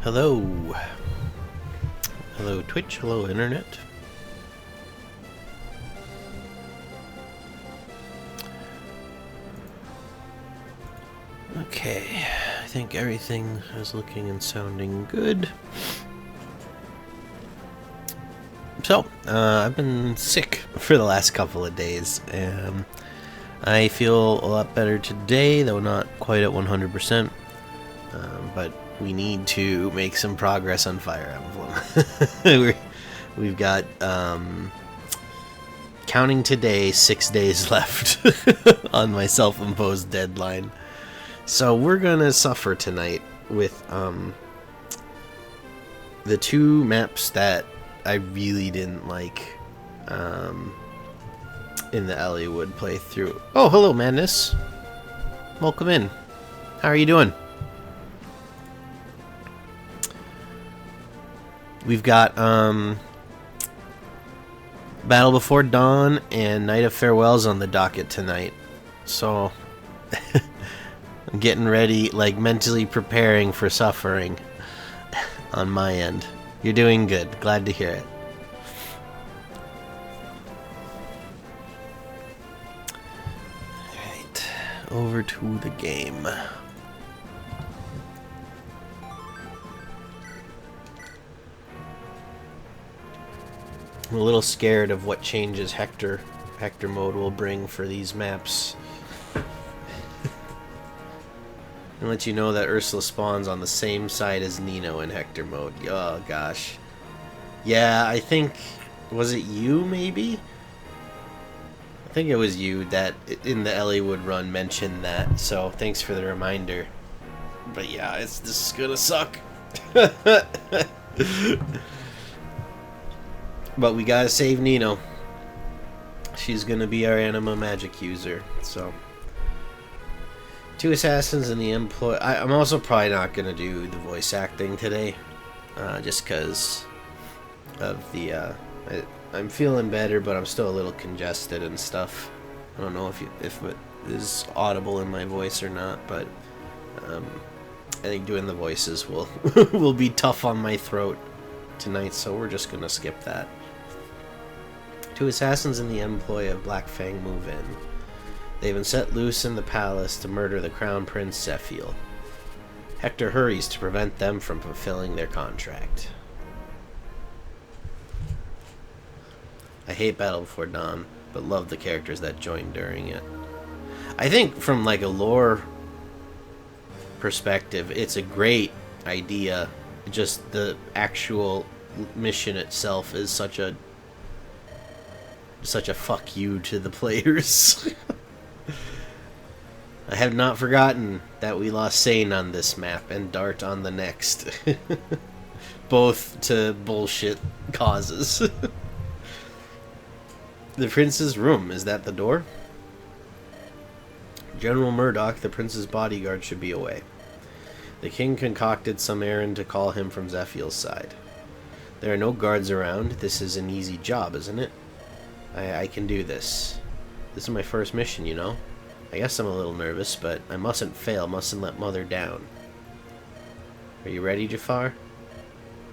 Hello. Hello Twitch, hello Internet. Okay, I think everything is looking and sounding good. So, I've been sick for the last couple of days. I feel a lot better today, though not quite at 100%. But we need to make some progress on Fire Emblem. We've got, counting today, 6 days left on my self-imposed deadline. So we're gonna suffer tonight with the two maps that I really didn't like in the Eliwood playthrough. Oh, hello, Madness. Welcome in. How are you doing? We've got Battle Before Dawn and Night of Farewells on the docket tonight. So I'm getting ready, like mentally preparing for suffering on my end. You're doing good. Glad to hear it. Alright, over to the game. I'm a little scared of what changes Hector mode will bring for these maps. And let you know that Ursula spawns on the same side as Nino in Hector mode. Oh gosh. Yeah, I think, was it you maybe? I think it was you that in the Eliwood run mentioned that, so thanks for the reminder. But yeah, this is gonna suck. But we gotta save Nino. She's gonna be our anima magic user, so. Two assassins in the employ. I'm also probably not gonna do the voice acting today, just because of the. I'm feeling better, but I'm still a little congested and stuff. I don't know if it is audible in my voice or not, but I think doing the voices will will be tough on my throat tonight, so we're just gonna skip that. Two assassins in the employ of Black Fang move in. They've been set loose in the palace to murder the Crown Prince Zephiel. Hector hurries to prevent them from fulfilling their contract. I hate Battle Before Dawn, but love the characters that joined during it. I think from like a lore perspective, it's a great idea. Just the actual mission itself is such a fuck you to the players. I have not forgotten that we lost Sane on this map and Dart on the next. Both to bullshit causes. The prince's room, is that the door? General Murdoch, the prince's bodyguard, should be away. The king concocted some errand to call him from Zephiel's side. There are no guards around. This is an easy job, isn't it? I can do this. This is my first mission, you know? I guess I'm a little nervous, but I mustn't fail, mustn't let Mother down. Are you ready, Jafar?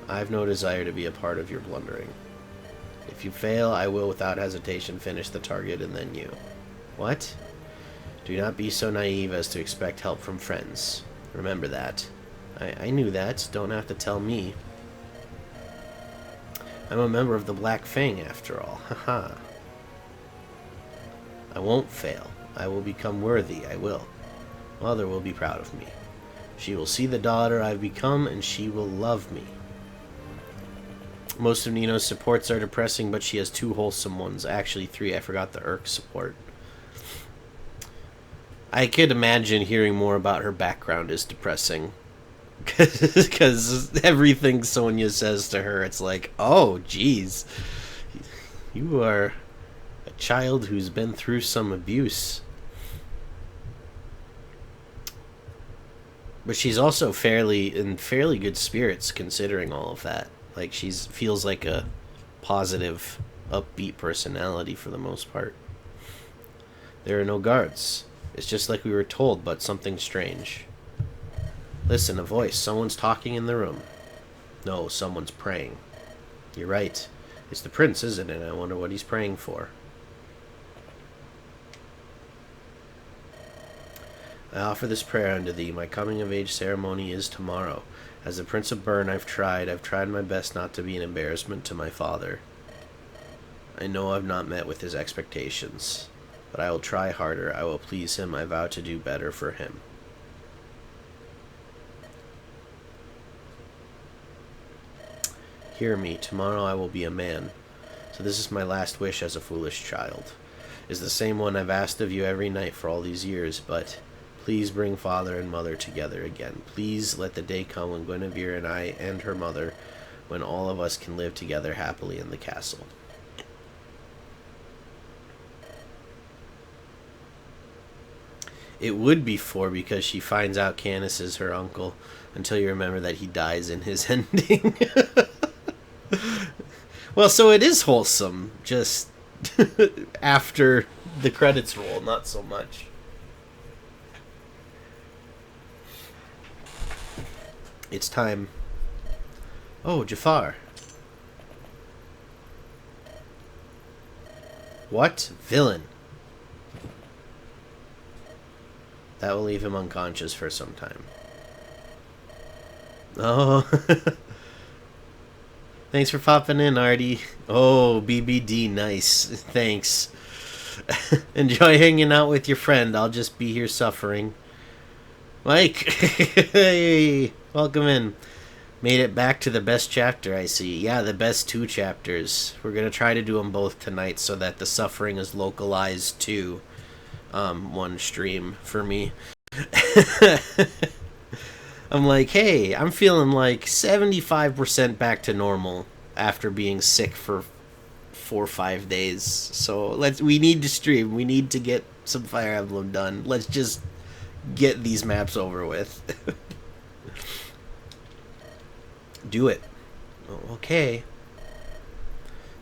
I have no desire to be a part of your blundering. If you fail, I will without hesitation finish the target and then you. What? Do not be so naive as to expect help from friends. Remember that. I knew that. Don't have to tell me. I'm a member of the Black Fang, after all. Haha. I won't fail. I will become worthy. I will. Mother will be proud of me. She will see the daughter I've become, and she will love me. Most of Nino's supports are depressing, but she has two wholesome ones. Actually, three. I forgot the Irk support. I could imagine hearing more about her background is depressing. Because everything Sonia says to her, it's like, oh, geez. You are a child who's been through some abuse. But she's also in fairly good spirits considering all of that. Like, feels like a positive, upbeat personality for the most part. There are no guards. It's just like we were told, but something strange. Listen, a voice. Someone's talking in the room. No, someone's praying. You're right. It's the prince, isn't it? I wonder what he's praying for. I offer this prayer unto thee. My coming-of-age ceremony is tomorrow. As the Prince of Bern, I've tried my best not to be an embarrassment to my father. I know I've not met with his expectations, but I will try harder. I will please him. I vow to do better for him. Hear me. Tomorrow I will be a man. So this is my last wish as a foolish child. Is the same one I've asked of you every night for all these years, but please bring father and mother together again. Please let the day come when Guinevere and I and her mother, when all of us can live together happily in the castle. It would be 4 because she finds out Canis is her uncle, until you remember that he dies in his ending. Well, so it is wholesome, just after the credits roll, not so much. It's time. Oh, Jafar. What? Villain. That will leave him unconscious for some time. Oh. Thanks for popping in, Artie. Oh, BBD, nice. Thanks. Enjoy hanging out with your friend. I'll just be here suffering. Mike! Hey! Welcome in. Made it back to the best chapter, I see. Yeah, the best 2 chapters. We're going to try to do them both tonight so that the suffering is localized to one stream for me. I'm like, hey, I'm feeling like 75% back to normal after being sick for 4 or 5 days. So we need to stream. We need to get some Fire Emblem done. Let's just get these maps over with. Do it. Okay.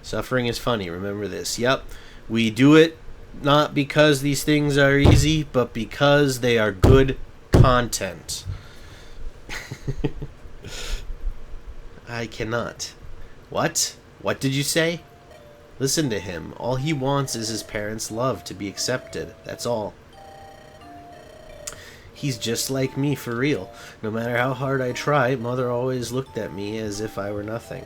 Suffering is funny. Remember this. Yep. We do it not because these things are easy, but because they are good content. I cannot. What? What did you say? Listen to him. All he wants is his parents' love to be accepted. That's all. He's just like me, for real. No matter how hard I try, Mother always looked at me as if I were nothing.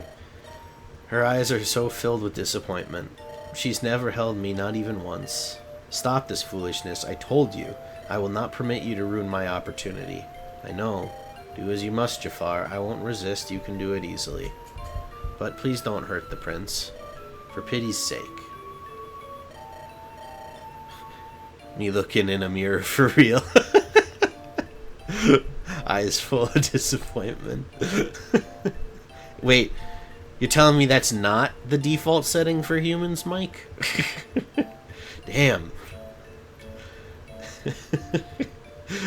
Her eyes are so filled with disappointment. She's never held me, not even once. Stop this foolishness. I told you. I will not permit you to ruin my opportunity. I know. Do as you must, Jafar. I won't resist. You can do it easily. But please don't hurt the prince. For pity's sake. Me looking in a mirror for real. Eyes full of disappointment. Wait, you're telling me that's not the default setting for humans, Mike? Damn.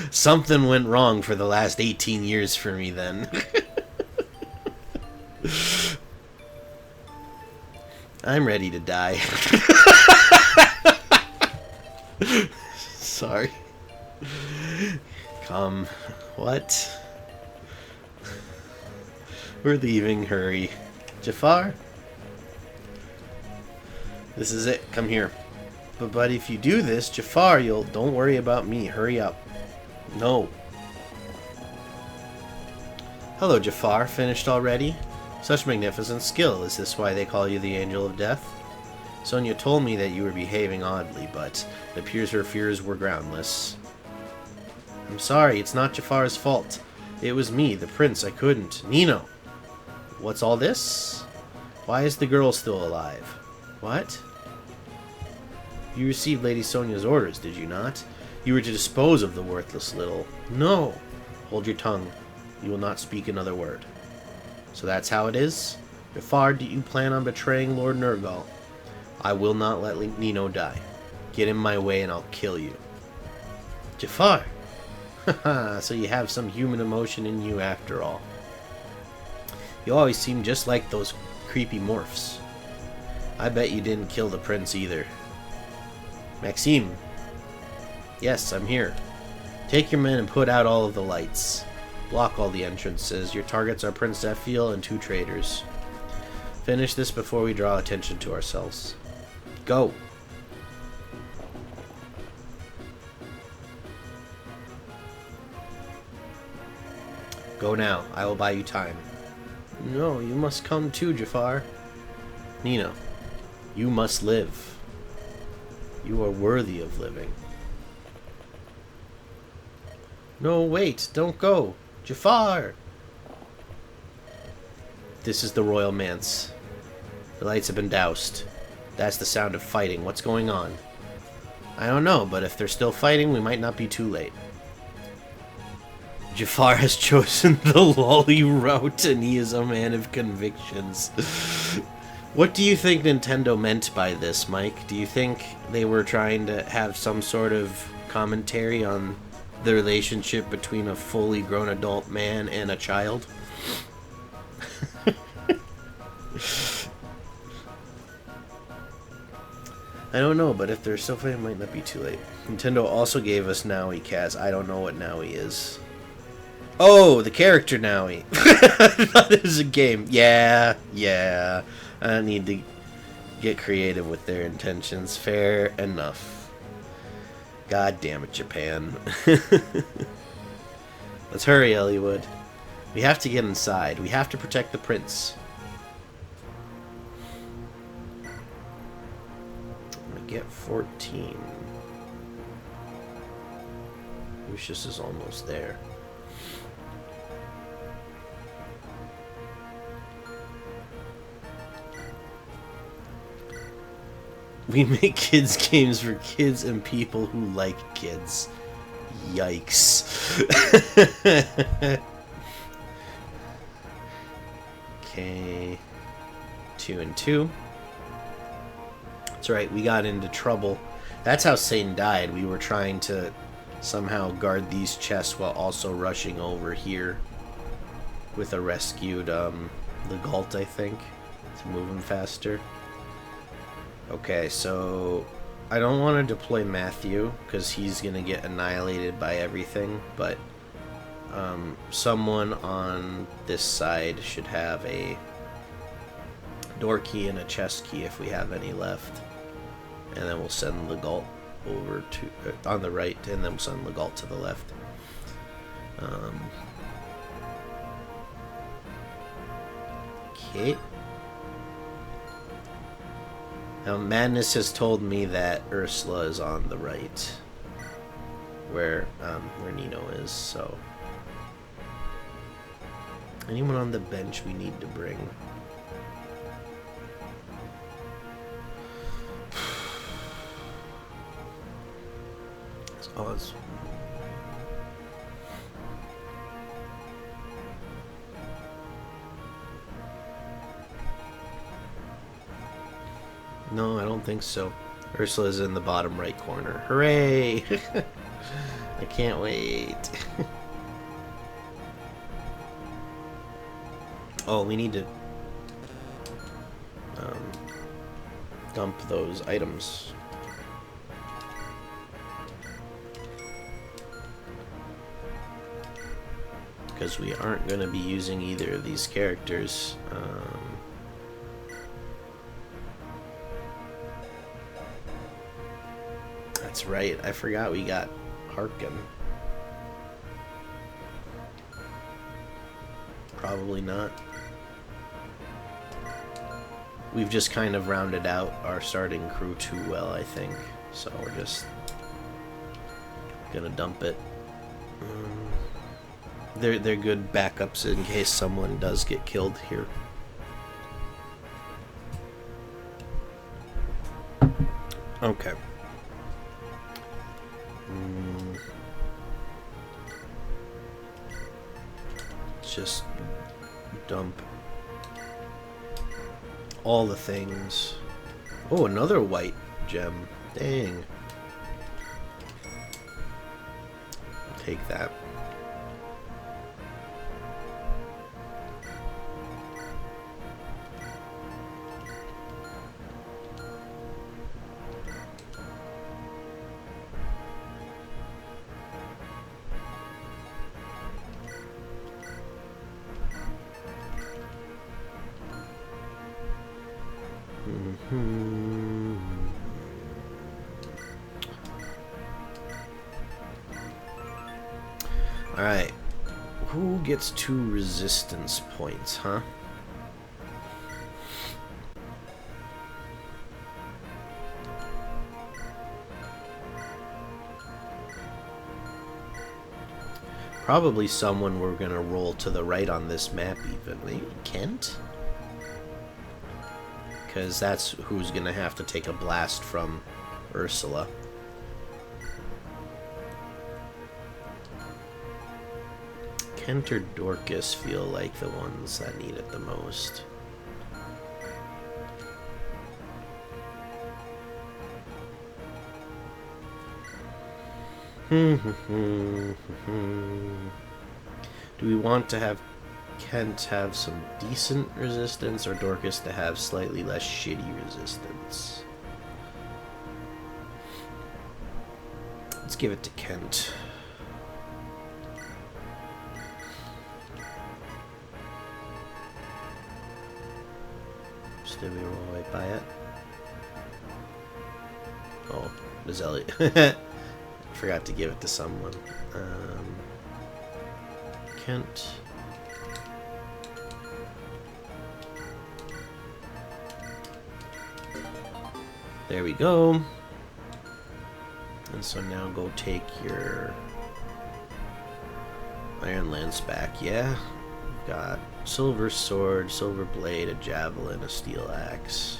Something went wrong for the last 18 years for me then. I'm ready to die. Sorry. Come. What? We're leaving. Hurry. Jafar? This is it. Come here. But if you do this, Jafar, don't worry about me. Hurry up. No. Hello, Jafar. Finished already? Such magnificent skill. Is this why they call you the Angel of Death? Sonia told me that you were behaving oddly, but it appears her fears were groundless. I'm sorry, it's not Jafar's fault. It was me, the prince. I couldn't. Nino! What's all this? Why is the girl still alive? What? You received Lady Sonia's orders, did you not? You were to dispose of the worthless little... No! Hold your tongue. You will not speak another word. So that's how it is? Jafar, do you plan on betraying Lord Nergal? I will not let Nino die. Get in my way and I'll kill you. Jafar! Haha, so you have some human emotion in you after all. You always seem just like those creepy morphs. I bet you didn't kill the prince either. Maxime. Yes, I'm here. Take your men and put out all of the lights. Block all the entrances. Your targets are Prince Zephiel and 2 traitors. Finish this before we draw attention to ourselves. Go! Go now. I will buy you time. No, you must come too, Jafar. Nino, you must live. You are worthy of living. No, wait, don't go. Jafar! This is the Royal Manse. The lights have been doused. That's the sound of fighting. What's going on? I don't know, but if they're still fighting, we might not be too late. Jafar has chosen the lolly route, and he is a man of convictions. What do you think Nintendo meant by this, Mike? Do you think they were trying to have some sort of commentary on the relationship between a fully grown adult man and a child? I don't know, but if they're still fighting, it might not be too late. Nintendo also gave us SlowguyCaz. I don't know what Nowie is. Oh, the character Nowie. I thought it was a game. Yeah. I need to get creative with their intentions. Fair enough. God damn it, Japan. Let's hurry, Eliwood. We have to get inside. We have to protect the prince. I'm gonna get 14. Lucius is almost there. We make kids games for kids and people who like kids. Yikes. Okay. 2 and 2. That's right, we got into trouble. That's how Satan died. We were trying to somehow guard these chests while also rushing over here with a rescued Legault, I think, to move him faster. Okay, so I don't want to deploy Matthew because he's going to get annihilated by everything, but someone on this side should have a door key and a chest key if we have any left. And then we'll send Legault over to on the right, and then we'll send Legault to the left. Okay. Now, Madness has told me that Ursula is on the right, where Nino is. So, anyone on the bench we need to bring? It's Oz. No, I don't think so. Ursula's in the bottom right corner. Hooray! I can't wait. Oh, we need to dump those items. Because we aren't going to be using either of these characters. That's right, I forgot we got Harkin. Probably not. We've just kind of rounded out our starting crew too well, I think. So we're just gonna dump it. They're good backups in case someone does get killed here. Okay. Just dump all the things. Oh, another white gem. Dang. Take that. Alright. Who gets 2 resistance points, huh? Probably someone we're gonna roll to the right on this map even. Maybe Kent? Because that's who's gonna have to take a blast from Ursula. Kent or Dorcas feel like the ones that need it the most. Do we want to have Kent have some decent resistance or Dorcas to have slightly less shitty resistance? Let's give it to Kent. Did we roll right by it? Oh, Ms. Elliot. Forgot to give it to someone. Kent. There we go. And so now go take your Iron Lance back, yeah? We've got silver sword, silver blade, a javelin, a steel axe.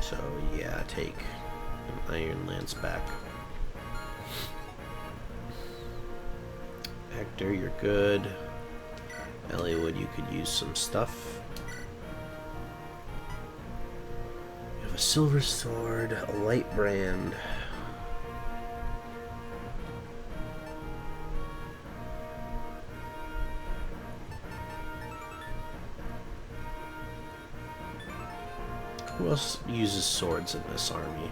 So yeah, take an Iron Lance back. Hector, you're good. Eliwood, you could use some stuff. You have a silver sword, a light brand. Who else uses swords in this army?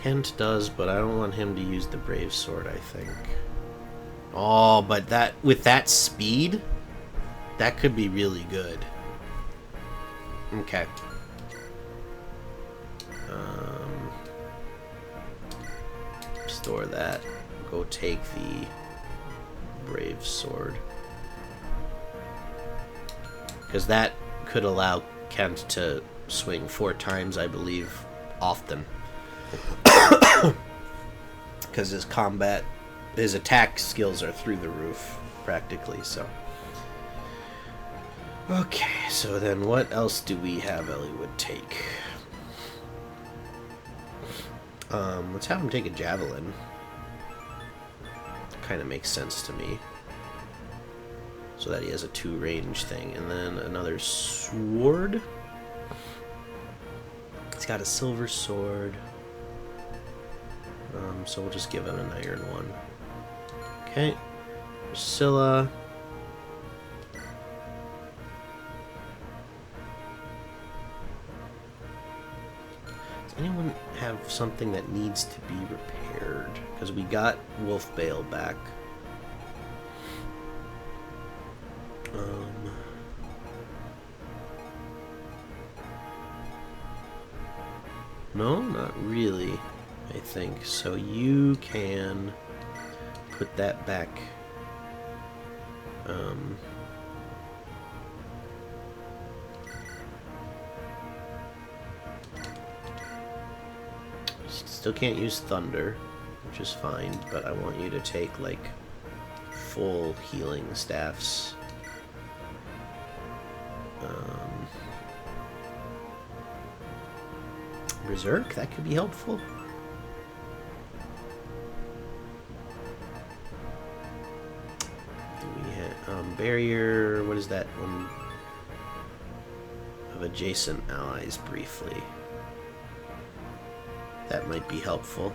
Kent does, but I don't want him to use the brave sword, I think. Oh, but that with that speed, that could be really good. Okay. Store that. Go take the brave sword. Because that could allow Kent to swing 4 times, I believe, often. Because his attack skills are through the roof, practically, so. Okay, so then what else do we have Eliwood take? Let's have him take a javelin. Kind of makes sense to me. So that he has a 2-range thing. And then another sword. He's got a silver sword. So we'll just give him an iron one. Okay. Priscilla. Does anyone have something that needs to be repaired? Because we got Wolf Bale back. No, not really, I think. So you can put that back. Still can't use thunder, which is fine, but I want you to take, like, full healing staffs. Berserk, that could be helpful. Do we have barrier? What is that one? Of adjacent allies briefly. That might be helpful.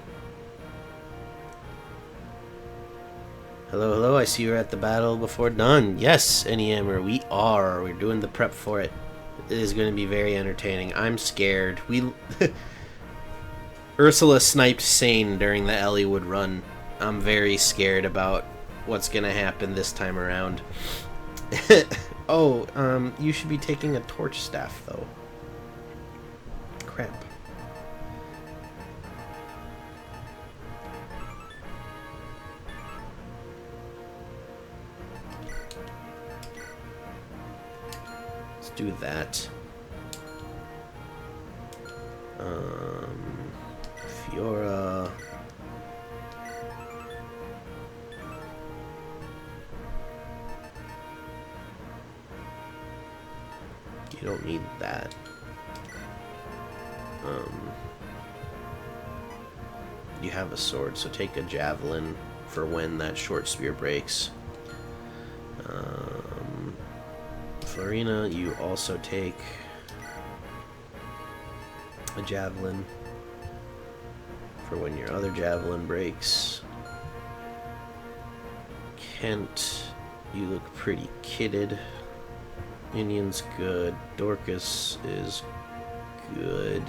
Hello, hello, I see you're at the battle before dawn. Yes, Anyammer, we are. We're doing the prep for it. It is going to be very entertaining. I'm scared. Ursula sniped Sane during the Eliwood run. I'm very scared about what's going to happen this time around. Oh, you should be taking a torch staff, though. crap. Let's do that. Fiora. You don't need that. You have a sword, so take a javelin for when that short spear breaks. Florina, you also take a javelin for when your other javelin breaks. Kent, you look pretty kitted. Minion's good. Dorcas is good.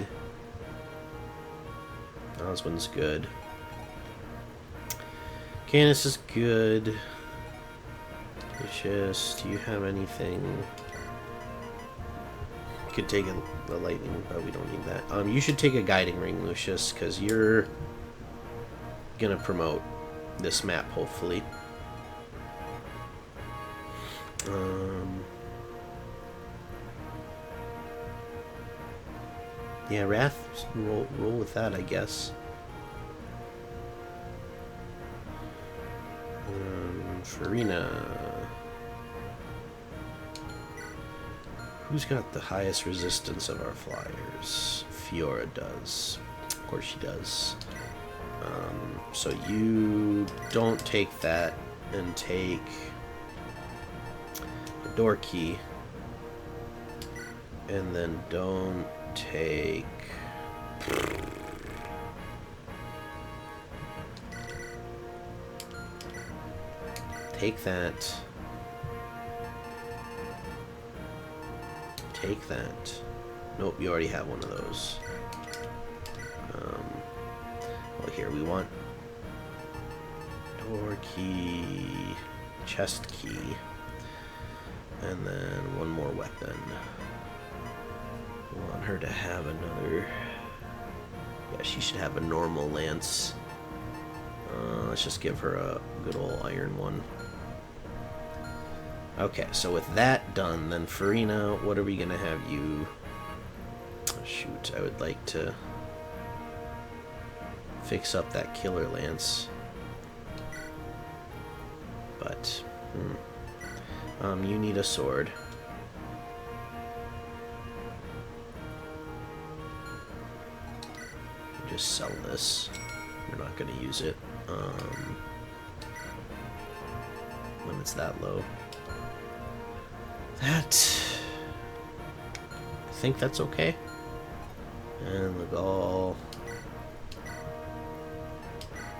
Oswald's good. Canis is good. Lucius, do you have anything? You could take a lightning, but we don't need that. You should take a guiding ring, Lucius, because you're gonna promote this map, hopefully. Yeah, Wrath, roll with that, I guess. Farina. Who's got the highest resistance of our flyers? Fiora does. Of course she does. So you don't take that and take the door key. And then don't take... Take that. Take that. Nope, you already have one of those. Well, here we want door key, chest key, and then one more weapon. We want her to have another... Yeah, she should have a normal lance. Let's just give her a good old iron one. Okay, so with that done, then Farina, what are we gonna have you... Oh, shoot, I would like to fix up that killer lance. But, you need a sword. Just sell this. We're not gonna use it. When it's that low. That... I think that's okay. And the gall.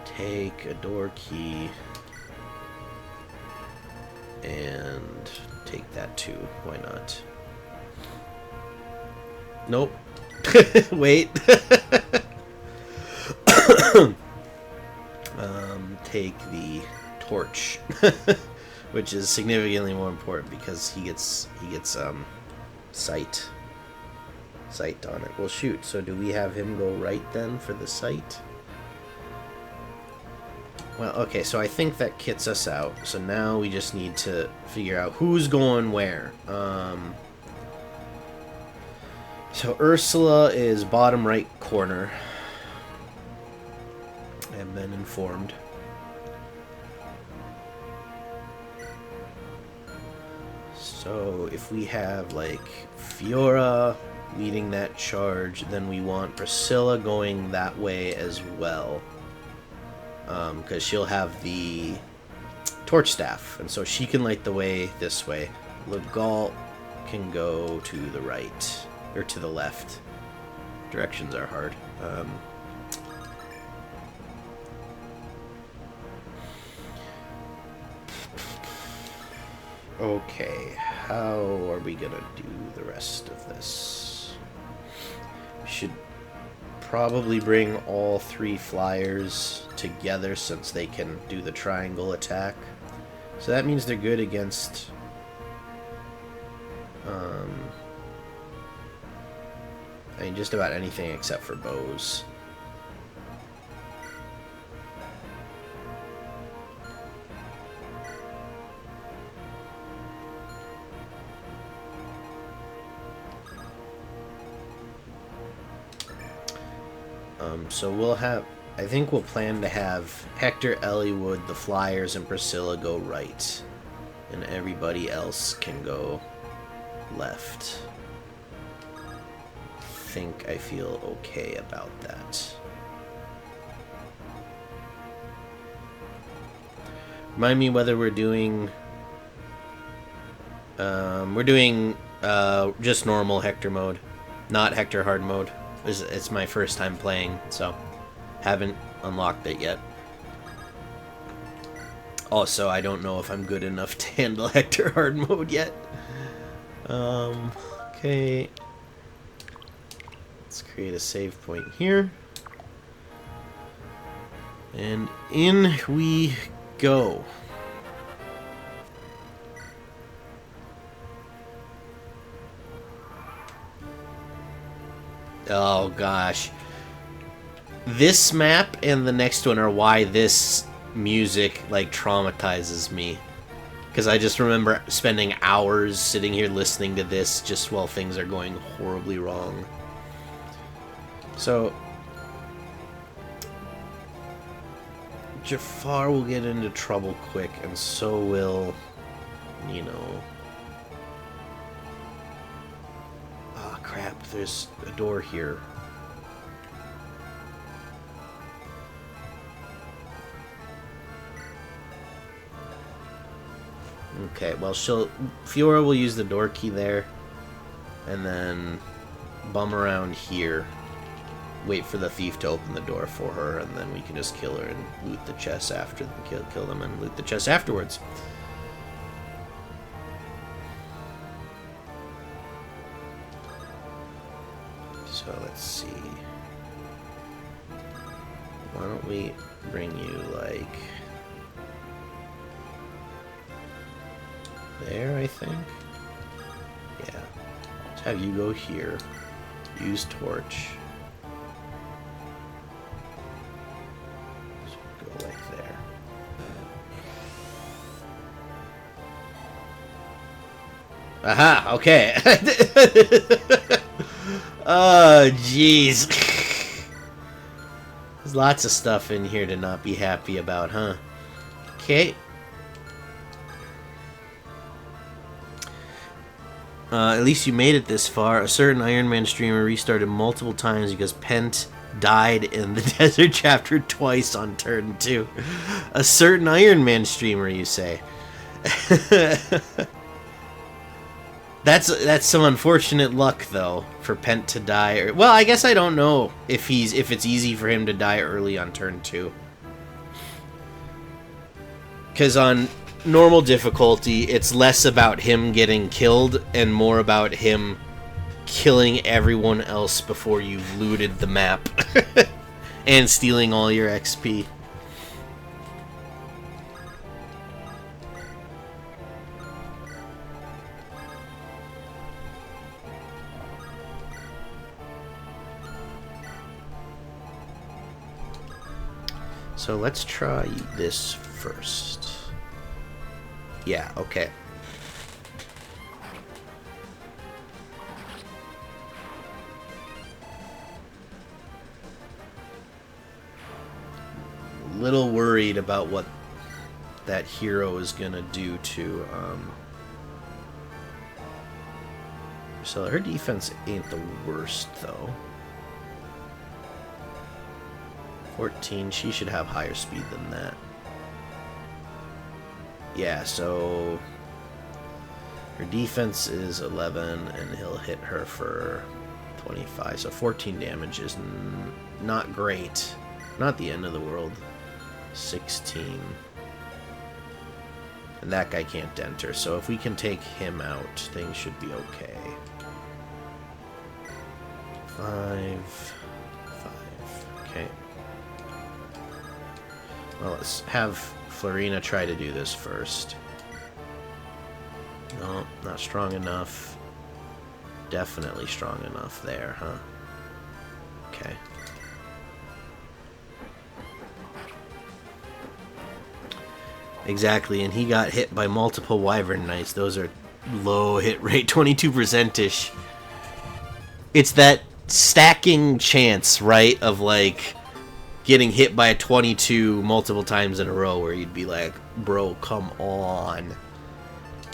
Take a door key. And take that too. Why not? Nope. Wait. Take the torch. Which is significantly more important because he gets sight on it. Well, shoot. So do we have him go right then for the sight? Well, okay. So I think that kits us out. So now we just need to figure out who's going where. So Ursula is bottom right corner. I've been informed. So if we have like Fiora leading that charge, then we want Priscilla going that way as well, because she'll have the torch staff, and so she can light the way this way. Legault can go to the right or to the left. Directions are hard. Okay, how are we gonna do the rest of this? We should probably bring all three flyers together since they can do the triangle attack. So that means they're good against I mean, just about anything except for bows. So we'll have, I think we'll plan to have Hector, Eliwood, the Flyers, and Priscilla go right. And everybody else can go left. I feel okay about that. Remind me whether we're doing just normal Hector mode, not Hector hard mode. It's my first time playing, so haven't unlocked it yet. Also, I don't know if I'm good enough to handle Hector hard mode yet. Okay. Let's create a save point here. And in we go. Oh gosh. This map and the next one are why this music like traumatizes me. Because I just remember spending hours sitting here listening to this just while things are going horribly wrong. So Jafar will get into trouble quick, and so will, you know... Ah, crap, there's a door here. Okay, well, Fiora will use the door key there, and then bum around here. Wait for the thief to open the door for her, and then we can just kill her and loot the chests after kill them and loot the chests afterwards. So let's see. Why don't we bring you like there, I think? Yeah. Let's have you go here. Use torch. Aha, okay. Oh, jeez. There's lots of stuff in here to not be happy about, huh? Okay. At least you made it this far. A certain Ironman streamer restarted multiple times because Pent died in the desert chapter twice on turn 2. A certain Ironman streamer, you say? That's some unfortunate luck, though, for Pent to die. Well, I guess I don't know if it's easy for him to die early on turn 2. Because on normal difficulty, it's less about him getting killed and more about him killing everyone else before you've looted the map and stealing all your XP. So let's try this first. Yeah, okay. A little worried about what that hero is gonna do to so her defense ain't the worst though. 14, she should have higher speed than that. Yeah, so her defense is 11 and he'll hit her for 25. So 14 damage is not great. Not the end of the world. 16. And that guy can't enter, so if we can take him out, things should be okay. 5. Okay. Well, let's have Florina try to do this first. No, not strong enough. Definitely strong enough there, huh? Okay. Exactly, and he got hit by multiple Wyvern Knights. Those are low hit rate, 22%-ish. It's that stacking chance, right, of like getting hit by a 22 multiple times in a row where you'd be like, bro, come on.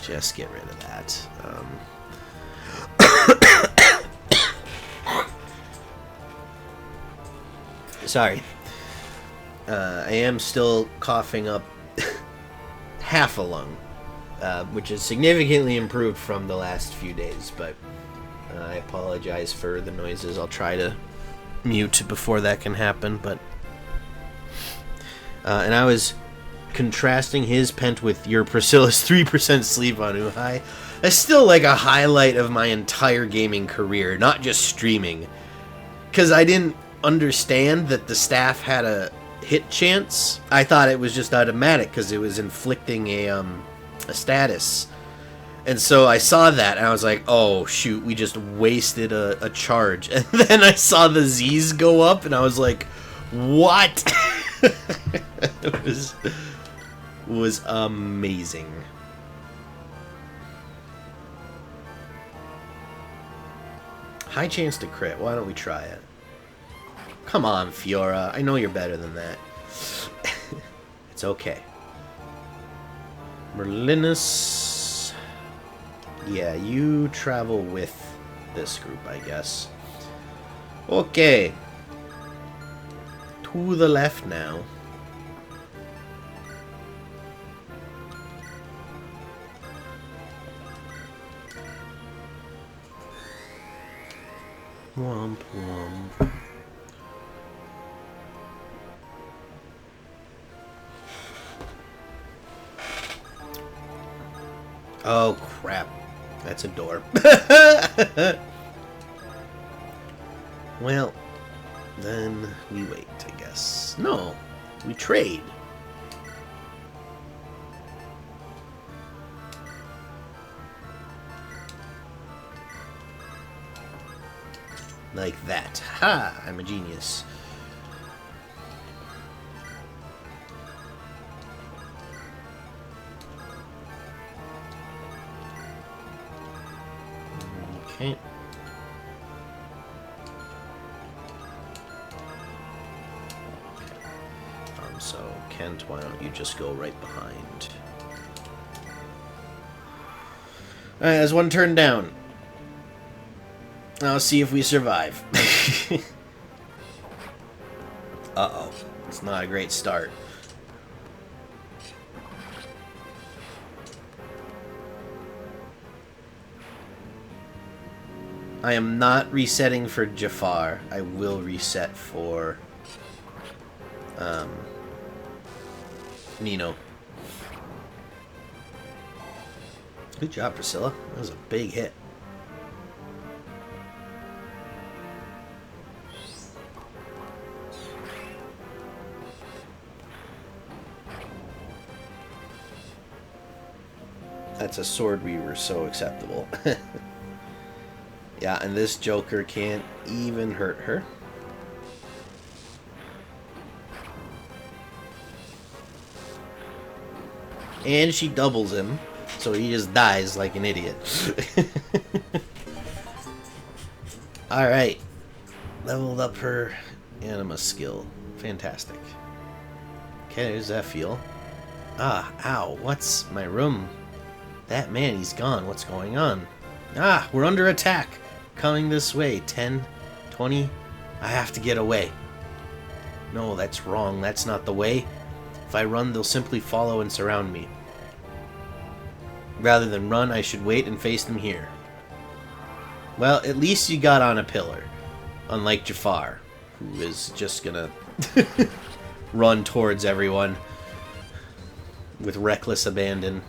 Just get rid of that. Sorry. I am still coughing up half a lung, which is significantly improved from the last few days, but I apologize for the noises. I'll try to mute before that can happen, but... and I was contrasting his pent with your Priscilla's 3% sleep on Uhai. That's still like a highlight of my entire gaming career, not just streaming. Because I didn't understand that the staff had a hit chance. I thought it was just automatic because it was inflicting a status. And so I saw that and I was like, oh shoot, we just wasted a charge. And then I saw the Z's go up and I was like, what? It was amazing. High chance to crit. Why don't we try it? Come on, Fiora. I know you're better than that. It's okay. Merlinus. Yeah, you travel with this group, I guess. Okay. To the left now. Womp womp. Oh crap. That's a door. Well, then we wait, I guess. No, we trade. Like that. Ha! I'm a genius. Okay. So, Kent, why don't you just go right behind? Alright, there's one turn down. I'll see if we survive. Uh-oh. It's not a great start. I am not resetting for Jafar. I will reset for... Nino. Good job, Priscilla. That was a big hit. That's a sword weaver, so acceptable. Yeah, and this Joker can't even hurt her. And she doubles him, so he just dies like an idiot. Alright. Leveled up her anima skill. Fantastic. Okay, there's that feel. Ah, ow, what's my room? That man, he's gone. What's going on? Ah, we're under attack. Coming this way. 10, 20. I have to get away. No, that's wrong. That's not the way. If I run, they'll simply follow and surround me. Rather than run, I should wait and face them here. Well, at least you got on a pillar. Unlike Jafar, who is just gonna run towards everyone with reckless abandon.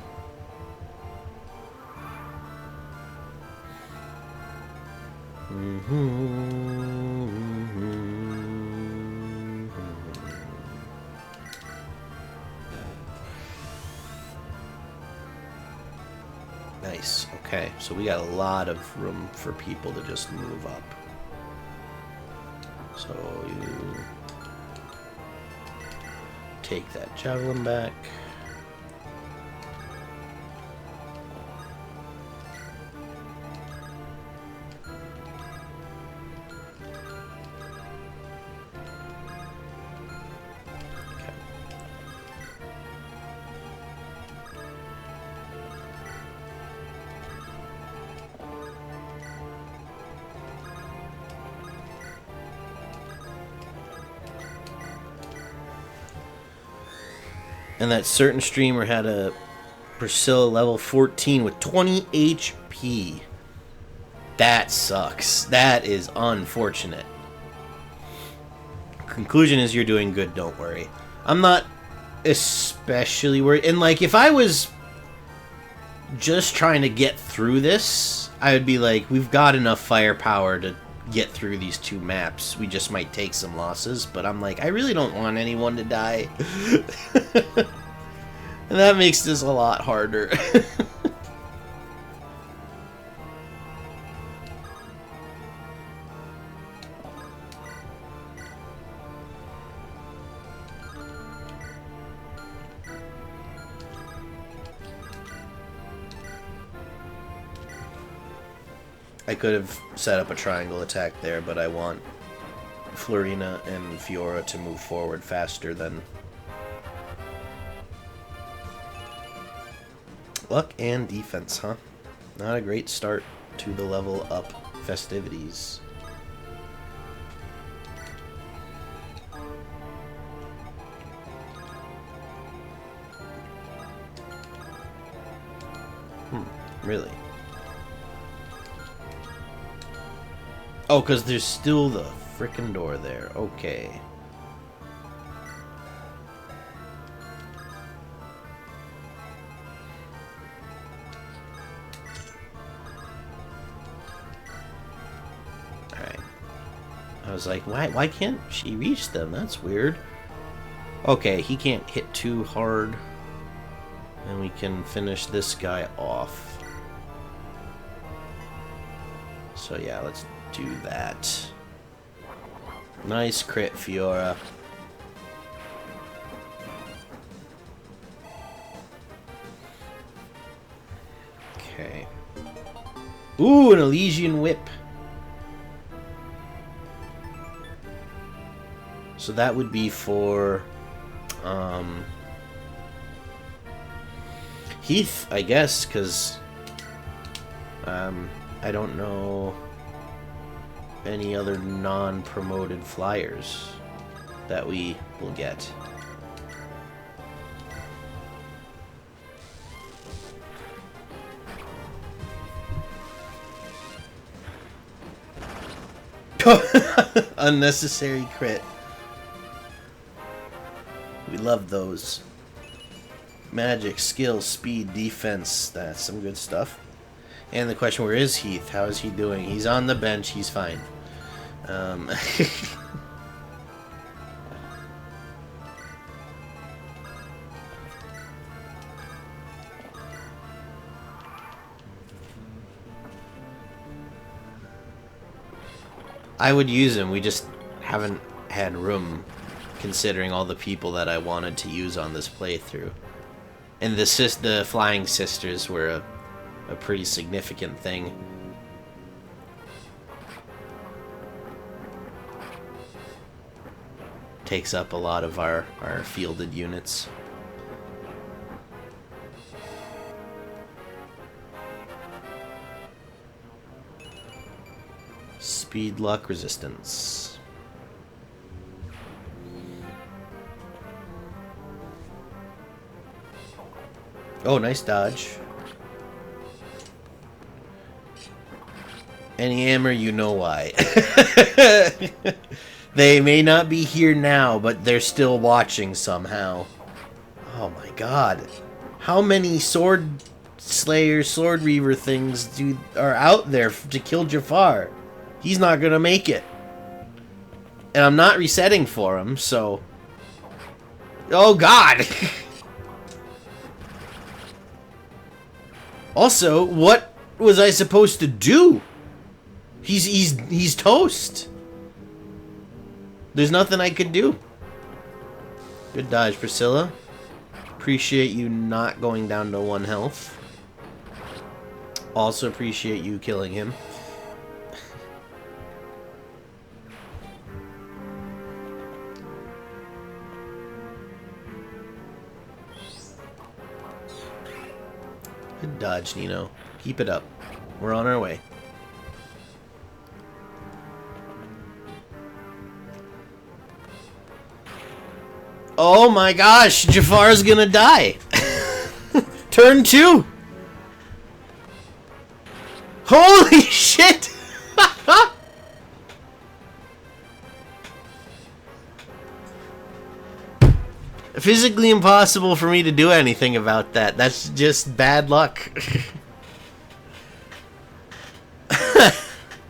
Nice. Okay, so we got a lot of room for people to just move up. So So you take that javelin back. And that certain streamer had a Priscilla level 14 with 20 HP. That sucks. That is unfortunate. Conclusion is you're doing good, don't worry. I'm not especially worried. And like, if I was just trying to get through this, I would be like, we've got enough firepower to get through these 2 maps. We just might take some losses, but I'm like, I really don't want anyone to die. And that makes this a lot harder. I could have set up a triangle attack there, but I want Florina and Fiora to move forward faster than... Luck and defense, huh? Not a great start to the level up festivities. Really? Oh, because there's still the frickin' door there. Okay. Alright. I was like, why can't she reach them? That's weird. Okay, he can't hit too hard. And we can finish this guy off. So yeah, let's do that. Nice crit, Fiora. Okay. Ooh, an Elysian Whip. So that would be for Heath, I guess, because I don't know any other non-promoted flyers that we will get. Unnecessary crit. We love those. Magic, skill, speed, defense. That's some good stuff. And the question, where is Heath? How is he doing? He's on the bench. He's fine. I would use him. We just haven't had room, considering all the people that I wanted to use on this playthrough. And the Flying Sisters were a pretty significant thing. Takes up a lot of our fielded units. Speed, luck, resistance. Oh, nice dodge. Any hammer, you know why. They may not be here now, but they're still watching somehow. Oh my god. How many Sword Slayer, Sword Reaver things are out there to kill Jafar? He's not gonna make it. And I'm not resetting for him, so... Oh god! Also, what was I supposed to do? He's toast. There's nothing I could do. Good dodge, Priscilla. Appreciate you not going down to 1 health. Also appreciate you killing him. Good dodge, Nino. Keep it up. We're on our way. Oh my gosh, Jafar's gonna die. Turn 2. Holy shit. Physically impossible for me to do anything about that. That's just bad luck.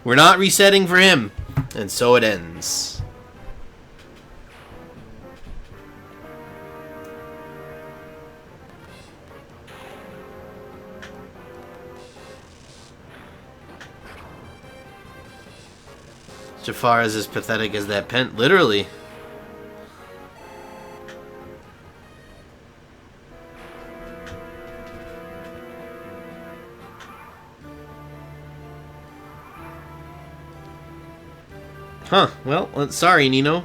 We're not resetting for him. And so it ends. Jafar is as pathetic as that pen. Literally. Huh. Well, sorry, Nino.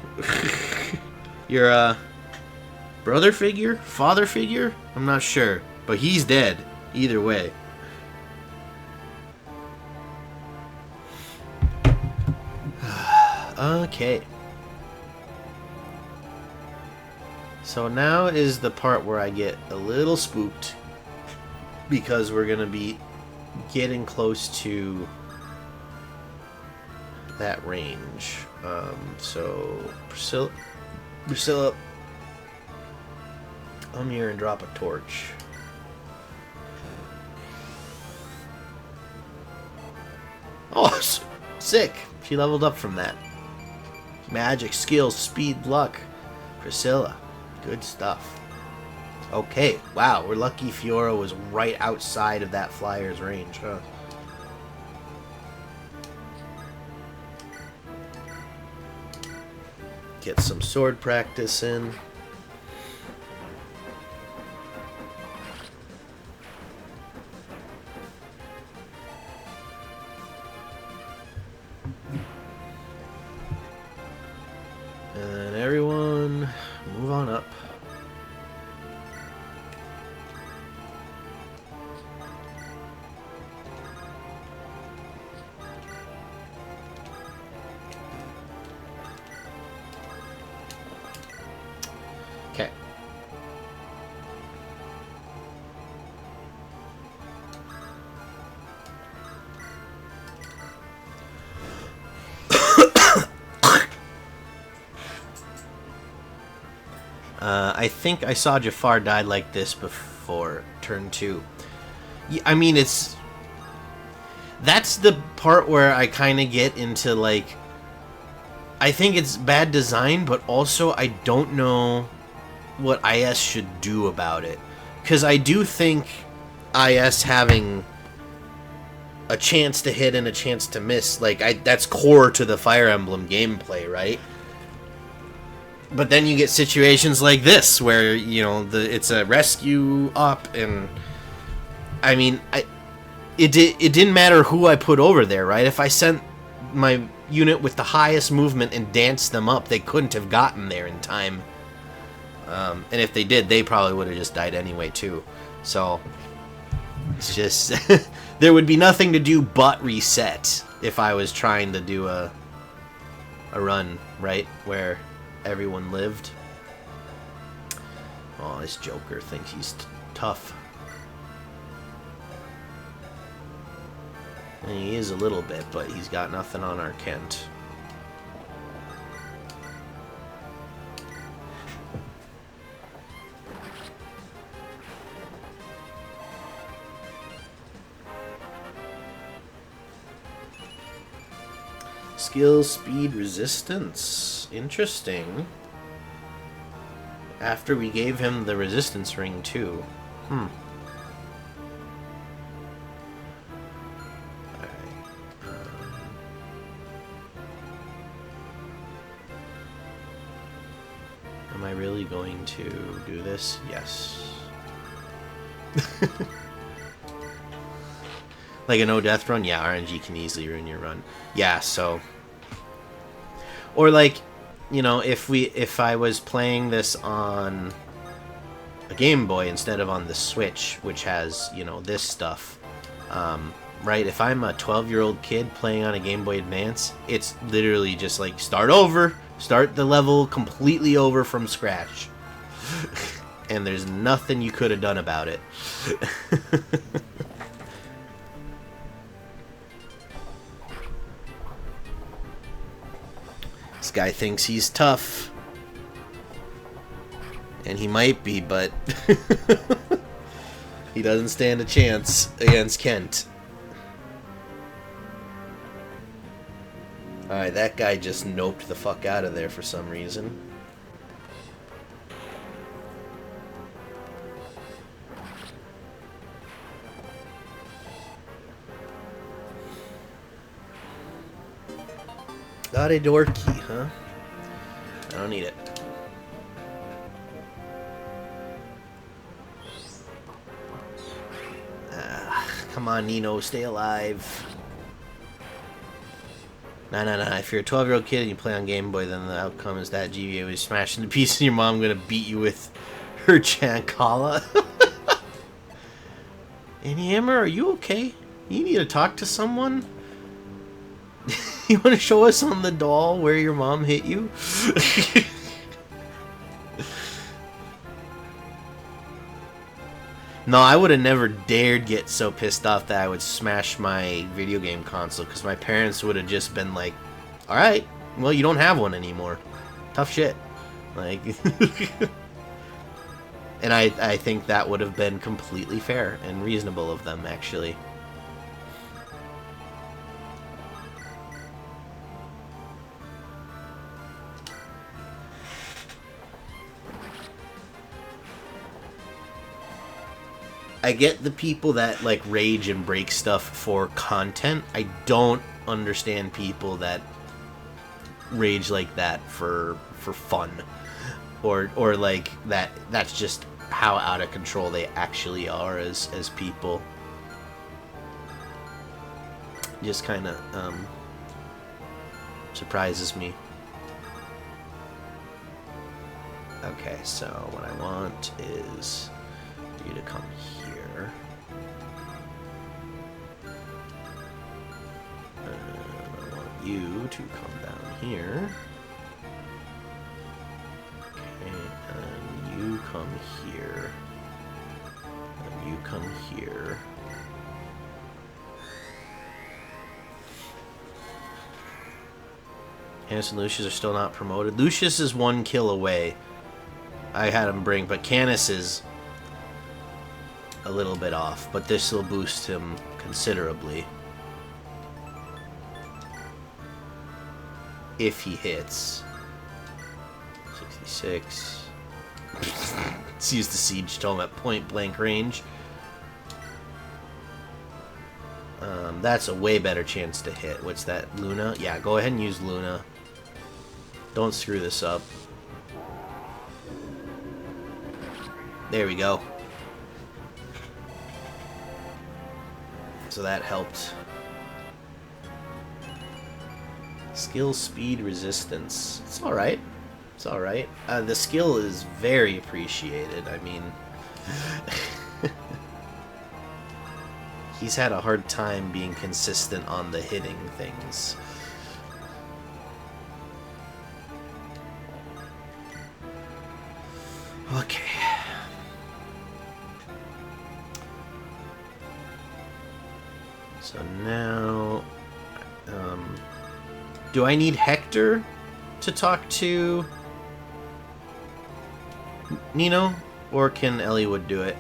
Your, brother figure? Father figure? I'm not sure. But he's dead. Either way. Okay. So now is the part where I get a little spooked. Because we're going to be getting close to that range. So Priscilla, come here and drop a torch. Oh, sick! She leveled up from that. Magic, skills, speed, luck. Priscilla, good stuff. Okay, wow, we're lucky Fiora was right outside of that flyer's range, huh? Get some sword practice in. And then everyone move on up. Okay. I think I saw Jafar die like this before turn 2. I mean, that's the part where I kind of get into, like, I think it's bad design, but also I don't know what IS should do about it. Because I do think IS having a chance to hit and a chance to miss, like, that's core to the Fire Emblem gameplay, right? But then you get situations like this, where, you know, it's a rescue up, and I mean, it didn't matter who I put over there, right? If I sent my unit with the highest movement and danced them up, they couldn't have gotten there in time. And if they did, they probably would have just died anyway, too. So, it's just, there would be nothing to do but reset if I was trying to do a run, right? Where everyone lived. Oh, this Joker thinks he's tough. And he is a little bit, but he's got nothing on our Kent. Skill, speed, resistance. Interesting. After we gave him the resistance ring, too. Alright. going to do this? Yes. Like a no-death run? Yeah, RNG can easily ruin your run. Yeah, so... Or like, you know, if I was playing this on a Game Boy instead of on the Switch, which has, you know, this stuff, right? If I'm a 12-year-old kid playing on a Game Boy Advance, it's literally just like, start over, start the level completely over from scratch. And there's nothing you could have done about it. This guy thinks he's tough. And he might be, but he doesn't stand a chance against Kent. Alright, that guy just noped the fuck out of there for some reason. Got a door key, huh? I don't need it. Come on, Nino, stay alive. Nah. If you're a 12-year-old kid and you play on Game Boy, then the outcome is that GBA was smashed into pieces and your mom gonna beat you with her chancala. Annie Hammer, are you okay? You need to talk to someone? You want to show us on the doll where your mom hit you? No, I would have never dared get so pissed off that I would smash my video game console, because my parents would have just been like, alright, well, you don't have one anymore. Tough shit. Like, and I think that would have been completely fair and reasonable of them, actually. I get the people that like rage and break stuff for content. I don't understand people that rage like that for fun, or like that's just how out of control they actually are as people. Just kind of surprises me. Okay, so what I want is you to come here. And I want you to come down here. Okay, and you come here. And you come here. Canis and Lucius are still not promoted. Lucius is 1 kill away. I had him bring, but Canis is a little bit off, but this will boost him considerably if he hits. 66. Let's use the siege tome at point blank range. That's a way better chance to hit. What's that, Luna? Yeah, go ahead and use Luna. Don't screw this up. There we go. So that helped. Skill, speed, resistance. It's alright. It's alright. The skill is very appreciated. I mean... he's had a hard time being consistent on the hitting things. Okay. So now, do I need Hector to talk to Nino, or can Eliwood do it?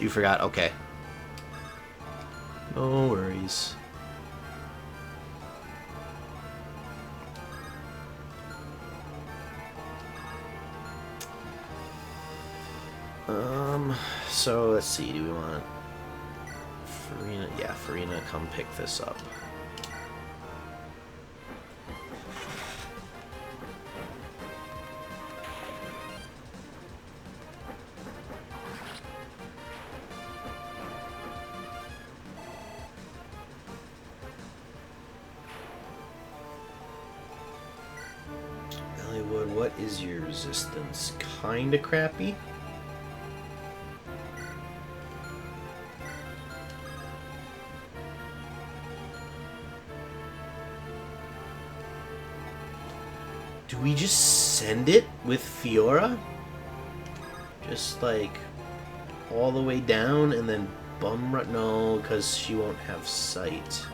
You forgot? Okay. No worries. So let's see. Do we want Farina? Yeah, Farina, come pick this up. Eliwood, what is your resistance? Kinda crappy. Do we just send it with Fiora? Just like all the way down and then bum run? No, because she won't have sight.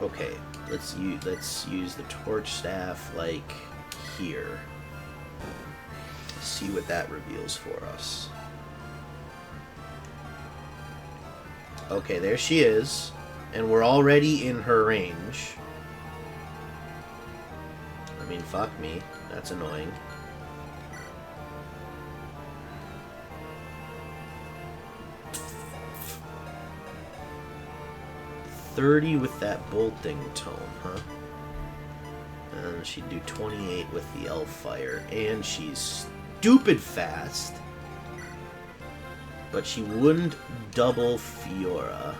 Okay, let's use the torch staff like here. See what that reveals for us. Okay, there she is. And we're already in her range. I mean, fuck me. That's annoying. $30 with that bolting tome, huh? And she'd do 28 with the elf fire. And she's stupid fast. But she wouldn't double Fiora.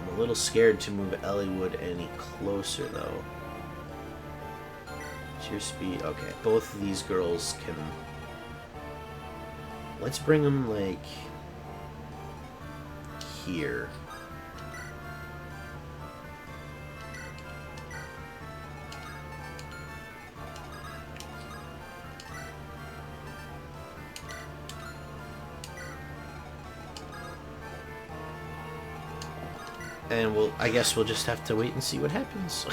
I'm a little scared to move Eliwood any closer, though. What's your speed? Okay, both of these girls can... Let's bring them, like, here. And I guess we'll just have to wait and see what happens.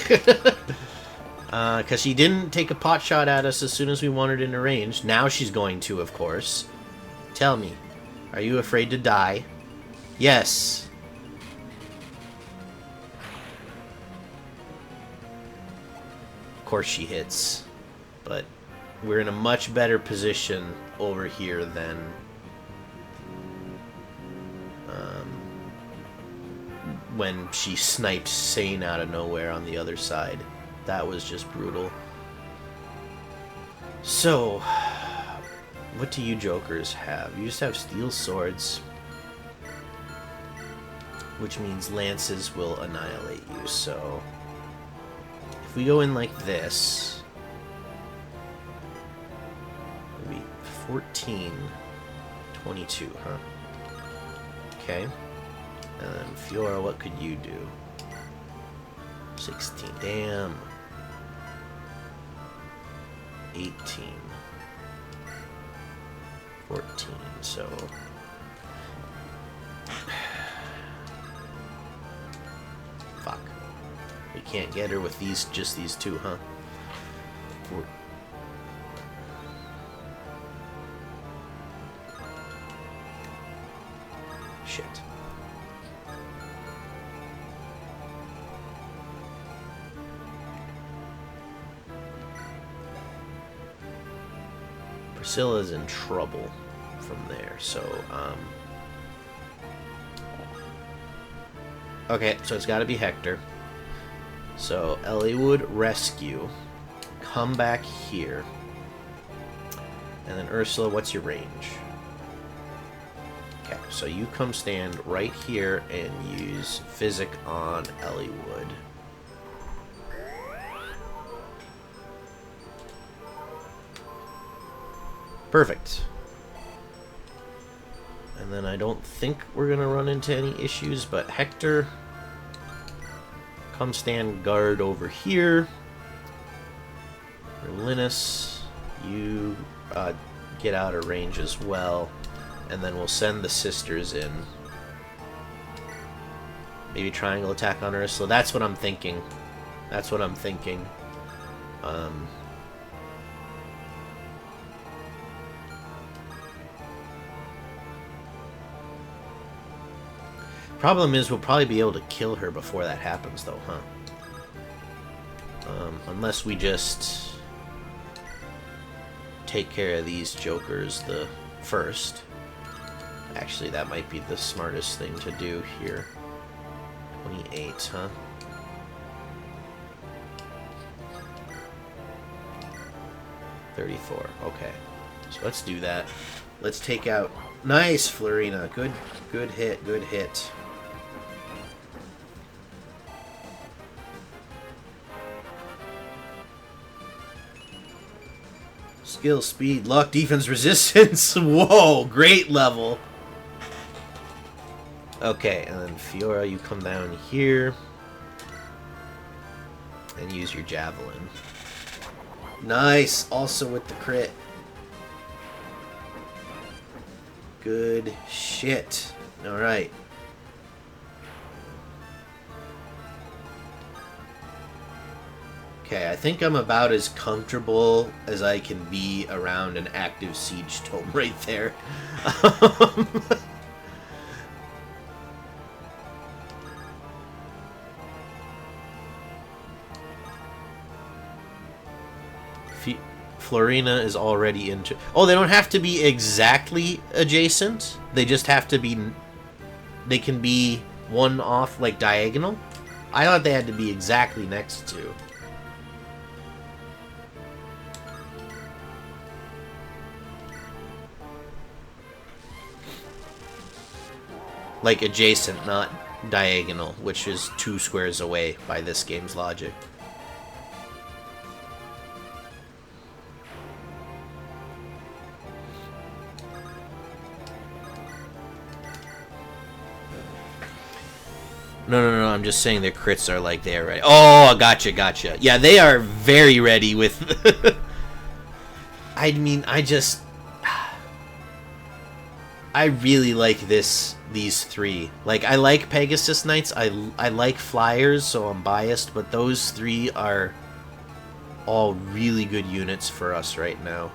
Because she didn't take a pot shot at us as soon as we wanted in range. Now she's going to, of course. Tell me, are you afraid to die? Yes. Of course she hits. But we're in a much better position over here than... when she sniped Sane out of nowhere on the other side. That was just brutal. So, what do you jokers have? You just have steel swords, which means lances will annihilate you. So, if we go in like this, maybe 14, 22, huh? Okay. And then Fiora, what could you do? 16, damn. 18. 14, so... Fuck. We can't get her with just these two, huh? Shit. Priscilla's in trouble from there, so, okay, so it's gotta be Hector. So, Eliwood, rescue. Come back here. And then Ursula, what's your range? Okay, so you come stand right here and use Physic on Eliwood. Perfect. And then I don't think we're going to run into any issues, but Hector, come stand guard over here. Linus, you get out of range as well. And then we'll send the sisters in. Maybe triangle attack on Ursula. That's what I'm thinking. That's what I'm thinking. Problem is, we'll probably be able to kill her before that happens, though, huh? Unless we just take care of these jokers the first. Actually, that might be the smartest thing to do here. 28, huh? $34. Okay. So let's do that. Let's take out... Nice, Florina. Good hit, good hit. Skill, speed, luck, defense, resistance. Whoa, great level. Okay, and then Fiora, you come down here and use your javelin. Nice, also with the crit. Good shit. Alright. Okay, I think I'm about as comfortable as I can be around an active siege tome right there. Florina is already into... Oh, they don't have to be exactly adjacent. They just have to be... They can be one off, like, diagonal. I thought they had to be exactly next to. Like, adjacent, not diagonal, which is 2 squares away by this game's logic. No, I'm just saying their crits are like they are ready. Oh, gotcha. Yeah, they are very ready with... I mean, I really like these three. Like, I like Pegasus Knights, I like Flyers, so I'm biased, but those three are all really good units for us right now.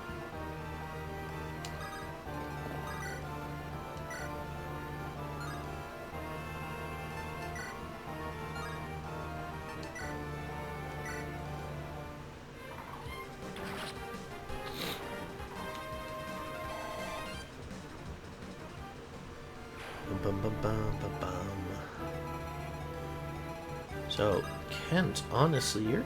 So, Kent, honestly, you're...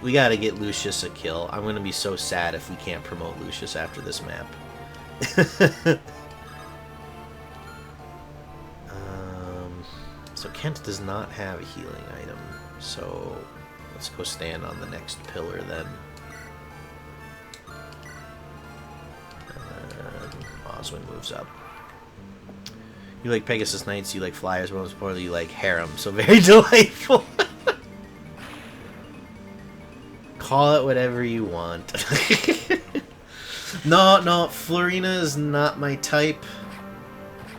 We gotta get Lucius a kill. I'm gonna be so sad if we can't promote Lucius after this map. So Kent does not have a healing item, so let's go stand on the next pillar then. And Oswin moves up. You like Pegasus Knights, you like Flyers, but most importantly you like Harem, so very delightful. Call it whatever you want. No, Florina is not my type.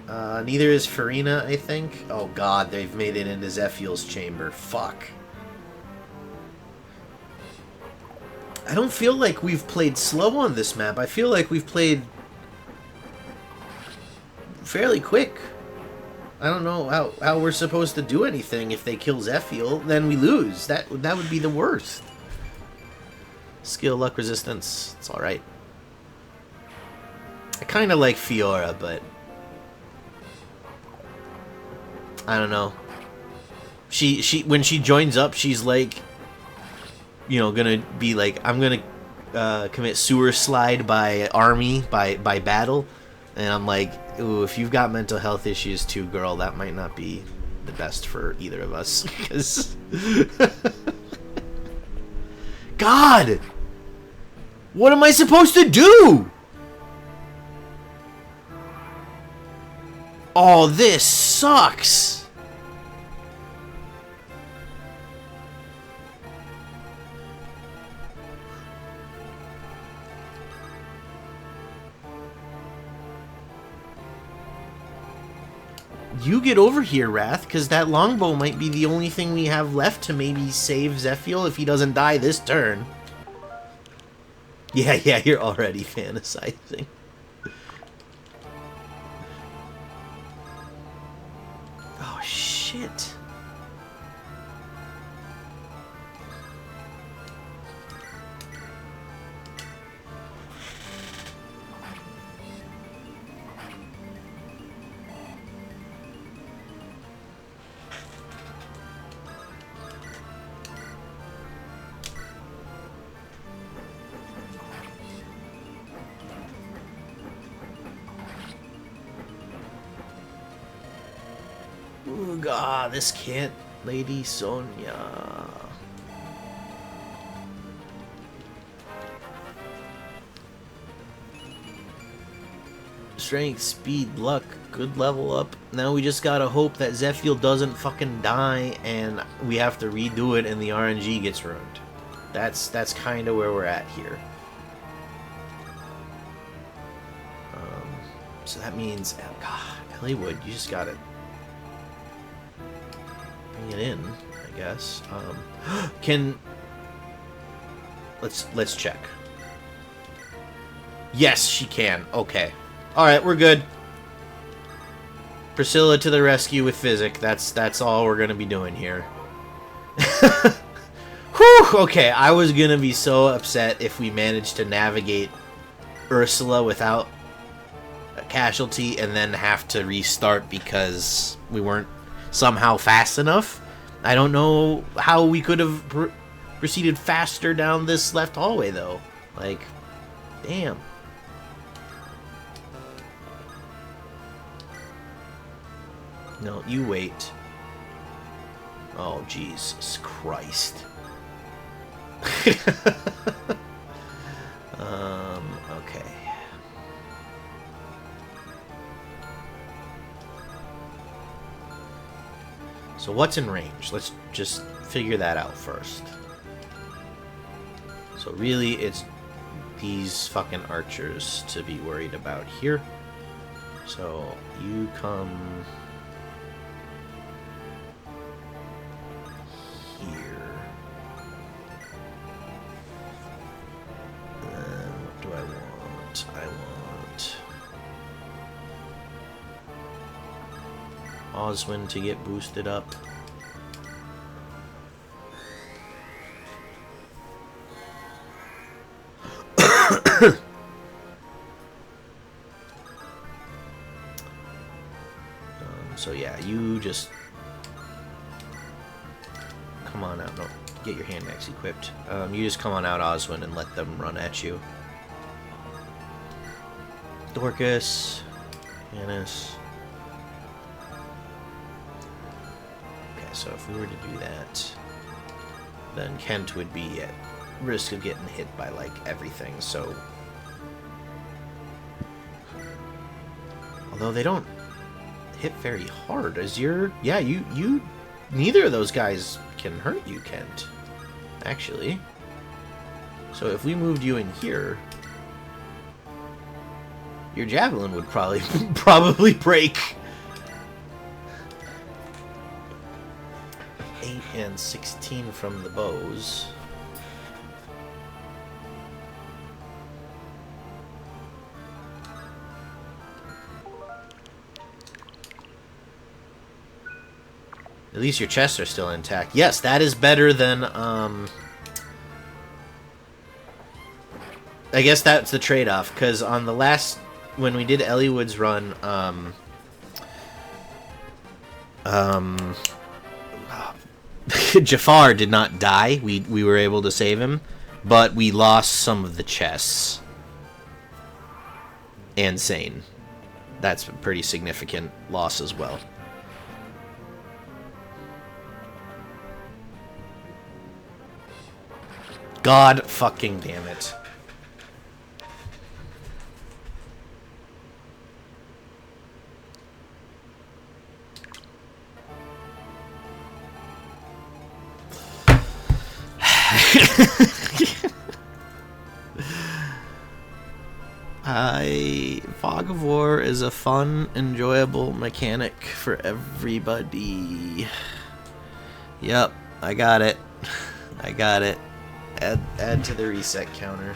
Neither is Farina, I think. Oh god, they've made it into Zephiel's chamber. Fuck. I don't feel like we've played slow on this map. I feel like we've played fairly quick. I don't know how we're supposed to do anything. If they kill Zephiel, then we lose. That would be the worst. Skill, luck, resistance. It's alright. I kind of like Fiora, but... I don't know. She when she joins up, she's like, you know, gonna be like, I'm gonna commit sewer slide by army, by battle, and I'm like, ooh, if you've got mental health issues too, girl, that might not be the best for either of us. Because God, what am I supposed to do? Oh, this sucks. You get over here, Wrath, because that longbow might be the only thing we have left to maybe save Zephiel if he doesn't die this turn. Yeah, you're already fantasizing. Oh, shit. God, this can't, Lady Sonia. Strength, speed, luck, good level up. Now we just gotta hope that Zephiel doesn't fucking die and we have to redo it and the RNG gets ruined. That's kind of where we're at here. So that means, oh God, Eliwood, you just gotta bring it in, I guess. Let's check. Yes, she can. Okay. Alright, we're good. Priscilla to the rescue with Physic. That's all we're gonna be doing here. Whew! Okay, I was gonna be so upset if we managed to navigate Ursula without a casualty and then have to restart because we weren't somehow fast enough. I don't know how we could have proceeded faster down this left hallway, though. Like, damn. No, you wait. Oh, Jesus Christ. Okay. So what's in range? Let's just figure that out first. So really, it's these fucking archers to be worried about here. So you come here. And what do I want? I want Oswin to get boosted up. So yeah, you just come on out. No, get your hand axe equipped. You just come on out, Oswin, and let them run at you. Dorcas, Hannes. Okay, so if we were to do that, then Kent would be at risk of getting hit by like everything. So, although they don't hit very hard, as you're, yeah, you neither of those guys can hurt you, Kent, actually. So if we moved you in here, your javelin would probably break. 8 and 16 from the bows. At least your chests are still intact. Yes, that is better than, I guess that's the trade-off, because on the last, when we did Eliwood's run, Jafar did not die. We were able to save him, but we lost some of the chests. And Sane. That's a pretty significant loss as well. God fucking damn it. Fog of War is a fun, enjoyable mechanic for everybody. Yep, I got it. I got it. Add to the reset counter.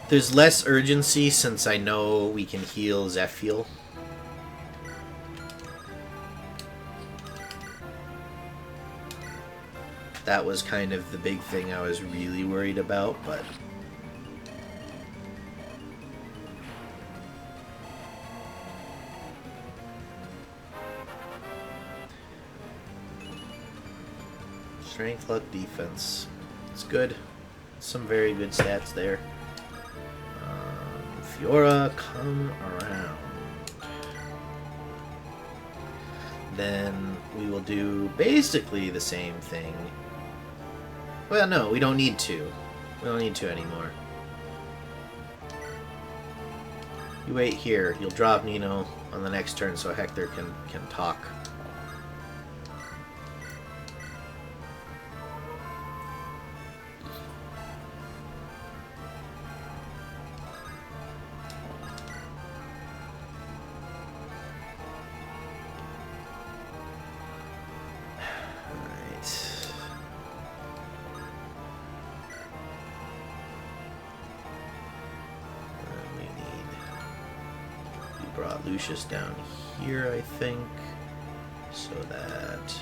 There's less urgency since I know we can heal Zephyl. That was kind of the big thing I was really worried about, but... Strength, luck, defense. It's good. Some very good stats there. Fiora, come around. Then we will do basically the same thing. Well, no, we don't need to. We don't need to anymore. You wait here. You'll drop Nino on the next turn so Hector can talk. Lucius down here, I think, so that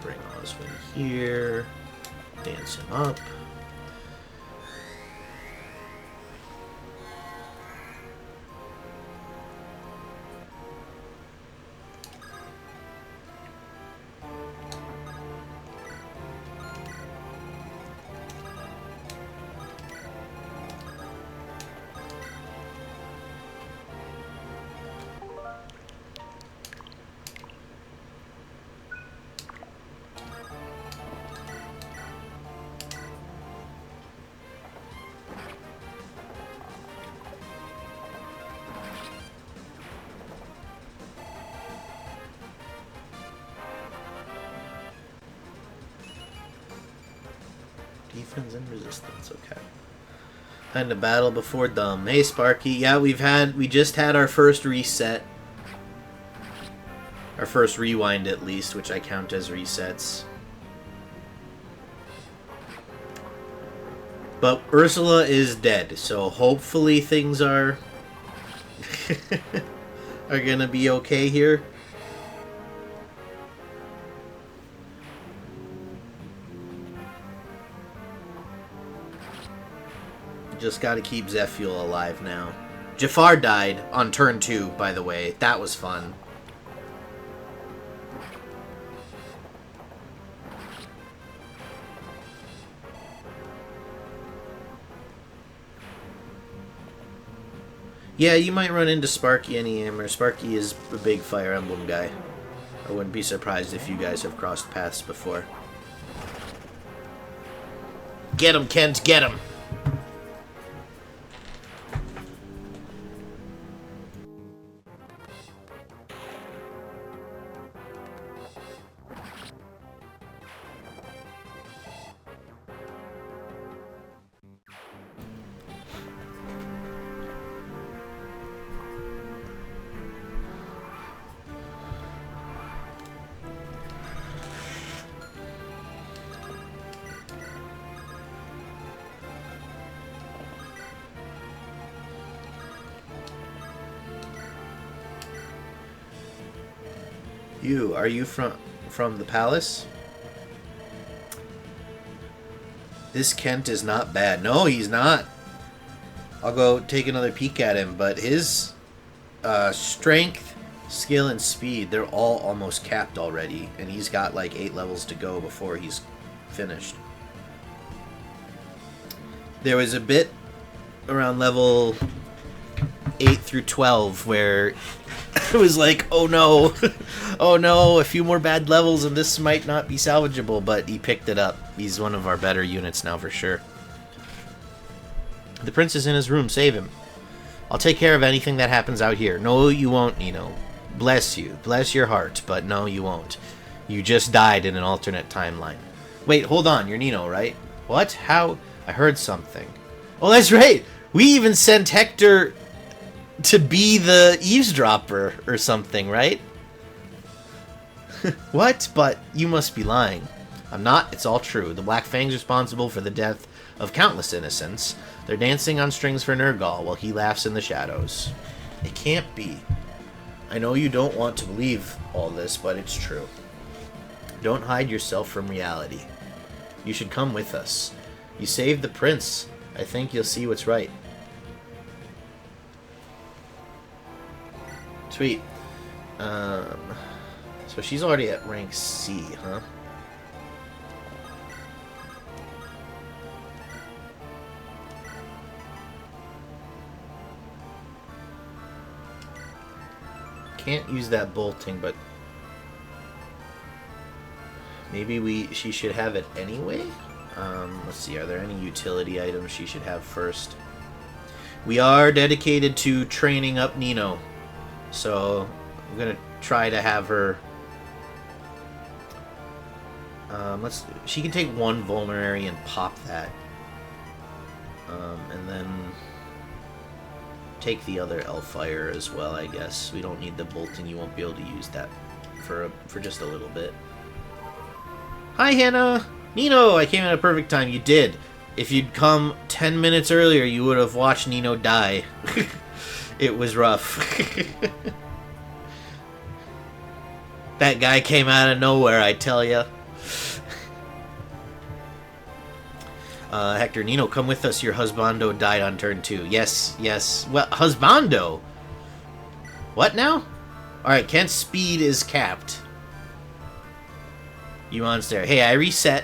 bring Oswin here, dance him up. Defense and resistance, okay. Time to battle before dumb. Hey Sparky, yeah, we just had our first reset. Our first rewind at least, which I count as resets. But Ursula is dead, so hopefully things are are gonna be okay here. Just gotta keep Zephyl alive now. Jafar died on turn 2, by the way. That was fun. Yeah, you might run into Sparky and Eammer. Sparky is a big Fire Emblem guy. I wouldn't be surprised if you guys have crossed paths before. Get him, Kent, get him! Are you from the palace? This Kent is not bad. No, he's not. I'll go take another peek at him, but his strength, skill, and speed, they're all almost capped already, and he's got like 8 levels to go before he's finished. There was a bit around level 8 through 12 where it was like, oh no, Oh no, a few more bad levels and this might not be salvageable, but he picked it up. He's one of our better units now for sure. The prince is in his room. Save him. I'll take care of anything that happens out here. No, you won't, Nino. Bless you. Bless your heart, but no, you won't. You just died in an alternate timeline. Wait, hold on. You're Nino, right? What? How? I heard something. Oh, that's right. We even sent Hector to be the eavesdropper or something, right? What? But you must be lying. I'm not. It's all true. The Black Fang's responsible for the death of countless innocents. They're dancing on strings for Nergal while he laughs in the shadows. It can't be. I know you don't want to believe all this, but it's true. Don't hide yourself from reality. You should come with us. You saved the prince. I think you'll see what's right. Sweet. So she's already at rank C, huh? Can't use that bolting, but maybe she should have it anyway? Let's see, are there any utility items she should have first? We are dedicated to training up Nino, so I'm gonna try to have her. She can take one vulnerary and pop that, and then take the other Elfire as well. I guess we don't need the bolting. You won't be able to use that for just a little bit. Hi, Hannah. Nino, I came at a perfect time. You did. If you'd come 10 minutes earlier, you would have watched Nino die. It was rough. That guy came out of nowhere, I tell ya. Hector, Nino, come with us. Your husbando died on turn 2. Yes, yes. Well, husbando? What now? Alright, Kent's speed is capped. You monster. Hey, I reset.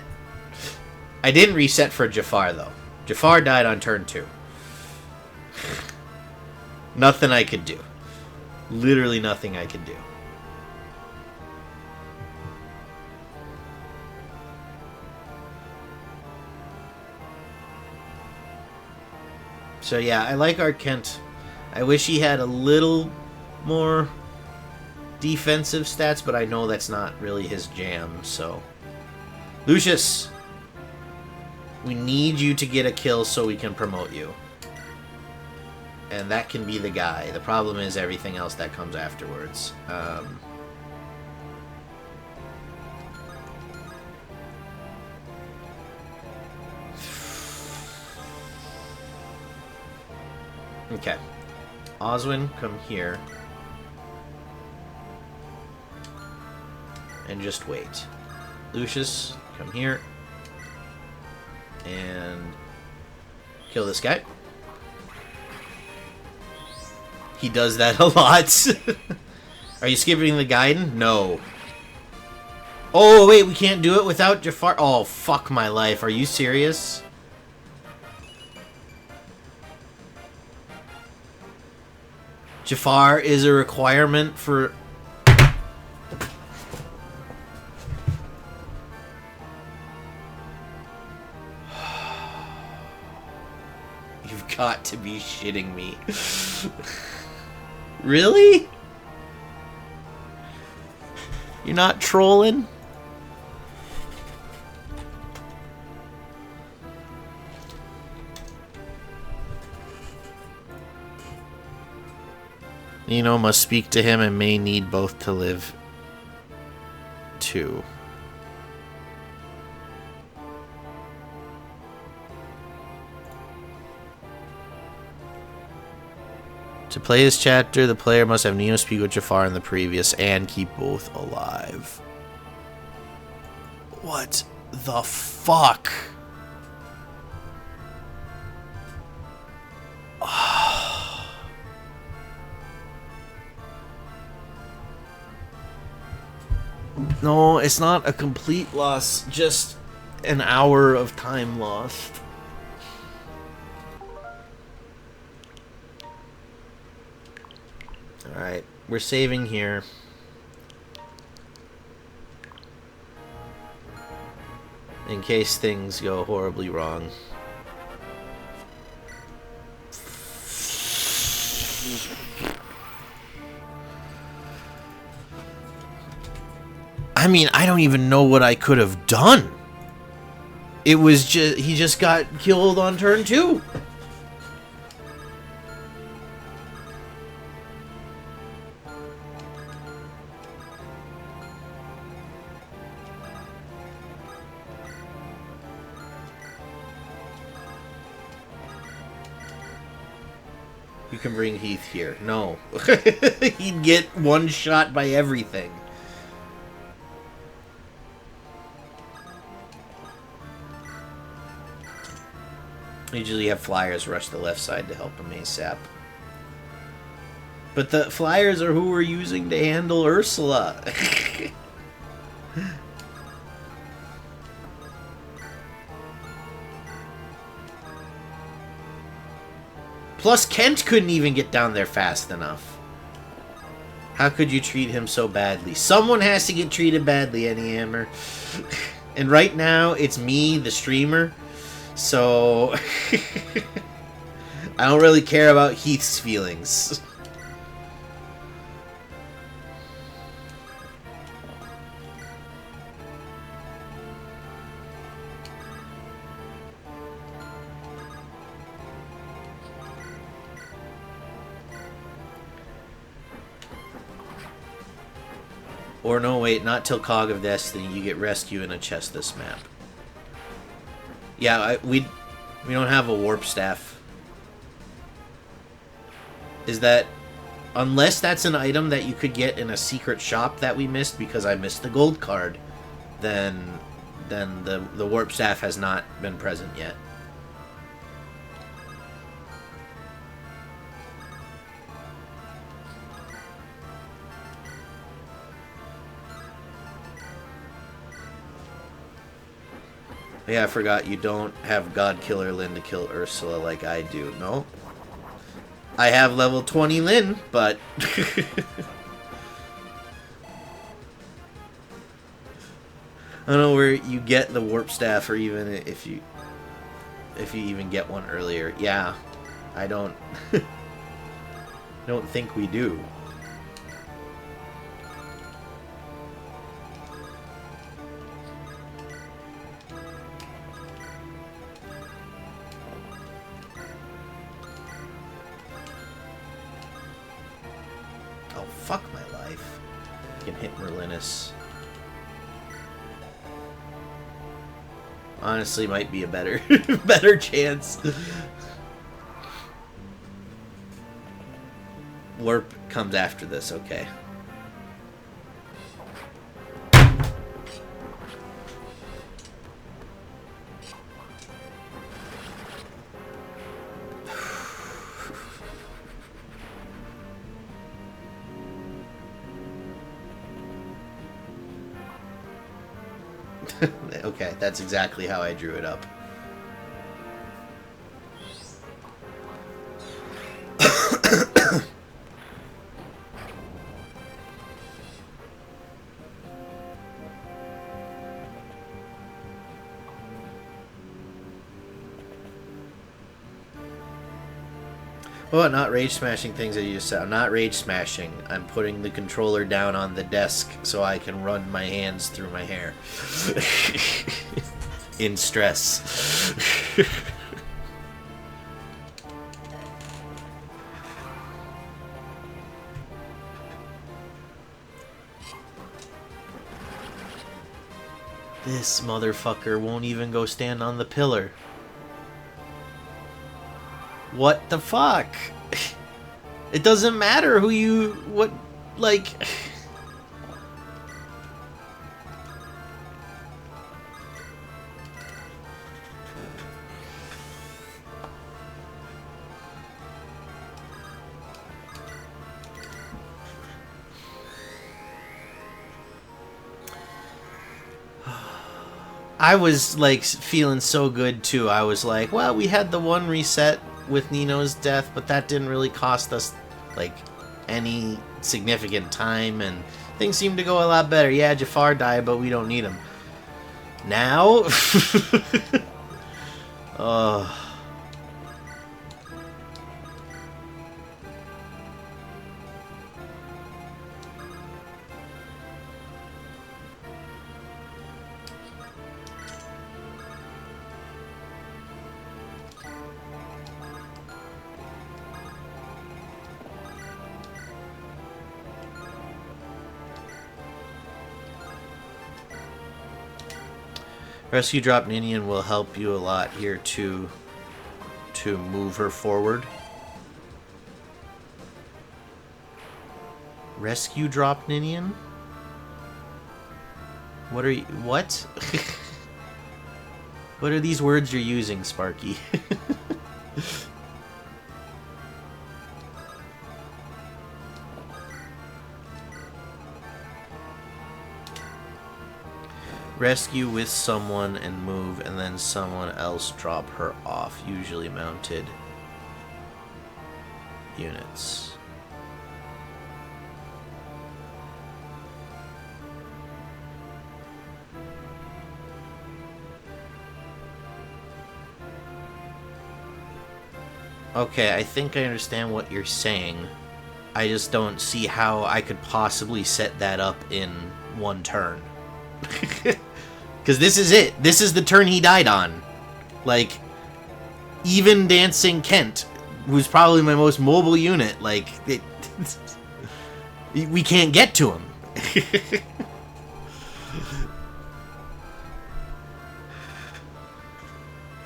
I didn't reset for Jafar, though. Jafar died on turn 2. Nothing I could do. Literally nothing I could do. So yeah, I like our Kent. I wish he had a little more defensive stats, but I know that's not really his jam, so... Lucius! We need you to get a kill so we can promote you. And that can be the guy. The problem is everything else that comes afterwards. Okay. Oswin, come here. And just wait. Lucius, come here. And kill this guy. He does that a lot. Are you skipping the Gaiden? No. Oh, wait, we can't do it without Jafar? Oh, fuck my life. Are you serious? Jafar is a requirement for... You've got to be shitting me. Really? You're not trolling? Nino must speak to him and may need both to live too. To play this chapter, the player must have Nino speak with Jafar in the previous and keep both alive. What the fuck? No, it's not a complete loss, just an hour of time lost. Alright, we're saving here. in case things go horribly wrong. I mean, I don't even know what I could have done. It was just... He just got killed on turn 2. You can bring Heath here. No. He'd get one shot by everything. Usually have flyers rush the left side to help him ASAP. But the flyers are who we're using to handle Ursula. Plus, Kent couldn't even get down there fast enough. How could you treat him so badly? Someone has to get treated badly, Eddie Hammer. And right now, it's me, the streamer. So, I don't really care about Heath's feelings. Or no, wait, not till Cog of Destiny. You get rescue in a chest this map. Yeah, we don't have a warp staff. Is that... Unless that's an item that you could get in a secret shop that we missed because I missed the gold card, then the warp staff has not been present yet. Yeah, I forgot you don't have God Killer Lyn to kill Ursula like I do. No. I have level 20 Lyn, but... I don't know where you get the warp staff, or even if you even get one earlier. Yeah, I don't... don't think we do. Fuck my life. I can hit Merlinus. Honestly, might be a better better chance. Warp comes after this, okay. Okay, that's exactly how I drew it up. Oh, not rage smashing things that you just said. I'm not rage smashing. I'm putting the controller down on the desk so I can run my hands through my hair. In stress. This motherfucker won't even go stand on the pillar. What the fuck? It doesn't matter who you... What... Like... I was, like, feeling so good, too. I was like, well, we had the one reset with Nino's death, but that didn't really cost us, like, any significant time, and things seemed to go a lot better. Yeah, Jafar died, but we don't need him. Now? Oh. Rescue drop Ninian will help you a lot here to move her forward. Rescue drop Ninian? What are you... What? What are these words you're using, Sparky? Rescue with someone and move, and then someone else drop her off, usually mounted units. Okay, I think I understand what you're saying. I just don't see how I could possibly set that up in one turn. Because this is it. This is the turn he died on. Like, even Dancing Kent, who's probably my most mobile unit, like, we can't get to him.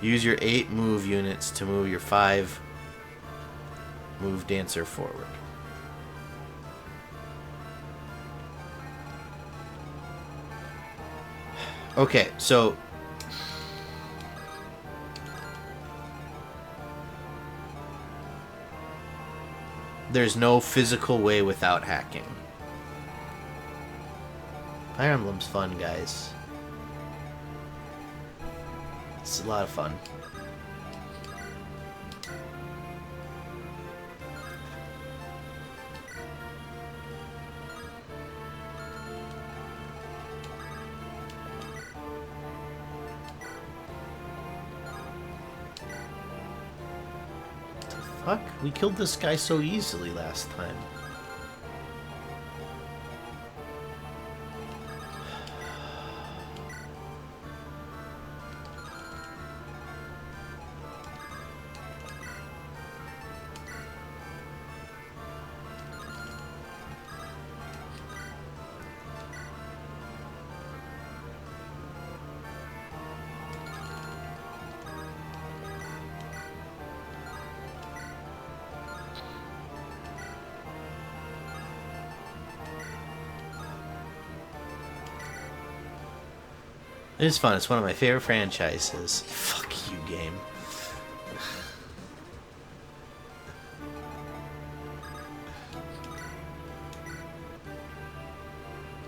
Use your 8 move units to move your 5 move Dancer forward. Okay, so there's no physical way without hacking. Fire Emblem's fun, guys. It's a lot of fun. Fuck, we killed this guy so easily last time. It's fun. It's one of my favorite franchises. Fuck you, game.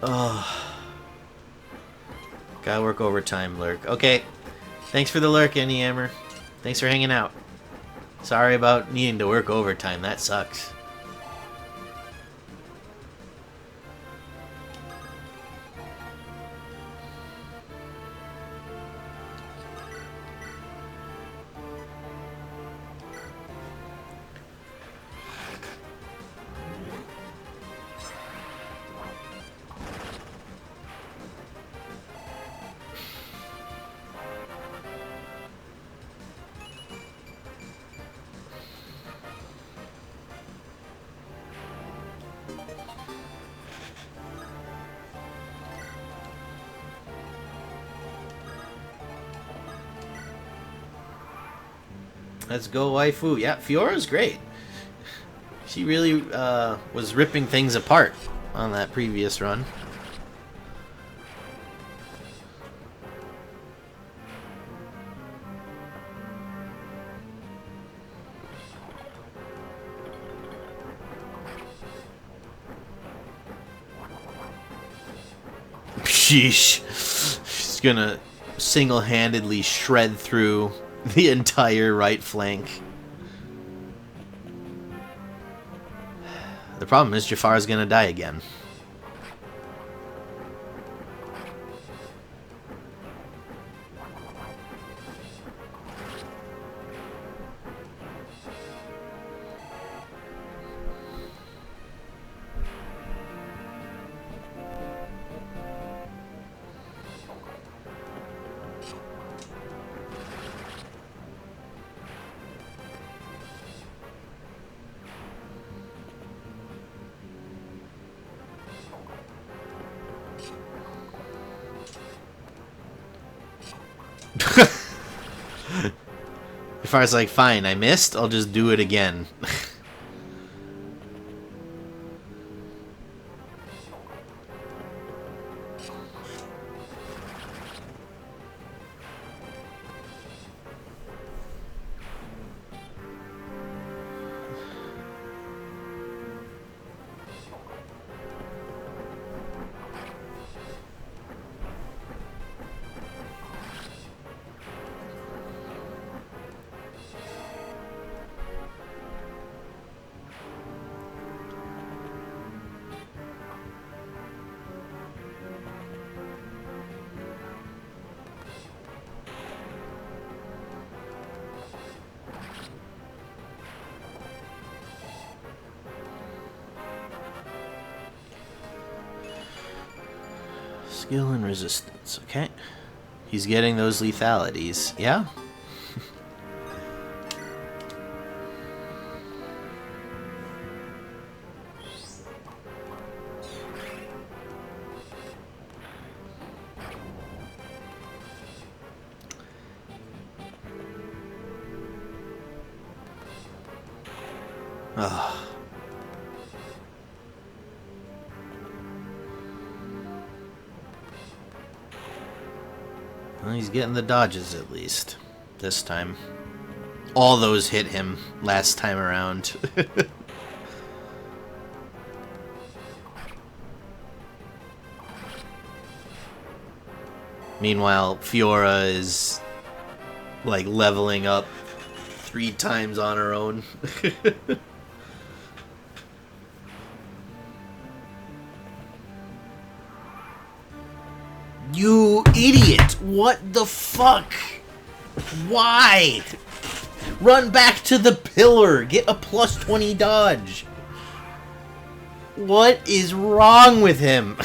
Oh. Gotta work overtime, Lurk. Okay. Thanks for the lurk, Andy Hammer. Thanks for hanging out. Sorry about needing to work overtime. That sucks. Let's go, waifu. Yeah, Fiora's great. She really was ripping things apart on that previous run. Sheesh. She's gonna single-handedly shred through the entire right flank. The problem is Jafar's gonna die again. If I was like, fine, I missed, I'll just do it again. Skill and resistance, okay. He's getting those lethalities, yeah? Ugh. Well, he's getting the dodges at least. This time. All those hit him last time around. Meanwhile, Fiora is like leveling up 3 times on her own. You idiot! What the fuck? Why? Run back to the pillar! Get a plus 20 dodge! What is wrong with him?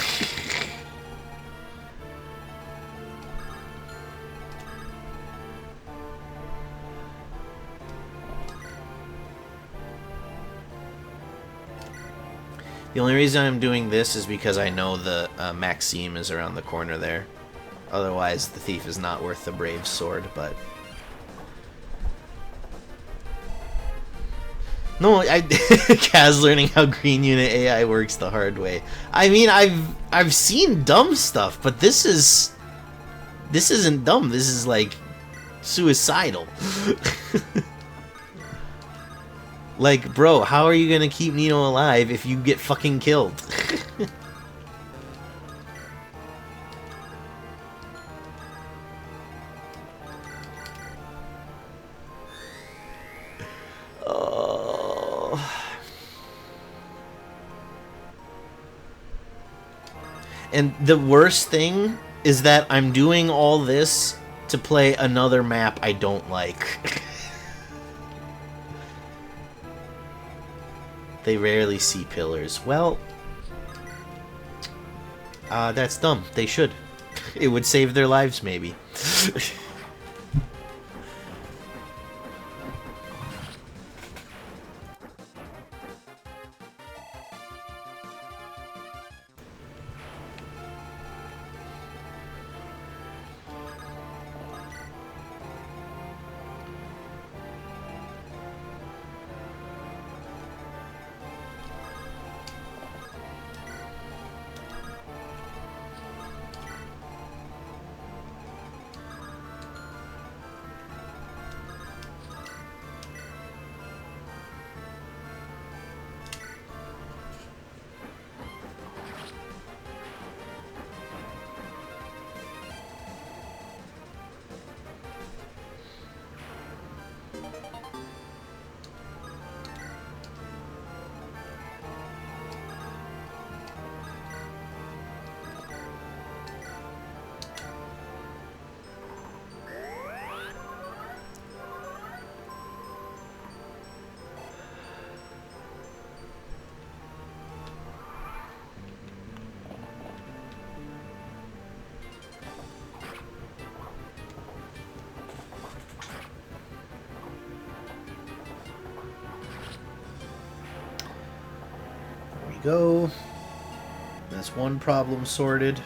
The only reason I'm doing this is because I know the Maxime is around the corner there. Otherwise, the thief is not worth the brave sword, but... No, Kaz learning how green unit AI works the hard way. I mean, I've seen dumb stuff, but this isn't dumb. This is, like, suicidal. Like, bro, how are you gonna keep Nino alive if you get fucking killed? Oh. And the worst thing is that I'm doing all this to play another map I don't like. They rarely see pillars. Well, that's dumb. They should. It would save their lives, maybe. Go. That's one problem sorted.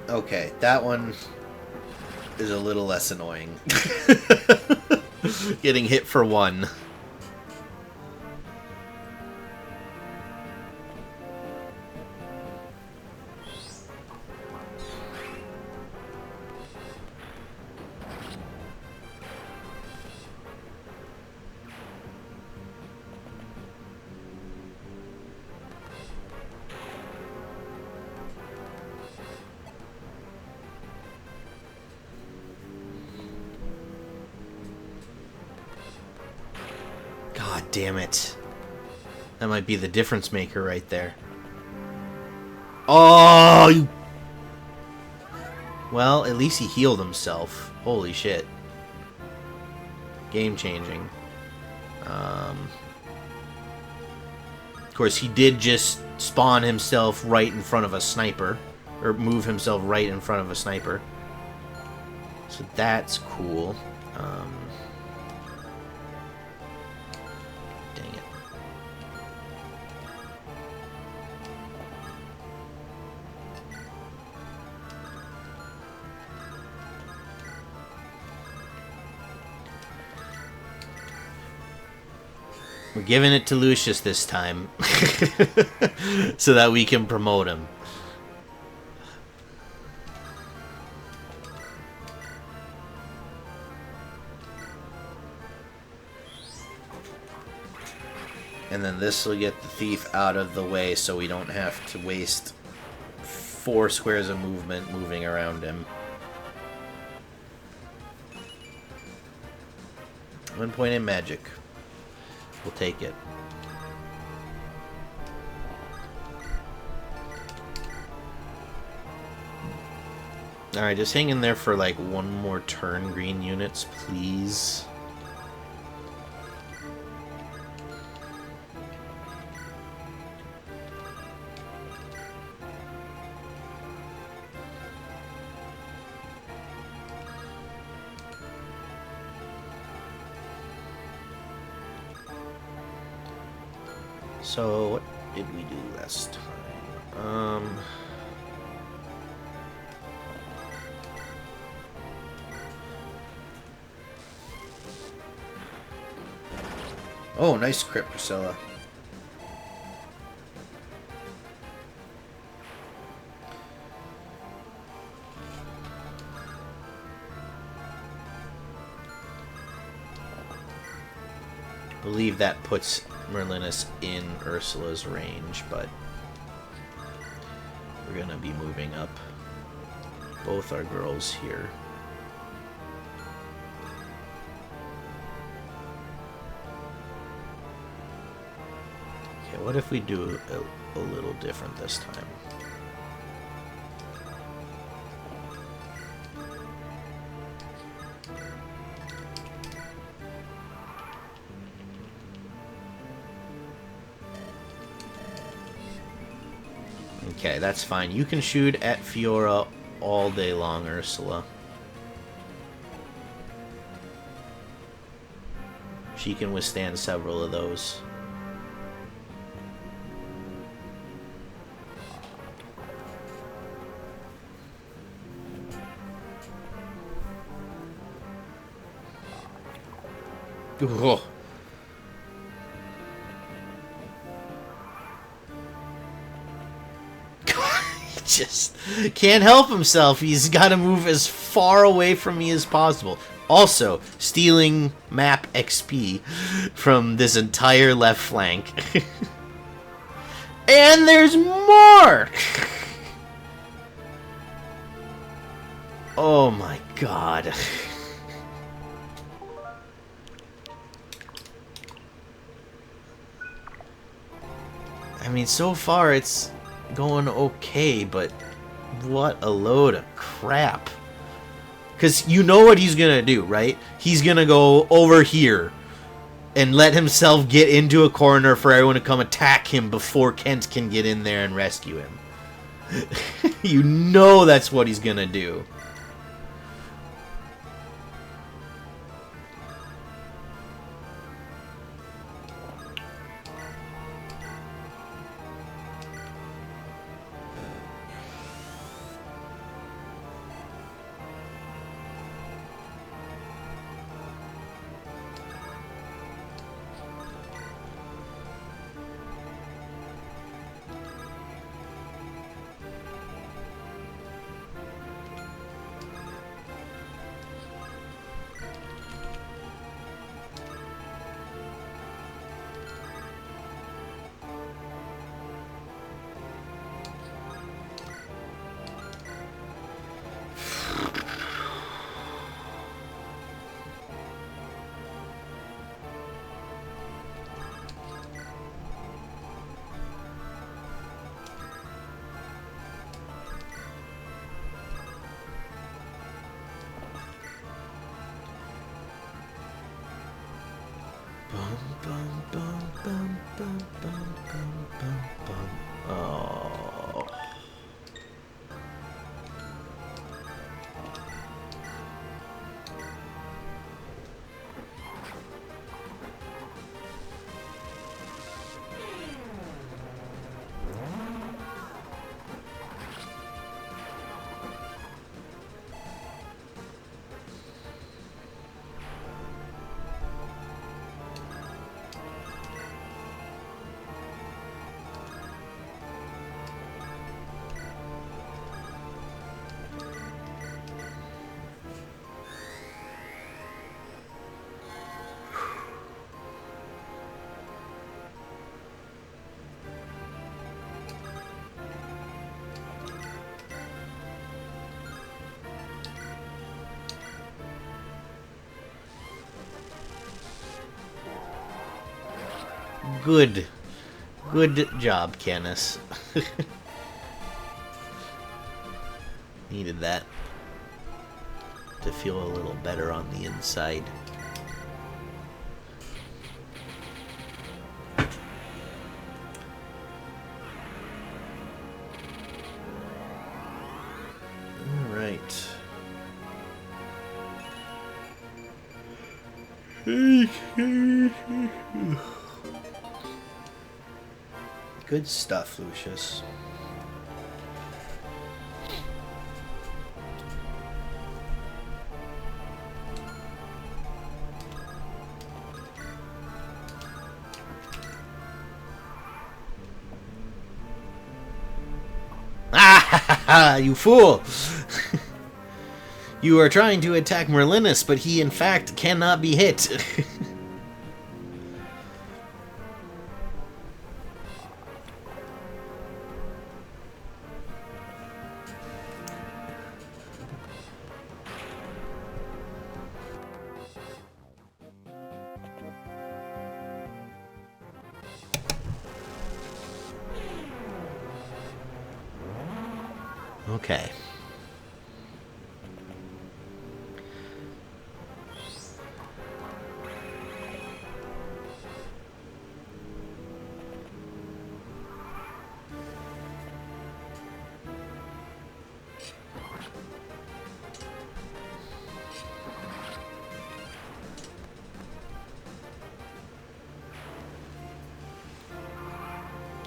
Okay, that one is a little less annoying. Getting hit for 1. God damn it. That might be the difference maker right there. Oh, you... Well, at least he healed himself. Holy shit. Game changing. Of course, he did just spawn himself right in front of a sniper. Or move himself right in front of a sniper. So that's cool. Dang it. We're giving it to Lucius this time. So that we can promote him. And then this will get the thief out of the way so we don't have to waste 4 squares of movement moving around him. 1 point in magic. We'll take it. Alright, just hang in there for like 1 more turn, green units, please. So, what did we do last time? Oh, nice crit, Priscilla. I believe that puts Merlinus in Ursula's range, but we're gonna be moving up both our girls here. Okay, what if we do a little different this time? Okay, that's fine. You can shoot at Fiora all day long, Ursula. She can withstand several of those. Ugh. Just can't help himself. He's got to move as far away from me as possible. Also, stealing map XP from this entire left flank. And there's more! Oh my god. I mean, so far it's going okay, but what a load of crap. Because you know what he's gonna do, right? He's gonna go over here and let himself get into a corner for everyone to come attack him before Kent can get in there and rescue him. You know that's what he's gonna do. bum, bum, bum, bum, bum, bum, bum, bum. Oh. Good. Good job, Canis. Needed that to feel a little better on the inside. Alright. Good stuff, Lucius. Ah, you fool! You are trying to attack Merlinus, but he in fact cannot be hit. Okay.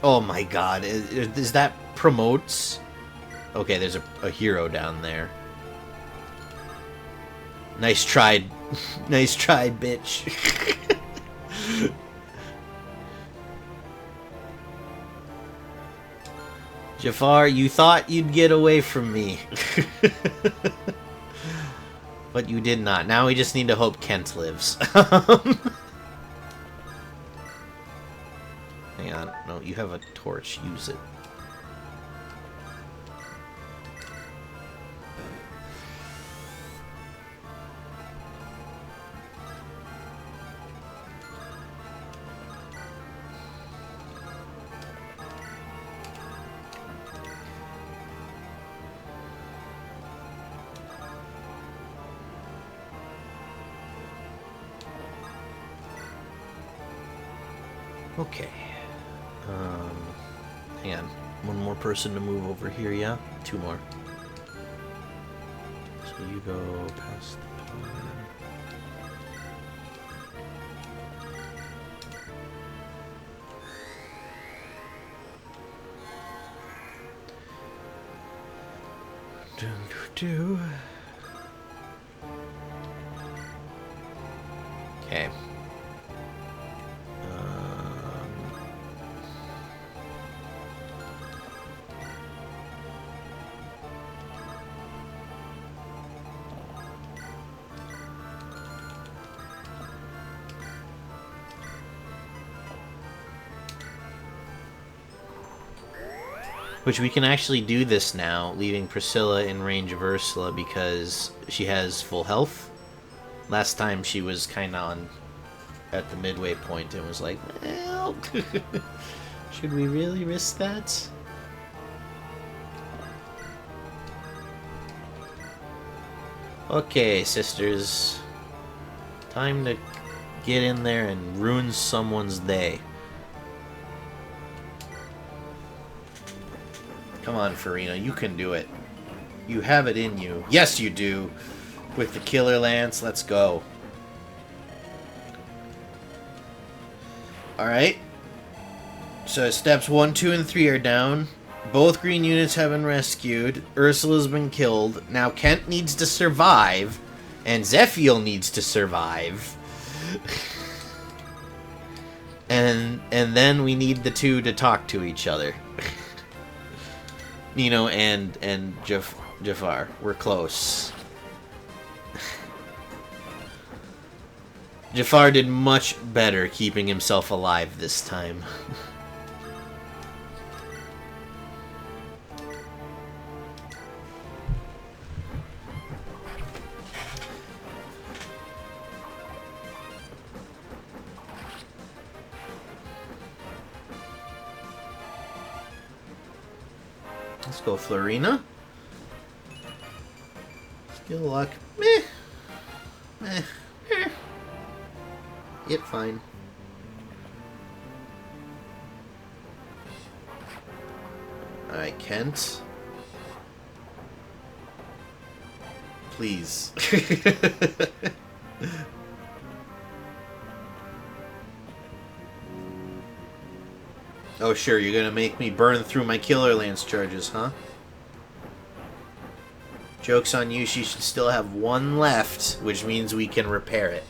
Oh my god, is that promotes? Okay, there's a hero down there. Nice try. Nice try, bitch. Jafar, you thought you'd get away from me. But you did not. Now we just need to hope Kent lives. Hang on. No, you have a torch. Use it. Okay. Hang on. One more person to move over here, yeah? Two more. So you go past the pond. Okay. Which we can actually do this now, leaving Priscilla in range of Ursula because she has full health. Last time she was kind of on at the midway point and was like, well, should we really risk that? Okay, sisters. Time to get in there and ruin someone's day. Come on, Farina, you can do it. You have it in you. Yes, you do. With the Killer Lance, let's go. Alright. So steps 1, 2, and 3 are down. Both green units have been rescued. Ursula's been killed. Now Kent needs to survive. And Zephiel needs to survive. and then we need the two to talk to each other. Nino and Jafar. We're close. Jafar did much better keeping himself alive this time. Let's go, Florina. Skill luck. Meh. Meh. Meh. It fine. Alright, Kent. Please. Oh, sure, you're gonna make me burn through my Killer Lance charges, huh? Joke's on you, she should still have one left, which means we can repair it.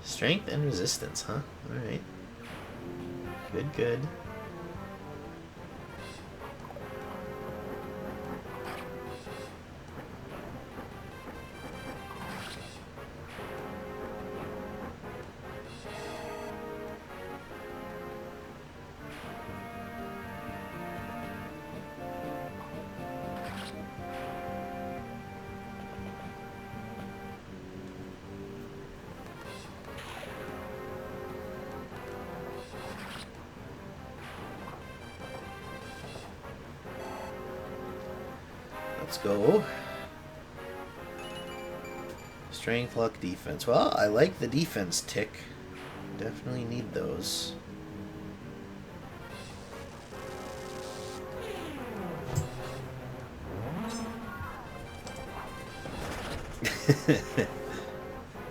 Strength and resistance, huh? Alright. Good, good. Let's go. Strength, luck, defense. Well, I like the defense tick. Definitely need those.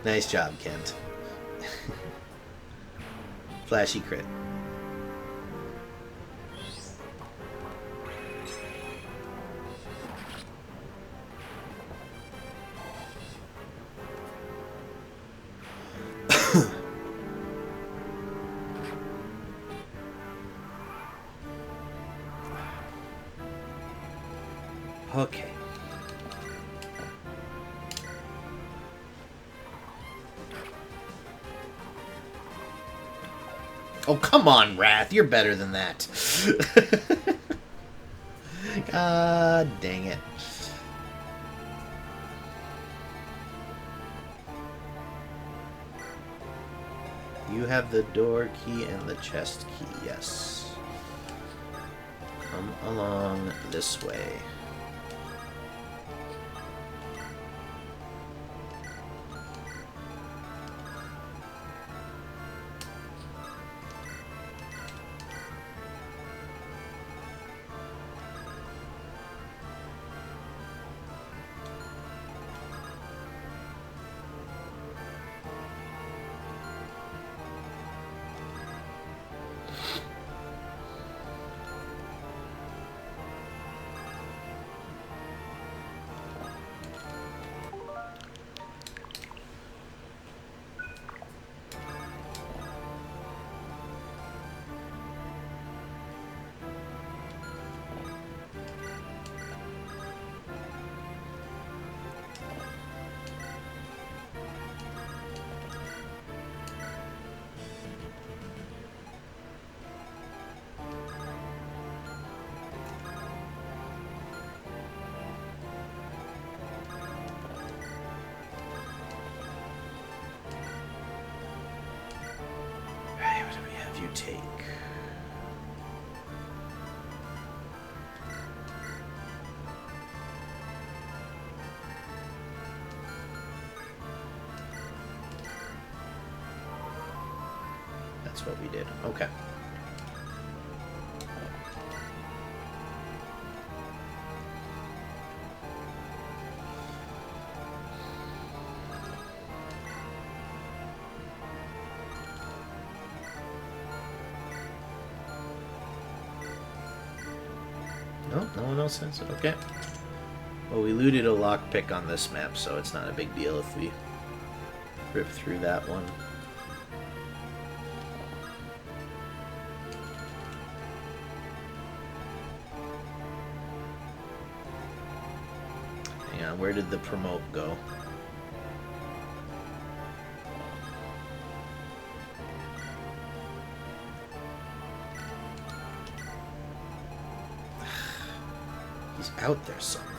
Nice job, Kent. Flashy crit. Okay. Oh, come on, Wrath. You're better than that. God dang it. You have the door key and the chest key, yes. Come along this way. You take. That's what we did. Okay. No, no one else has it. Okay. Well, we looted a lockpick on this map, so it's not a big deal if we rip through that one. Hang on, where did the promote go? He's out there somewhere.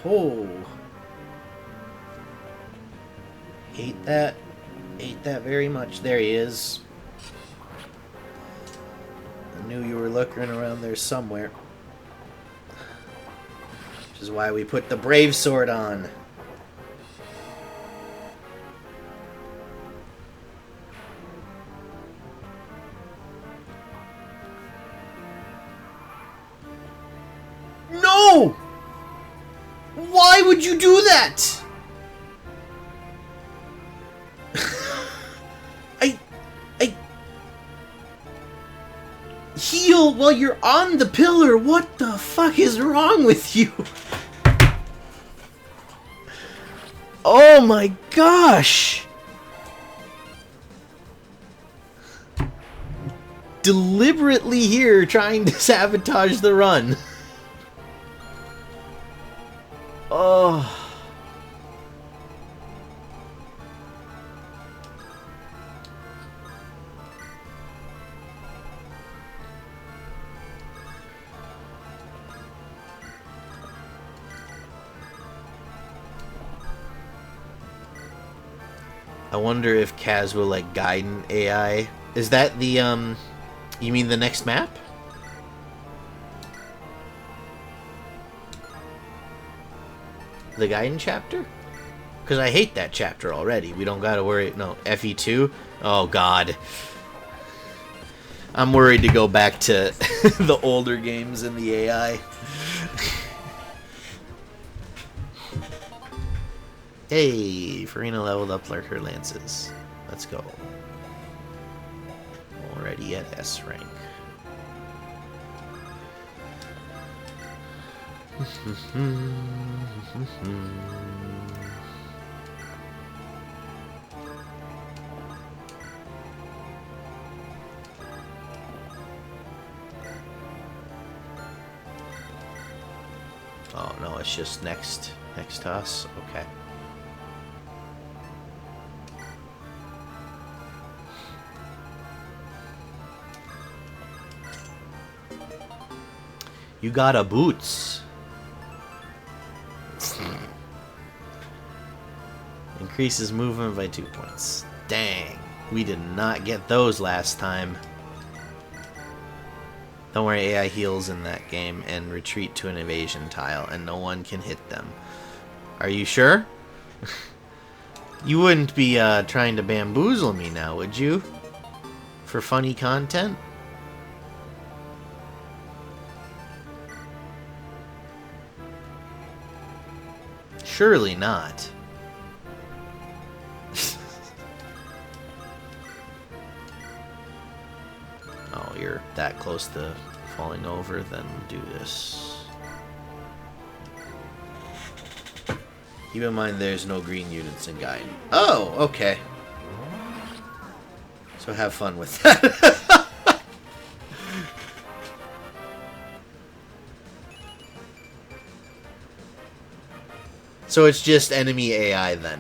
Oh. Hate that. Hate that very much. There he is. I knew you were lurking around there somewhere. Which is why we put the Brave Sword on. No! Why would you do that? Heal while you're on the pillar. What the fuck is wrong with you? Oh my gosh. Deliberately here trying to sabotage the run. Oh. I wonder if Kaz will like guide an AI. Is that the you mean the next map? The Gaiden chapter? Because I hate that chapter already. We don't gotta worry. No, FE2? Oh god. I'm worried to go back to the older games in the AI. Hey, Farina leveled up her lances. Let's go. Already at S rank. Oh no, it's just next to us? Okay. You got a boots. Increases movement by 2 points. Dang. We did not get those last time. Don't worry, AI heals in that game and retreat to an evasion tile, and no one can hit them. Are you sure? You wouldn't be trying to bamboozle me now, would you? For funny content? Surely not. Oh, you're that close to falling over, then do this. Keep in mind there's no green units in Gaiden. Oh, okay. So have fun with that. So it's just enemy AI then.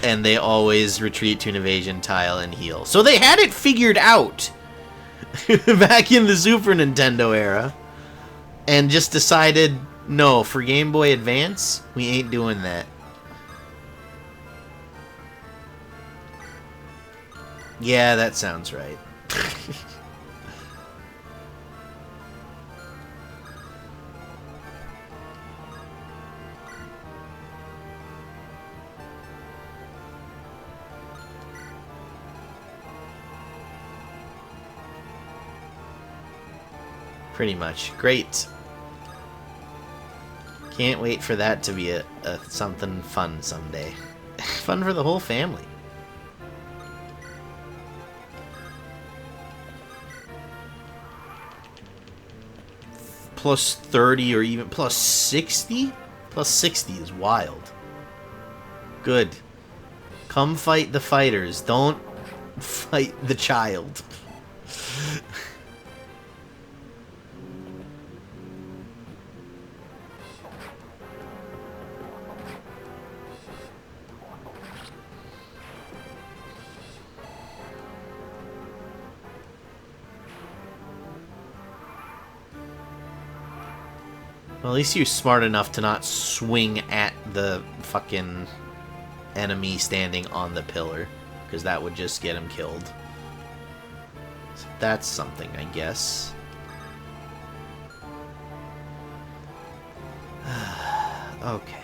and they always retreat to an evasion tile and heal. So they had it figured out back in the Super Nintendo era, and just decided, no, for Game Boy Advance, we ain't doing that. Yeah, that sounds right. Pretty much. Great. Can't wait for that to be a something fun someday. Fun for the whole family. Plus 30 or even plus 60? Plus 60 is wild. Good. Come fight the fighters. Don't fight the child. Well, at least you're smart enough to not swing at the fucking enemy standing on the pillar, because that would just get him killed. So that's something, I guess. Okay.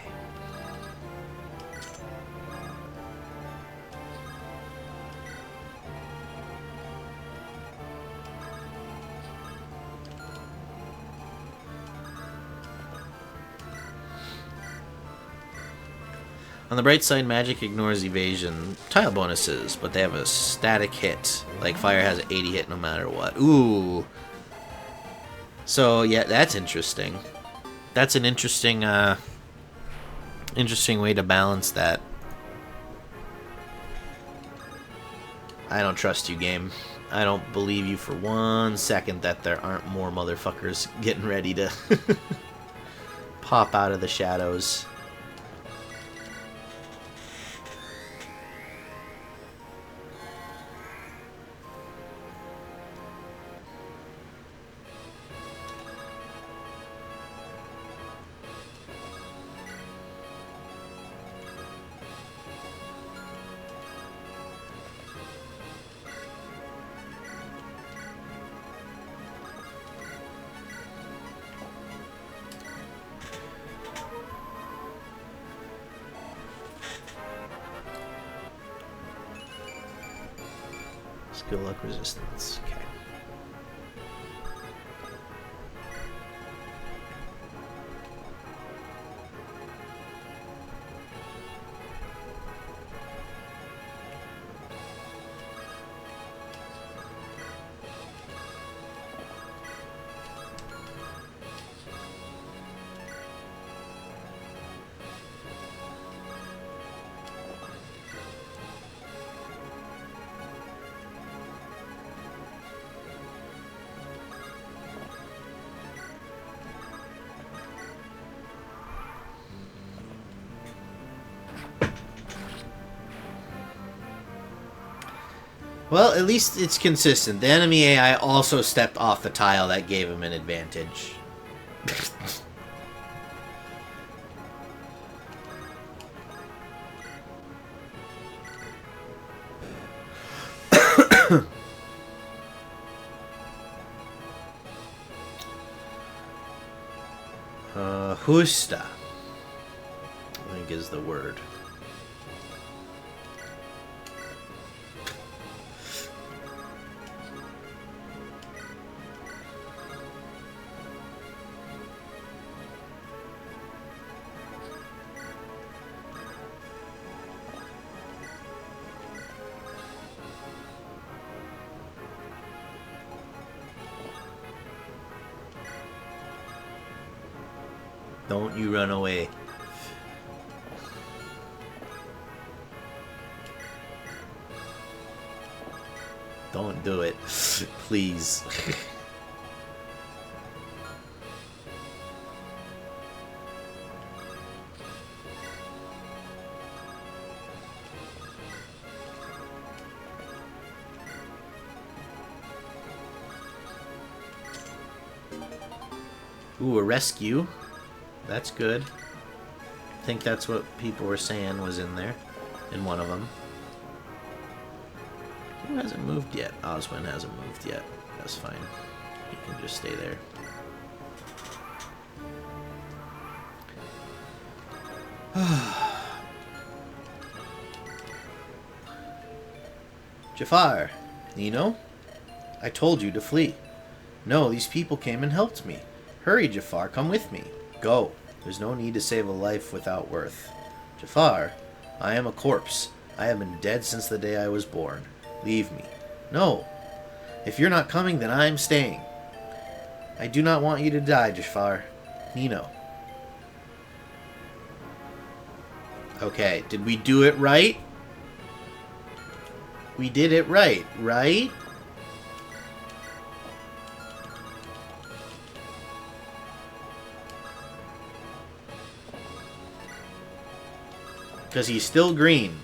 On the bright side, magic ignores evasion tile bonuses, but they have a static hit. Like fire has an 80 hit no matter what. Ooh. So yeah, that's interesting. That's an interesting interesting way to balance that. I don't trust you, game. I don't believe you for 1 second that there aren't more motherfuckers getting ready to pop out of the shadows. Skill luck resistance. Okay. Well, at least it's consistent. The enemy AI also stepped off the tile that gave him an advantage. Justa, I think is the word. Don't you run away. Don't do it. Please. Ooh, a rescue. That's good. I think that's what people were saying was in there. In one of them. Who hasn't moved yet? Oswin hasn't moved yet. That's fine. You can just stay there. Jafar, Nino? I told you to flee. No, these people came and helped me. Hurry, Jafar, come with me. Go. There's no need to save a life without worth. Jafar, I am a corpse. I have been dead since the day I was born. Leave me. No. If you're not coming, then I'm staying. I do not want you to die, Jafar. Nino. Okay, did we do it right? We did it right, right? Because he's still green.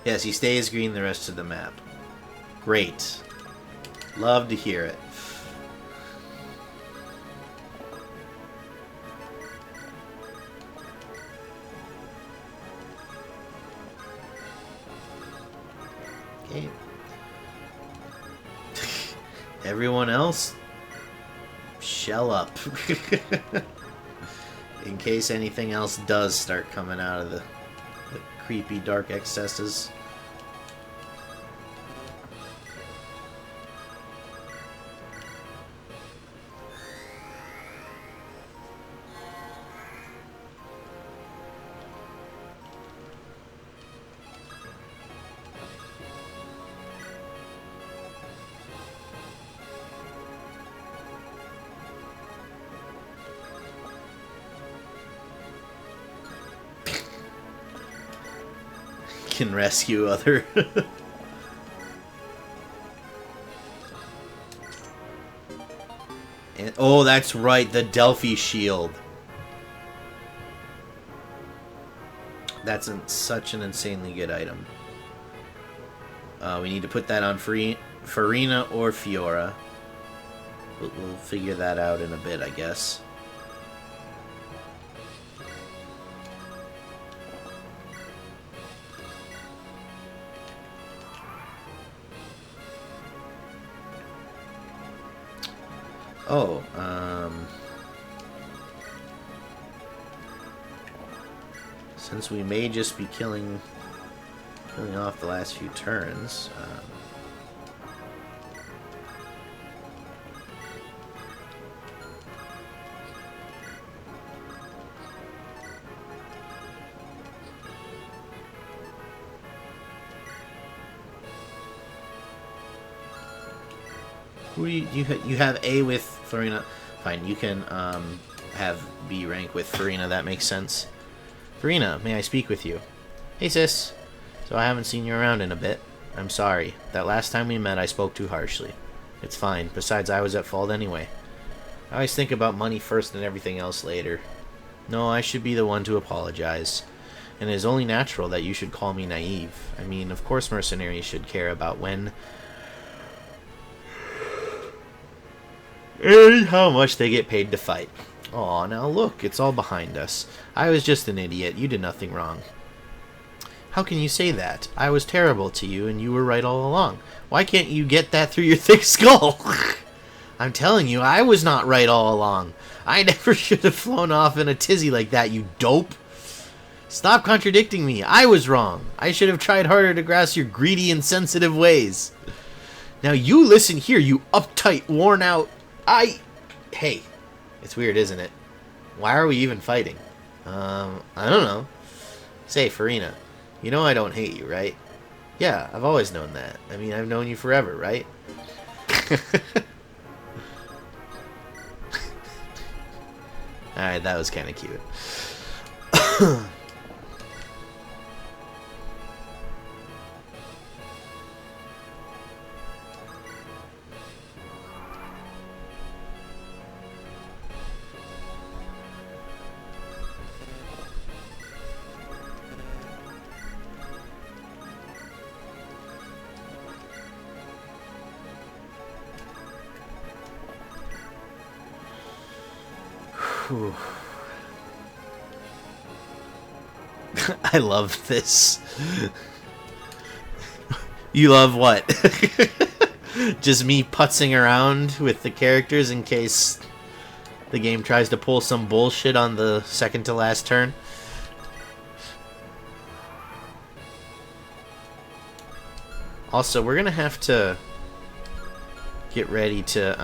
Yes, he stays green the rest of the map. Great. Love to hear it. Okay. Everyone else, shell up. In case anything else does start coming out of the creepy dark excesses. Can rescue other and oh, that's right, the Delphi shield. That's such an insanely good item. We need to put that on Farina or Fiora. We'll figure that out in a bit, I guess. Oh, since we may just be killing off the last few turns, who you have A with Farina. Fine, you can have B rank with Farina. That makes sense. Farina, may I speak with you? Hey sis. So I haven't seen you around in a bit. I'm sorry. That last time we met I spoke too harshly. It's fine. Besides, I was at fault anyway. I always think about money first and everything else later. No, I should be the one to apologize. And it is only natural that you should call me naive. I mean, of course mercenaries should care about when and how much they get paid to fight. Aw, now look, it's all behind us. I was just an idiot. You did nothing wrong. How can you say that? I was terrible to you, and you were right all along. Why can't you get that through your thick skull? I'm telling you, I was not right all along. I never should have flown off in a tizzy like that, you dope. Stop contradicting me. I was wrong. I should have tried harder to grasp your greedy, insensitive ways. Now you listen here, you uptight, worn out... Hey, it's weird, isn't it? Why are we even fighting? I don't know. Say, Farina, you know I don't hate you, right? Yeah, I've always known that. I mean, I've known you forever, right? Alright, that was kind of cute. Whew. I love this. You love what? Just me putzing around with the characters in case the game tries to pull some bullshit on the second to last turn. Also, we're gonna have to get ready to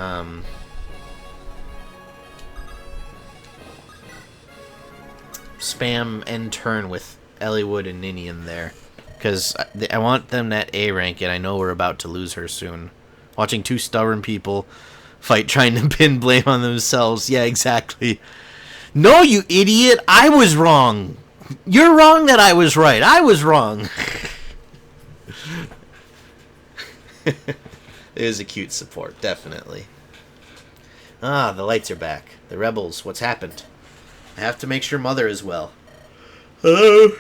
spam end turn with Eliwood and Ninian there, because I want them at A rank, and I know we're about to lose her soon. Watching two stubborn people fight trying to pin blame on themselves. Yeah, exactly. No, you idiot! I was wrong! You're wrong that I was right. I was wrong! It is a cute support, definitely. Ah, the lights are back. The rebels, what's happened? I have to make sure Mother is well. Hello?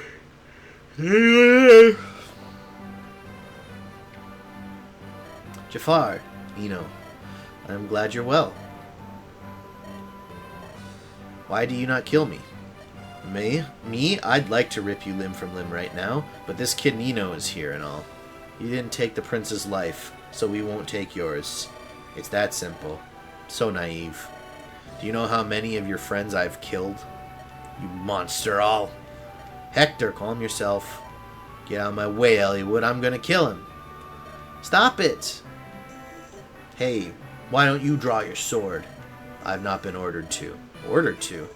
Jafar, Eno, I'm glad you're well. Why do you not kill me? Me? I'd like to rip you limb from limb right now, but this kid Nino is here and all. You didn't take the prince's life, so we won't take yours. It's that simple. So naive. Do you know how many of your friends I've killed? You monster all. Hector, calm yourself. Get out of my way, Eliwood. I'm gonna kill him. Stop it! Hey, why don't you draw your sword? I've not been ordered to. Ordered to?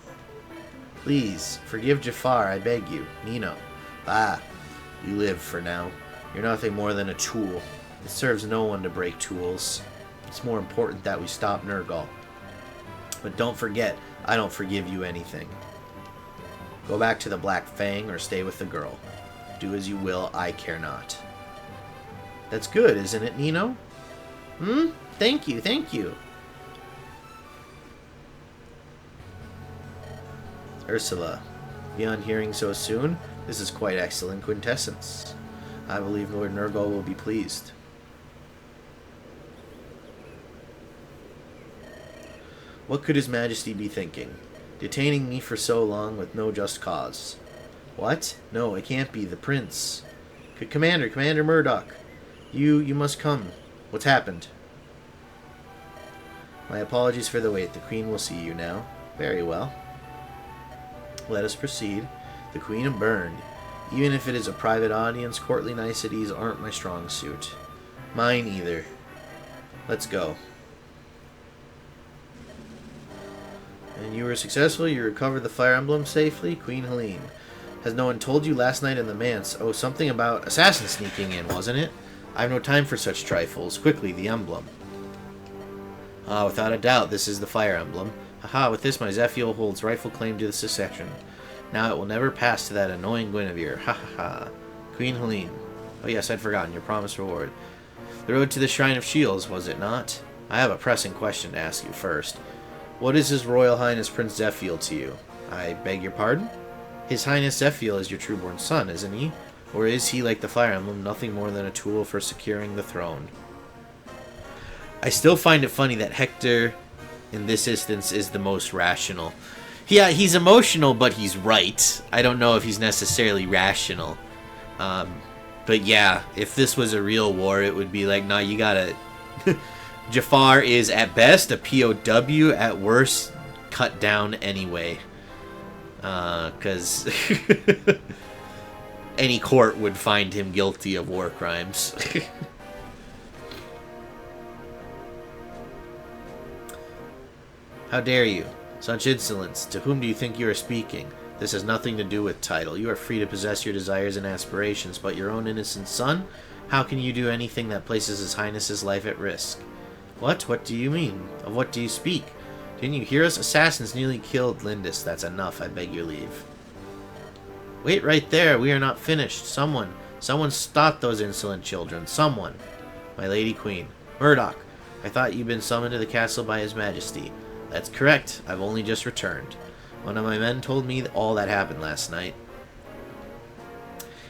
Please, forgive Jafar, I beg you. Nino. Ah, you live for now. You're nothing more than a tool. It serves no one to break tools. It's more important that we stop Nergal. But don't forget, I don't forgive you anything. Go back to the Black Fang or stay with the girl. Do as you will, I care not. That's good, isn't it, Nino? Hmm? Thank you, thank you. Ursula, beyond hearing so soon, this is quite excellent quintessence. I believe Lord Nergal will be pleased. What could His Majesty be thinking? Detaining me for so long with no just cause. What? No, it can't be. The Prince. Commander Murdoch. You must come. What's happened? My apologies for the wait. The Queen will see you now. Very well. Let us proceed. The Queen of Bern. Even if it is a private audience, courtly niceties aren't my strong suit. Mine either. Let's go. And you were successful? You recovered the Fire Emblem safely? Queen Helene. Has no one told you last night in the manse? Oh, something about assassins sneaking in, wasn't it? I have no time for such trifles. Quickly, the emblem. Ah, without a doubt, this is the Fire Emblem. Haha, with this my Zephiel holds rightful claim to the succession. Now it will never pass to that annoying Guinevere. Ha ha ha. Queen Helene. Oh yes, I'd forgotten your promised reward. The road to the Shrine of Shields, was it not? I have a pressing question to ask you first. What is His Royal Highness Prince Zephiel to you? I beg your pardon? His Highness Zephiel is your trueborn son, isn't he? Or is he, like the Fire Emblem, nothing more than a tool for securing the throne? I still find it funny that Hector, in this instance, is the most rational. Yeah, he's emotional, but he's right. I don't know if he's necessarily rational. But yeah, if this was a real war, it would be like, nah, you gotta... Jafar is, at best, a POW, at worst, cut down anyway. Because any court would find him guilty of war crimes. How dare you? Such insolence. To whom do you think you are speaking? This has nothing to do with title. You are free to possess your desires and aspirations, but your own innocent son? How can you do anything that places His Highness's life at risk? What? What do you mean? Of what do you speak? Didn't you hear us? Assassins nearly killed Lindis. That's enough. I beg your leave. Wait right there. We are not finished. Someone stop those insolent children. Someone. My Lady Queen. Murdoch, I thought you'd been summoned to the castle by His Majesty. That's correct. I've only just returned. One of my men told me all that happened last night.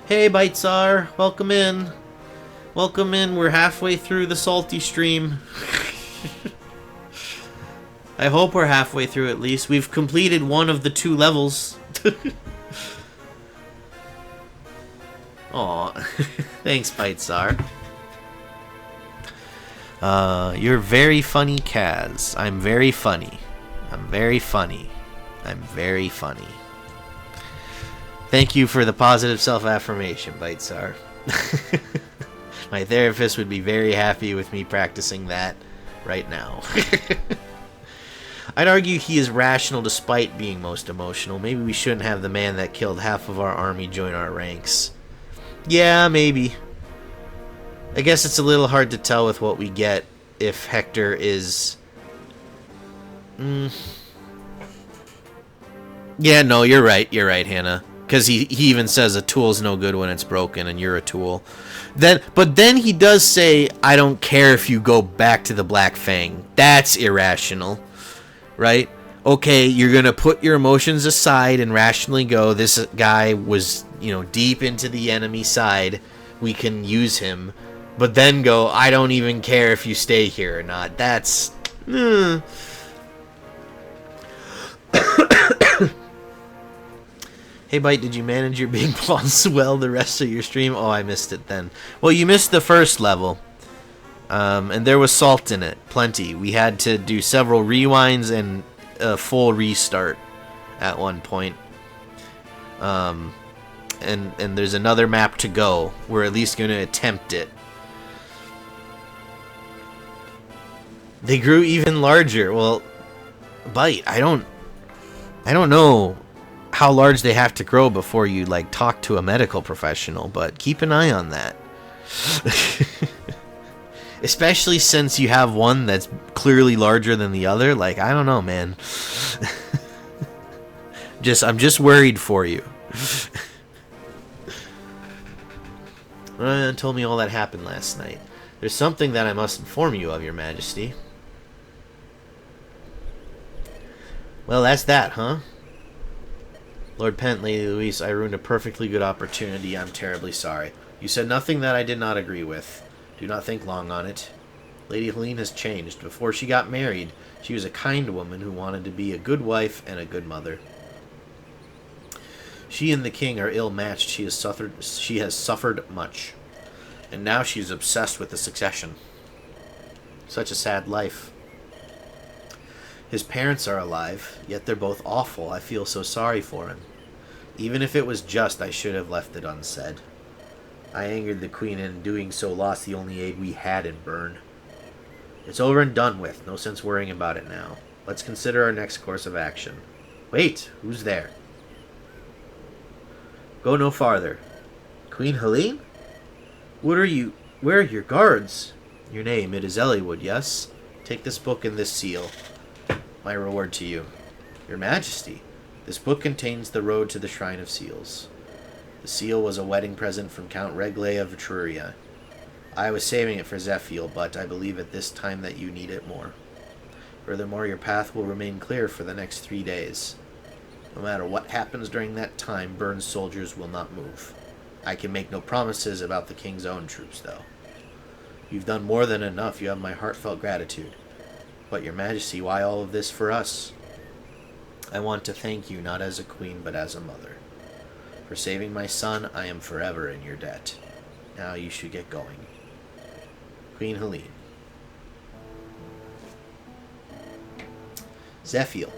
Hey, Bitesar. Welcome in. Welcome in. We're halfway through the salty stream. I hope we're halfway through at least. We've completed one of the 2 levels. Aw. Thanks, Bitesar. You're very funny, Kaz. I'm very funny. I'm very funny. I'm very funny. Thank you for the positive self-affirmation, Bitesar. My therapist would be very happy with me practicing that right now. I'd argue he is rational despite being most emotional. Maybe we shouldn't have the man that killed half of our army join our ranks. Yeah, maybe. I guess it's a little hard to tell with what we get if Hector is... Yeah, no, you're right, Hannah. Because he even says a tool's no good when it's broken, and you're a tool. But then he does say, I don't care if you go back to the Black Fang. That's irrational, right? Okay, you're going to put your emotions aside and rationally go, this guy was, deep into the enemy side. We can use him. But then go, I don't even care if you stay here or not. That's... Hey, Bite, did you manage your big balls well the rest of your stream? Oh, I missed it then. Well, you missed the first level. And there was salt in it. Plenty. We had to do several rewinds and a full restart at one point. And there's another map to go. We're at least going to attempt it. They grew even larger. Well, Bite, I don't know how large they have to grow before you talk to a medical professional, but keep an eye on that. Especially since you have one that's clearly larger than the other. I don't know, man. I'm just worried for you. Told me all that happened last night. There's something that I must inform you of, Your Majesty. Well, that's that, huh? Lord Pent, Lady Louise, I ruined a perfectly good opportunity. I'm terribly sorry. You said nothing that I did not agree with. Do not think long on it. Lady Helene has changed. Before she got married, she was a kind woman who wanted to be a good wife and a good mother. She and the king are ill-matched. She has suffered much. And now she's obsessed with the succession. Such a sad life. His parents are alive, yet they're both awful. I feel so sorry for him. Even if it was just, I should have left it unsaid. I angered the queen and in doing so lost the only aid we had in Bern. It's over and done with. No sense worrying about it now. Let's consider our next course of action. Wait, who's there? Go no farther. Queen Helene? Where are your guards? Your name, it is Eliwood, yes? Take this book and this seal. My reward to you. Your Majesty, this book contains the road to the Shrine of Seals. The seal was a wedding present from Count Reglay of Etruria. I was saving it for Zephiel, but I believe at this time that you need it more. Furthermore, your path will remain clear for the next 3 days. No matter what happens during that time, Bern's soldiers will not move. I can make no promises about the king's own troops, though. You've done more than enough. You have my heartfelt gratitude. But, Your Majesty, why all of this for us? I want to thank you not as a queen, but as a mother. For saving my son, I am forever in your debt. Now you should get going. Queen Helene. Zephiel.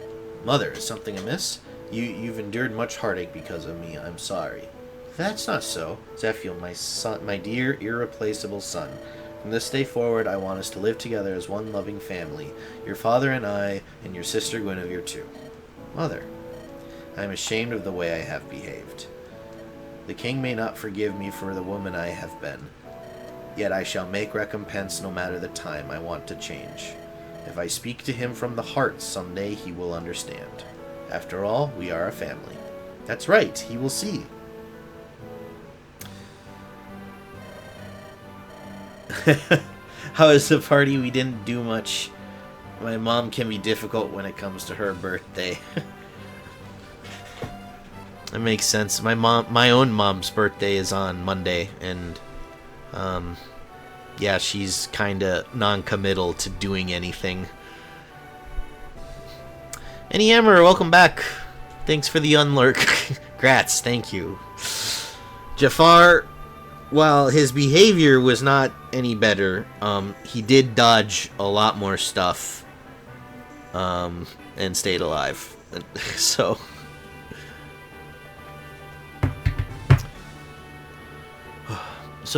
Mother, is something amiss? You've endured much heartache because of me. I'm sorry. That's not so. Zephiel, my son, my dear, irreplaceable son. From this day forward, I want us to live together as one loving family. Your father and I, and your sister Guinevere too. Mother, I am ashamed of the way I have behaved. The king may not forgive me for the woman I have been. Yet I shall make recompense no matter the time. I want to change. If I speak to him from the heart, someday he will understand. After all, we are a family. That's right, he will see. How is the party? We didn't do much. My mom can be difficult when it comes to her birthday. That makes sense. My own mom's birthday is on Monday, and yeah, she's kind of non-committal to doing anything. Any Hammer, welcome back. Thanks for the unlurk. Grats, thank you. Jafar, while his behavior was not any better, he did dodge a lot more stuff, and stayed alive. So,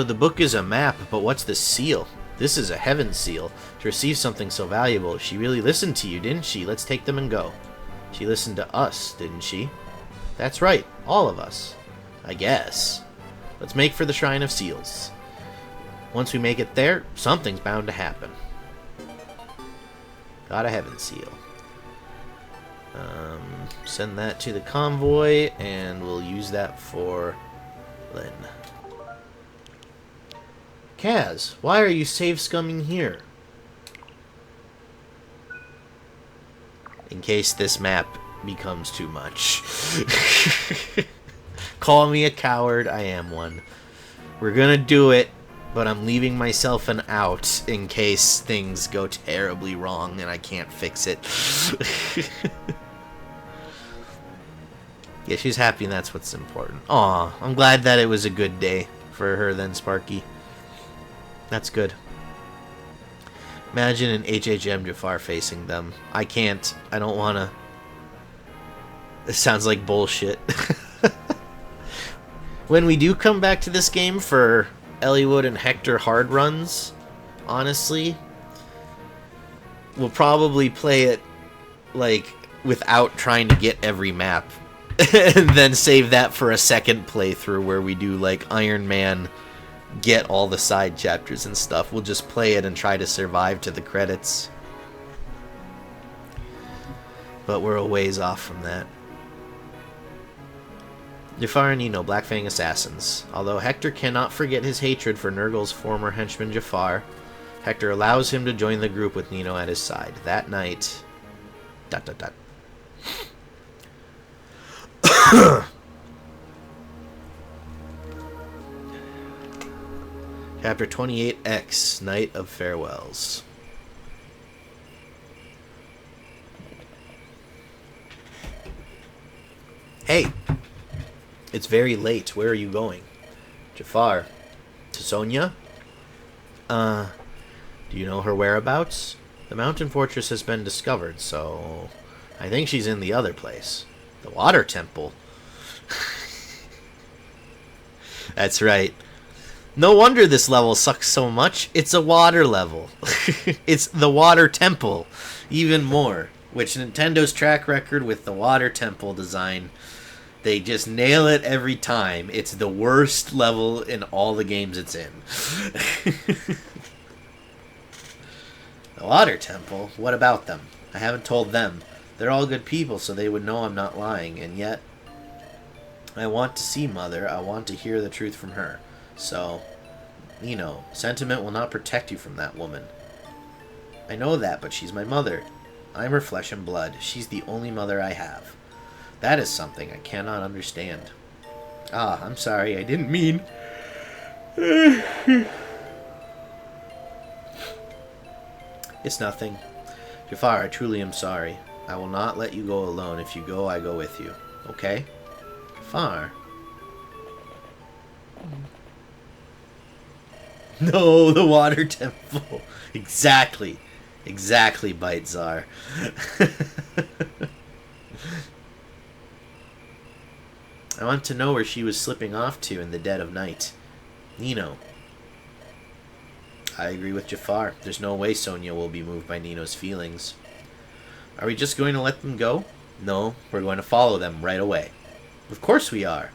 the book is a map, but what's the seal? This is a heaven seal. To receive something so valuable, she really listened to you, didn't she? Let's take them and go. She listened to us, didn't she? That's right, all of us. I guess. Let's make for the Shrine of Seals. Once we make it there, something's bound to happen. Got a heaven seal. Send that to the convoy, and we'll use that for Lynn. Kaz, why are you savescumming here? In case this map becomes too much. Call me a coward, I am one. We're gonna do it, but I'm leaving myself an out in case things go terribly wrong and I can't fix it. Yeah, she's happy and that's what's important. Aw, I'm glad that it was a good day for her then, Sparky. That's good. Imagine an HHM Jafar facing them. I can't. I don't wanna. It sounds like bullshit. When we do come back to this game for Eliwood and Hector hard runs, honestly, we'll probably play it like without trying to get every map. And then save that for a second playthrough where we do like Ironman, get all the side chapters and stuff. We'll just play it and try to survive to the credits. But we're a ways off from that. Jafar and Nino, Black Fang assassins. Although Hector cannot forget his hatred for Nurgle's former henchman Jafar, Hector allows him to join the group with Nino at his side. That night... ... Chapter 28X, Night of Farewells. Hey! It's very late. Where are you going? Jafar. To Sonia? Do you know her whereabouts? The mountain fortress has been discovered, so... I think she's in the other place. The water temple. That's right. No wonder this level sucks so much. It's a water level. It's the water temple. Even more. Which Nintendo's track record with the water temple design, they just nail it every time. It's the worst level in all the games it's in. The water temple? What about them? I haven't told them. They're all good people, so they would know I'm not lying. And yet, I want to see Mother. I want to hear the truth from her. So, Nino, sentiment will not protect you from that woman. I know that, but she's my mother. I'm her flesh and blood. She's the only mother I have. That is something I cannot understand. Ah, I'm sorry. I didn't mean... It's nothing. Jafar, I truly am sorry. I will not let you go alone. If you go, I go with you. Okay? Jafar. No, the water temple. Exactly. Exactly, Bite Czar. I want to know where she was slipping off to in the dead of night. Nino. I agree with Jafar. There's no way Sonia will be moved by Nino's feelings. Are we just going to let them go? No, we're going to follow them right away. Of course we are.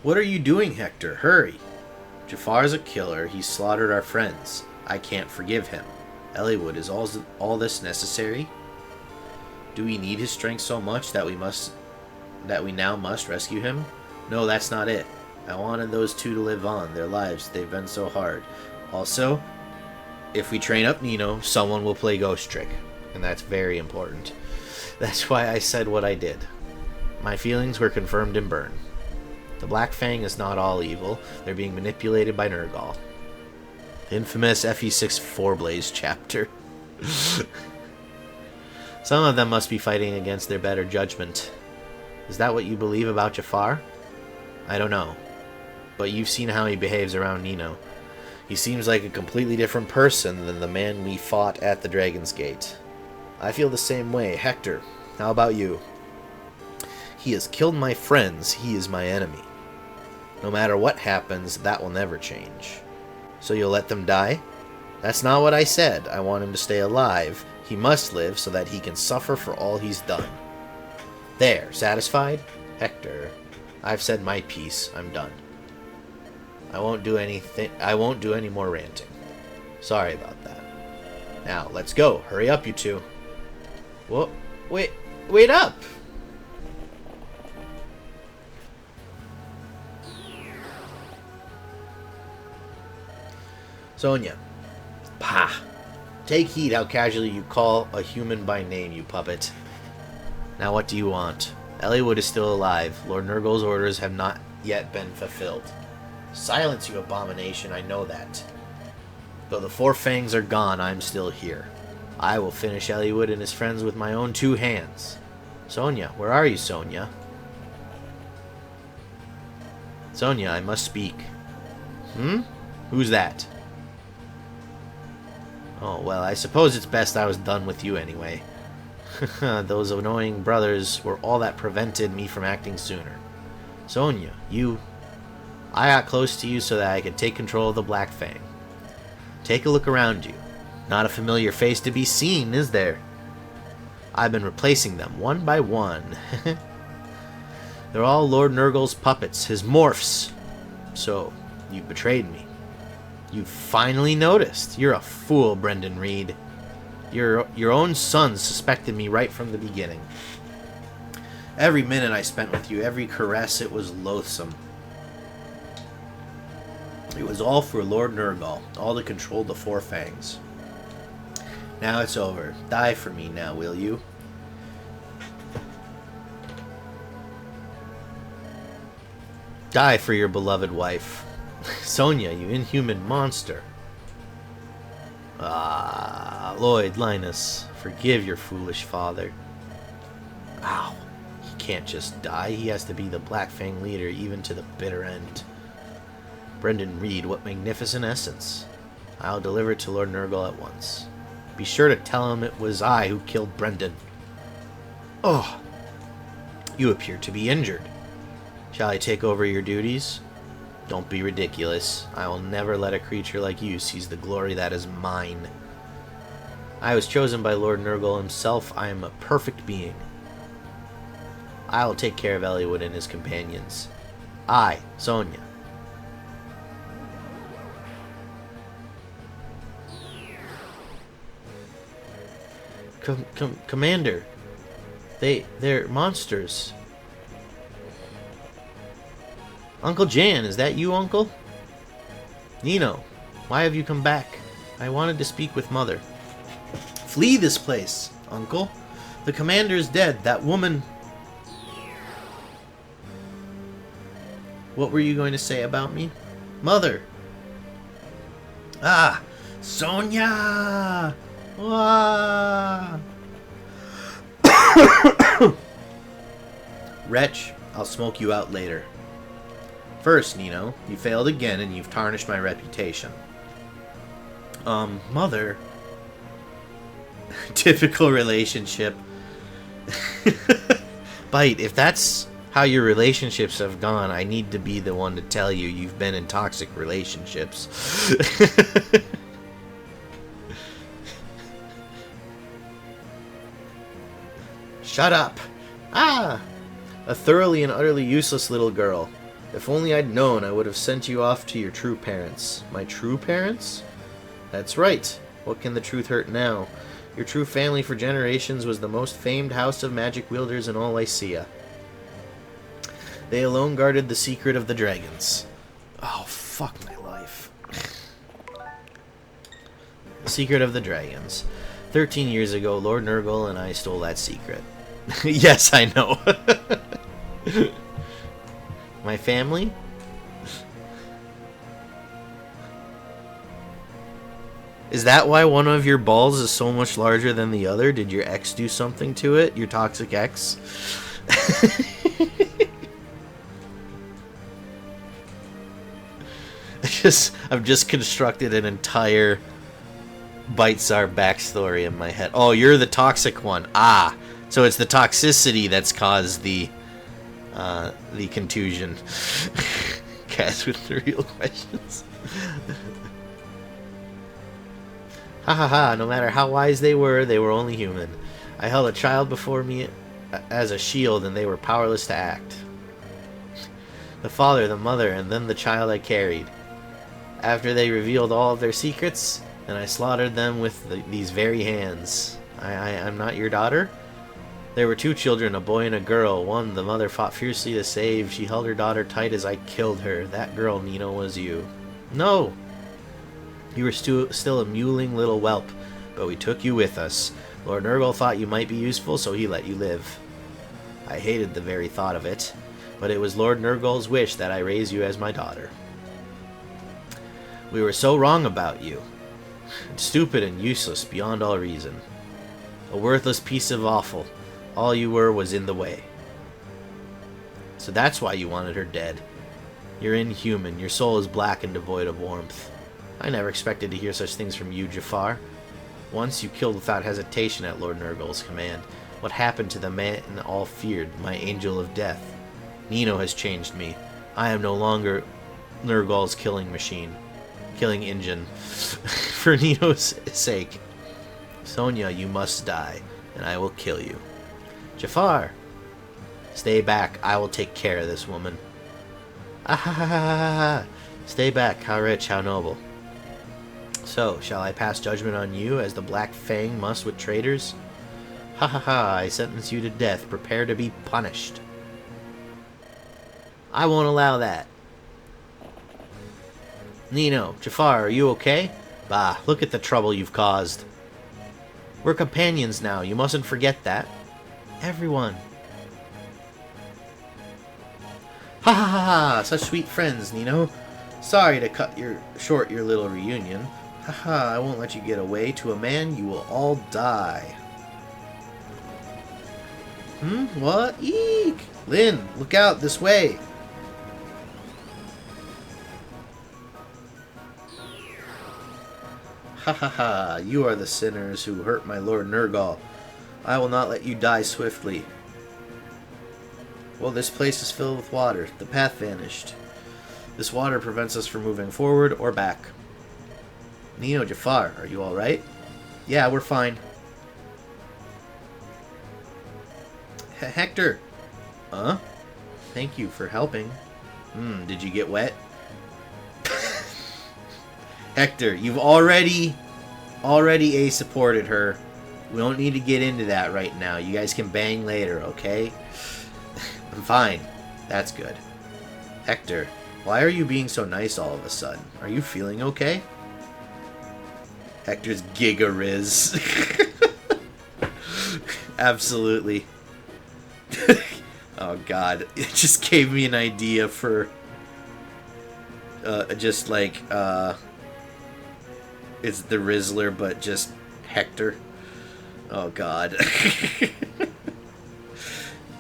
What are you doing, Hector? Hurry. Jafar's a killer. He slaughtered our friends. I can't forgive him. Eliwood, is all this necessary? Do we need his strength so much that we now must rescue him? No, that's not it. I wanted those two to live on their lives. They've been so hard. Also, if we train up Nino, someone will play Ghost Trick. And that's very important. That's why I said what I did. My feelings were confirmed in Burn. The Black Fang is not all evil. They're being manipulated by Nurgle. Infamous FE6 4 Blaze chapter. Some of them must be fighting against their better judgment. Is that what you believe about Jafar? I don't know. But you've seen how he behaves around Nino. He seems like a completely different person than the man we fought at the Dragon's Gate. I feel the same way. Hector, how about you? He has killed my friends. He is my enemy. No matter what happens, that will never change. So you'll let them die? That's not what I said. I want him to stay alive. He must live so that he can suffer for all he's done. There, satisfied? Hector, I've said my piece. I'm done. I won't do any more ranting. Sorry about that. Now, let's go. Hurry up, you two. Whoa, wait up! Sonia. Pah! Take heed how casually you call a human by name, you puppet. Now what do you want? Eliwood is still alive. Lord Nurgle's orders have not yet been fulfilled. Silence, you abomination, I know that. Though the four fangs are gone, I'm still here. I will finish Eliwood and his friends with my own two hands. Sonia, where are you, Sonia? Sonia, I must speak. Who's that? Oh, well, I suppose it's best I was done with you anyway. Those annoying brothers were all that prevented me from acting sooner. Sonia, I got close to you so that I could take control of the Black Fang. Take a look around you. Not a familiar face to be seen, is there? I've been replacing them one by one. They're all Lord Nurgle's puppets, his morphs. So, you betrayed me. You finally noticed. You're a fool, Brendan Reed. Your own son suspected me right from the beginning. Every minute I spent with you, every caress, it was loathsome. It was all for Lord Nurgle, all to control the four fangs. Now it's over. Die for me now, will you? Die for your beloved wife. Sonia, you inhuman monster. Ah, Lloyd, Linus, forgive your foolish father. Ow. He can't just die. He has to be the Black Fang leader even to the bitter end. Brendan Reed, what magnificent essence. I'll deliver it to Lord Nurgle at once. Be sure to tell him it was I who killed Brendan. Oh, you appear to be injured. Shall I take over your duties? Don't be ridiculous. I will never let a creature like you seize the glory that is mine. I was chosen by Lord Nurgle himself. I am a perfect being. I will take care of Eliwood and his companions. I, Sonia. Commander, they're monsters. Uncle Jan, is that you, Uncle? Nino, why have you come back? I wanted to speak with Mother. Flee this place, Uncle. The commander is dead. That woman... What were you going to say about me? Mother! Ah! Sonia! Ah! Wretch, I'll smoke you out later. First, Nino, you failed again and you've tarnished my reputation. Mother... Typical relationship. Bite, if that's how your relationships have gone, I need to be the one to tell you you've been in toxic relationships. Shut up! Ah! A thoroughly and utterly useless little girl. If only I'd known, I would have sent you off to your true parents. My true parents? That's right. What can the truth hurt now? Your true family for generations was the most famed house of magic wielders in all Lycia. They alone guarded the secret of the dragons. Oh, fuck my life. The secret of the dragons. 13 years ago, Lord Nurgle and I stole that secret. Yes, I know. My family? Is that why one of your balls is so much larger than the other? Did your ex do something to it? Your toxic ex? I've just constructed an entire Bitesar backstory in my head. Oh, you're the toxic one. Ah, so it's the toxicity that's caused the contusion. Cats with the real questions. Ha ha ha, no matter how wise they were only human. I held a child before me as a shield, and they were powerless to act. The father, the mother, and then the child I carried. After they revealed all of their secrets, then I slaughtered them with these very hands. I'm not your daughter? There were 2 children, a boy and a girl. One the mother fought fiercely to save. She held her daughter tight as I killed her. That girl, Nino, was you. No! You were still a mewling little whelp, but we took you with us. Lord Nurgle thought you might be useful, so he let you live. I hated the very thought of it, but it was Lord Nurgle's wish that I raise you as my daughter. We were so wrong about you. Stupid and useless beyond all reason. A worthless piece of offal. All you were was in the way. So that's why you wanted her dead. You're inhuman. Your soul is black and devoid of warmth. I never expected to hear such things from you, Jafar. Once you killed without hesitation at Lord Nurgle's command. What happened to the man all feared, my angel of death? Nino has changed me. I am no longer Nurgle's killing machine. Killing engine. For Nino's sake. Sonia, you must die, and I will kill you. Jafar! Stay back. I will take care of this woman. Ah ha ha ha ha! Stay back. How rich, how noble. So, shall I pass judgment on you, as the Black Fang must with traitors? Ha ha ha, I sentence you to death. Prepare to be punished. I won't allow that. Nino, Jafar, are you okay? Bah, look at the trouble you've caused. We're companions now, you mustn't forget that. Everyone. Ha ha ha ha, such sweet friends, Nino. Sorry to cut short your little reunion. Haha, I won't let you get away. To a man, you will all die. What? Eek! Lynn, look out, this way! Ha ha ha, you are the sinners who hurt my Lord Nurgle. I will not let you die swiftly. Well, this place is filled with water. The path vanished. This water prevents us from moving forward or back. Nino, Jafar, are you alright? Yeah, we're fine. Hector! Huh? Thank you for helping. Did you get wet? Hector, you've already A-supported her. We don't need to get into that right now. You guys can bang later, okay? I'm fine. That's good. Hector, why are you being so nice all of a sudden? Are you feeling okay? Hector's Giga Riz. Absolutely. Oh god. It just gave me an idea for just like it's the Rizzler but just Hector. Oh god.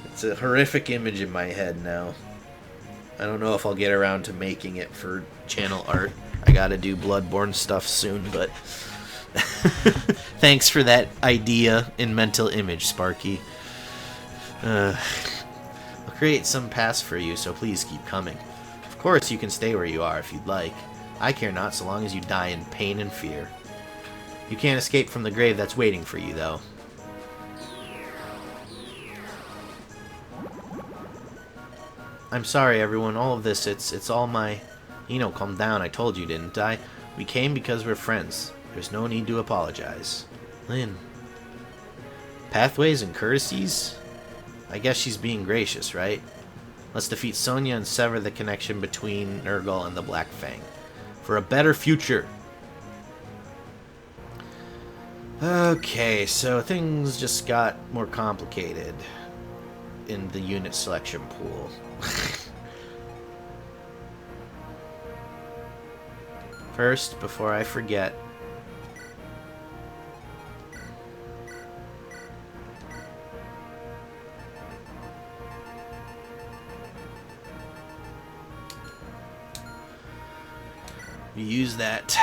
It's a horrific image in my head now. I don't know if I'll get around to making it for channel art. I gotta do Bloodborne stuff soon, but thanks for that idea in mental image, Sparky. I'll create some paths for you, so please keep coming. Of course, you can stay where you are if you'd like. I care not, so long as you die in pain and fear. You can't escape from the grave that's waiting for you, though. I'm sorry, everyone. All of this, it's all my... calm down. I told you, didn't I? We came because we're friends. There's no need to apologize. Lynn. Pathways and courtesies? I guess she's being gracious, right? Let's defeat Sonia and sever the connection between Nurgle and the Black Fang. For a better future. Okay, so things just got more complicated in the unit selection pool. First, before I forget, We use that.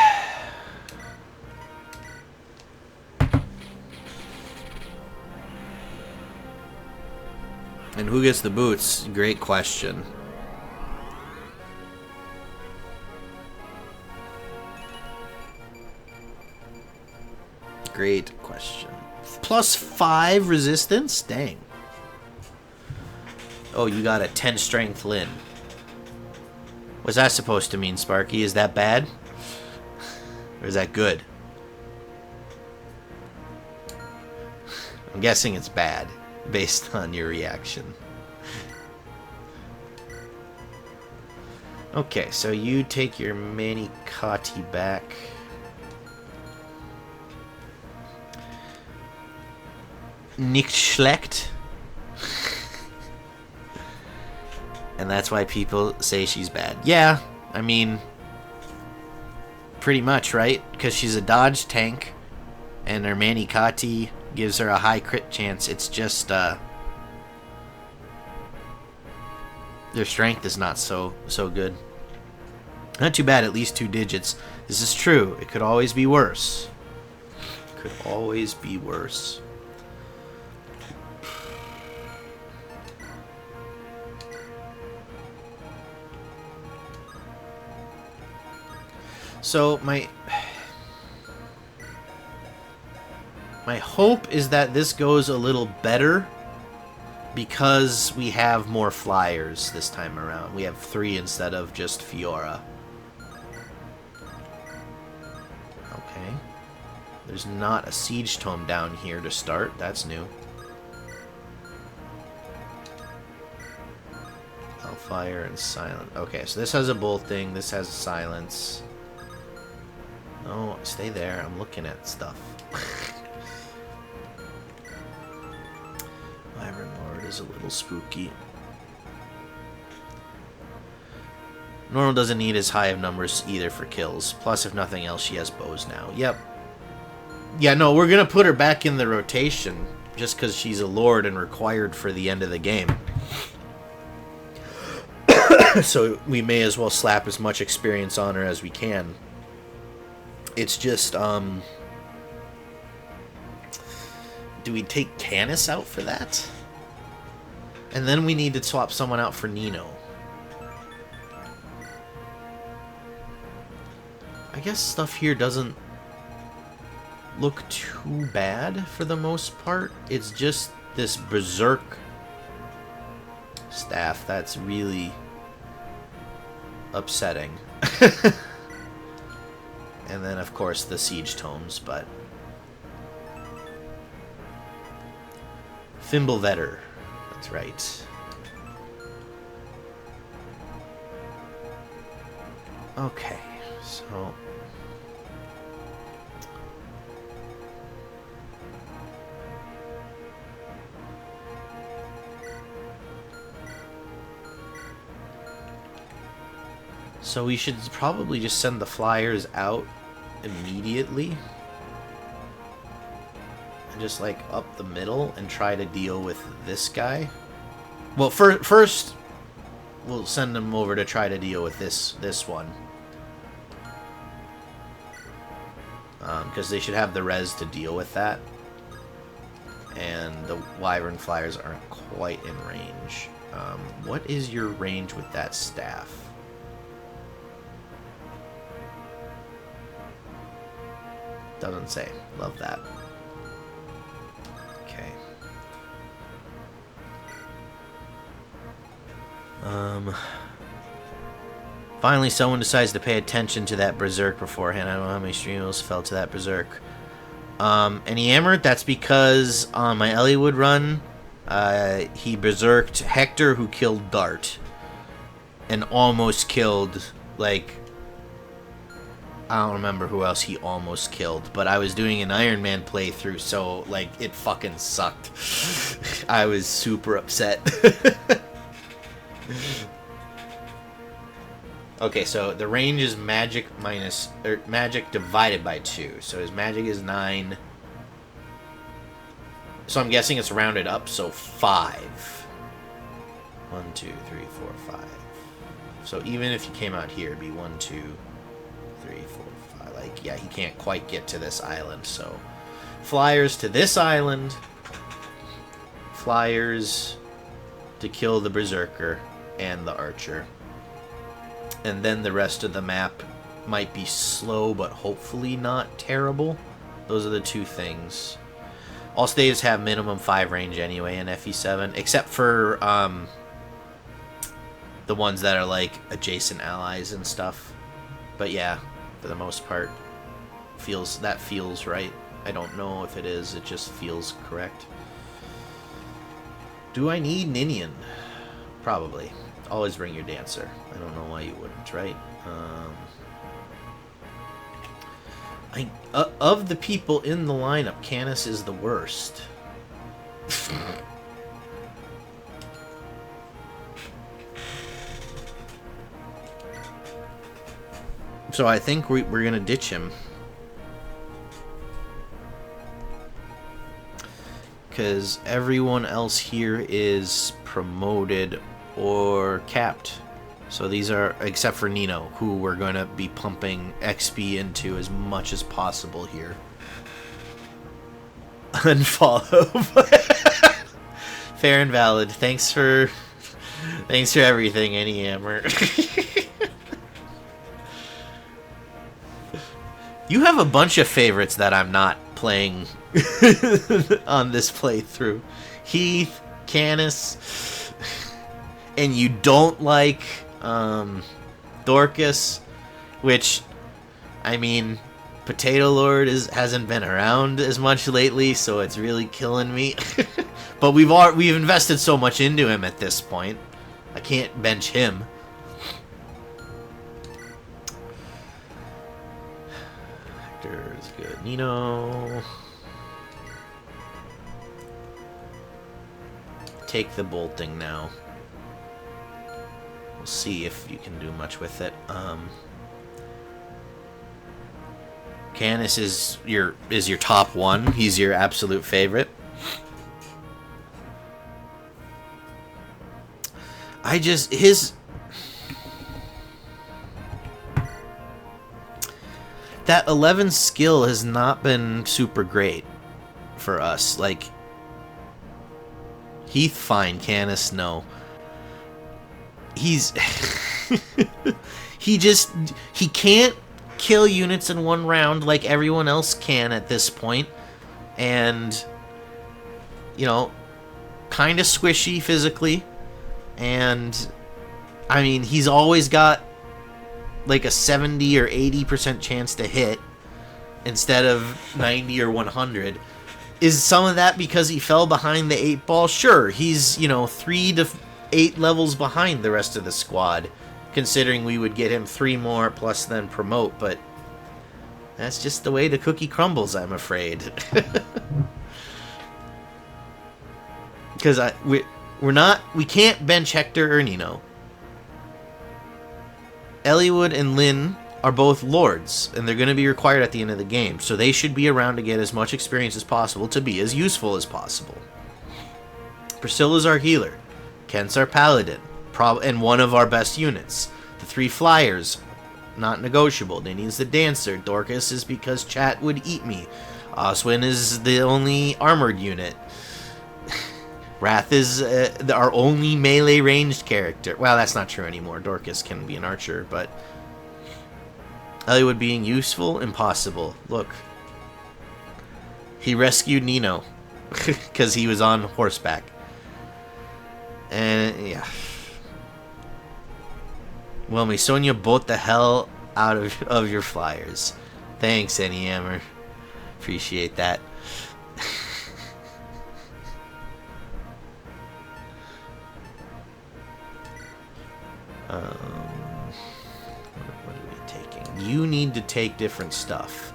And who gets the boots? Great question. Great question. +5 resistance? Dang. Oh, you got a 10 strength Lyn. What's that supposed to mean, Sparky? Is that bad? Or is that good? I'm guessing it's bad, based on your reaction. Okay, so you take your Manikati back. Nicht schlecht. And that's why people say she's bad. Yeah, I mean, pretty much, right? Because she's a dodge tank, and her Manikati gives her a high crit chance. It's just, their strength is not so good. Not too bad, at least 2 digits. This is true. It could always be worse. Could always be worse. So my hope is that this goes a little better because we have more flyers this time around. We have 3 instead of just Fiora. Okay. There's not a siege tome down here to start. That's new. Hellfire and silent. Okay, so this has a bolt thing. This has a silence. No, stay there. I'm looking at stuff. Wyvern Lord is a little spooky. Normal doesn't need as high of numbers either for kills. Plus, if nothing else, she has bows now. Yep. Yeah, no, we're going to put her back in the rotation just because she's a Lord and required for the end of the game. So we may as well slap as much experience on her as we can. It's just, do we take Canis out for that? And then we need to swap someone out for Nino. I guess stuff here doesn't look too bad for the most part. It's just this Berserk staff that's really upsetting. And then, of course, the siege tomes, but... Fimbulvetter. That's right. Okay, so... So we should probably just send the flyers out immediately. And just like up the middle and try to deal with this guy. Well, first we'll send them over to try to deal with this one. Because they should have the res to deal with that. And the Wyvern flyers aren't quite in range. What is your range with that staff? Doesn't say. Love that. Okay. Finally, someone decides to pay attention to that Berserk beforehand. I don't know how many streamers fell to that Berserk. Any Amert? That's because on my Eliwood run, he Berserked Hector, who killed Dart. And almost killed, like... I don't remember who else he almost killed, but I was doing an Ironman playthrough, so, like, it fucking sucked. I was super upset. Okay, so the range is magic minus, or magic divided by 2. So his magic is 9. So I'm guessing it's rounded up, so 5. 1, 2, 3, 4, 5. So even if you came out here, it'd be 1, 2, 3, 4, 5. Like, yeah, he can't quite get to this island, so flyers to this island, flyers to kill the berserker and the archer, and then the rest of the map might be slow but hopefully not terrible. Those are the two things. All staves have minimum 5 range anyway in FE7, except for the ones that are like adjacent allies and stuff. But yeah, for the most part, feels right. I don't know if it is, it just feels correct. Do I need Ninian? Probably. Always bring your dancer. I don't know why you wouldn't, right? Of the people in the lineup, Canis is the worst. So I think we're going to ditch him. Because everyone else here is promoted or capped. So these are, except for Nino, who we're going to be pumping XP into as much as possible here. Unfollow. Fair and valid. Thanks for everything, Any Hammer. You have a bunch of favorites that I'm not playing on this playthrough. Heath, Canis, and you don't like Dorcas, which, I mean, Potato Lord hasn't been around as much lately, so it's really killing me. But we've invested so much into him at this point. I can't bench him. Hector is good. Nino. Take the bolting now. We'll see if you can do much with it. Canis is your top one. He's your absolute favorite. That 11 skill has not been super great for us. Like, Heath fine, Canis no. He can't kill units in one round like everyone else can at this point, and you know, kind of squishy physically, and I mean, he's always got like a 70 or 80% chance to hit instead of 90 or 100. Is some of that because he fell behind the 8 ball? Sure, he's, 3 to 8 levels behind the rest of the squad, considering we would get him 3 more plus then promote, but that's just the way the cookie crumbles, I'm afraid. Because we can't bench Hector or Nino. Eliwood and Lynn are both lords, and they're going to be required at the end of the game, so they should be around to get as much experience as possible to be as useful as possible. Priscilla's our healer. Kent's our paladin, and one of our best units. The 3 flyers, not negotiable. Ninian's the dancer. Dorcas is because chat would eat me. Oswin is the only armored unit. Wrath is our only melee ranged character. Well, that's not true anymore. Dorcas can be an archer, but Eliwood being useful? Impossible. Look. He rescued Nino because he was on horseback. And, yeah. Well, me Sonia boat the hell out of your flyers. Thanks, Any Hammer. Appreciate that. What are we taking? You need to take different stuff.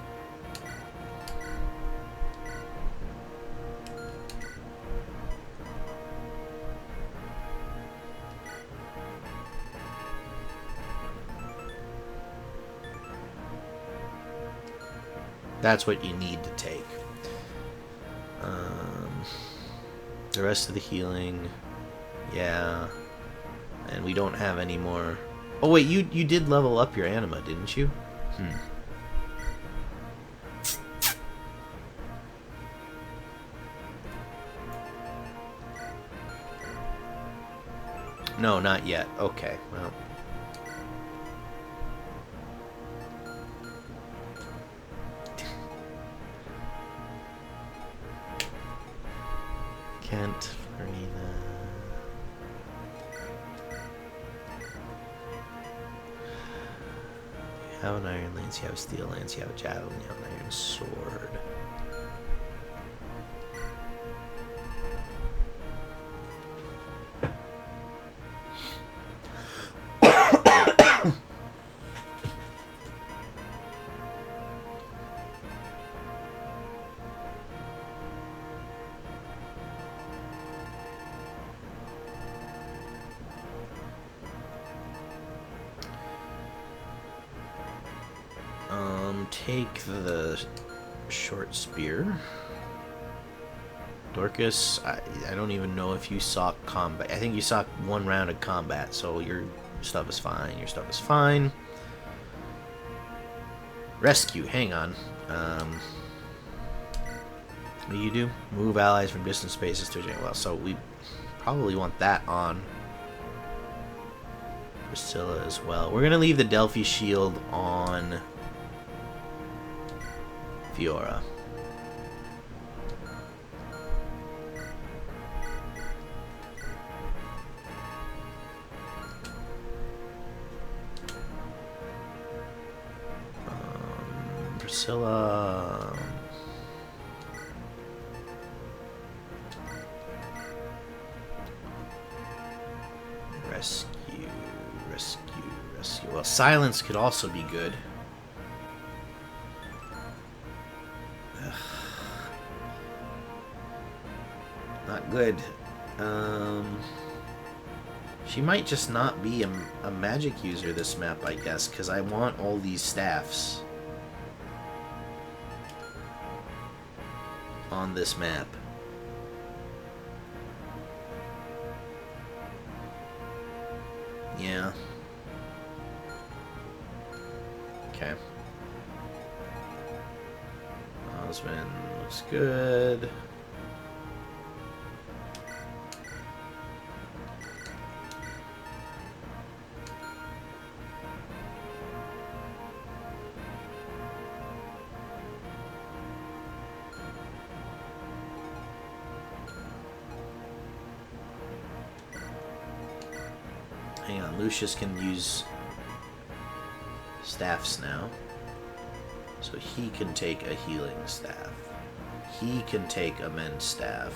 That's what you need to take. The rest of the healing, yeah. And we don't have any more. Oh wait, you did level up your anima, didn't you? No, not yet. Okay, well. Kent, Farina. You have an iron lance, you have a steel lance, you have a javelin, you have an iron sword. Take the short spear. Dorcas, I don't even know if you saw combat. I think you saw one round of combat, so your stuff is fine. Your stuff is fine. Rescue, hang on. What do you do? Move allies from distant spaces to a well, so we probably want that on Priscilla as well. We're gonna leave the Delphi shield on Fiora. Priscilla. Rescue. Well, silence could also be good. Not good. She might just not be a magic user this map, I guess, because I want all these staffs on this map. Yeah. Okay. Osmond looks good. Hang on, Lucius can use staffs now. So he can take a healing staff. He can take a mend staff.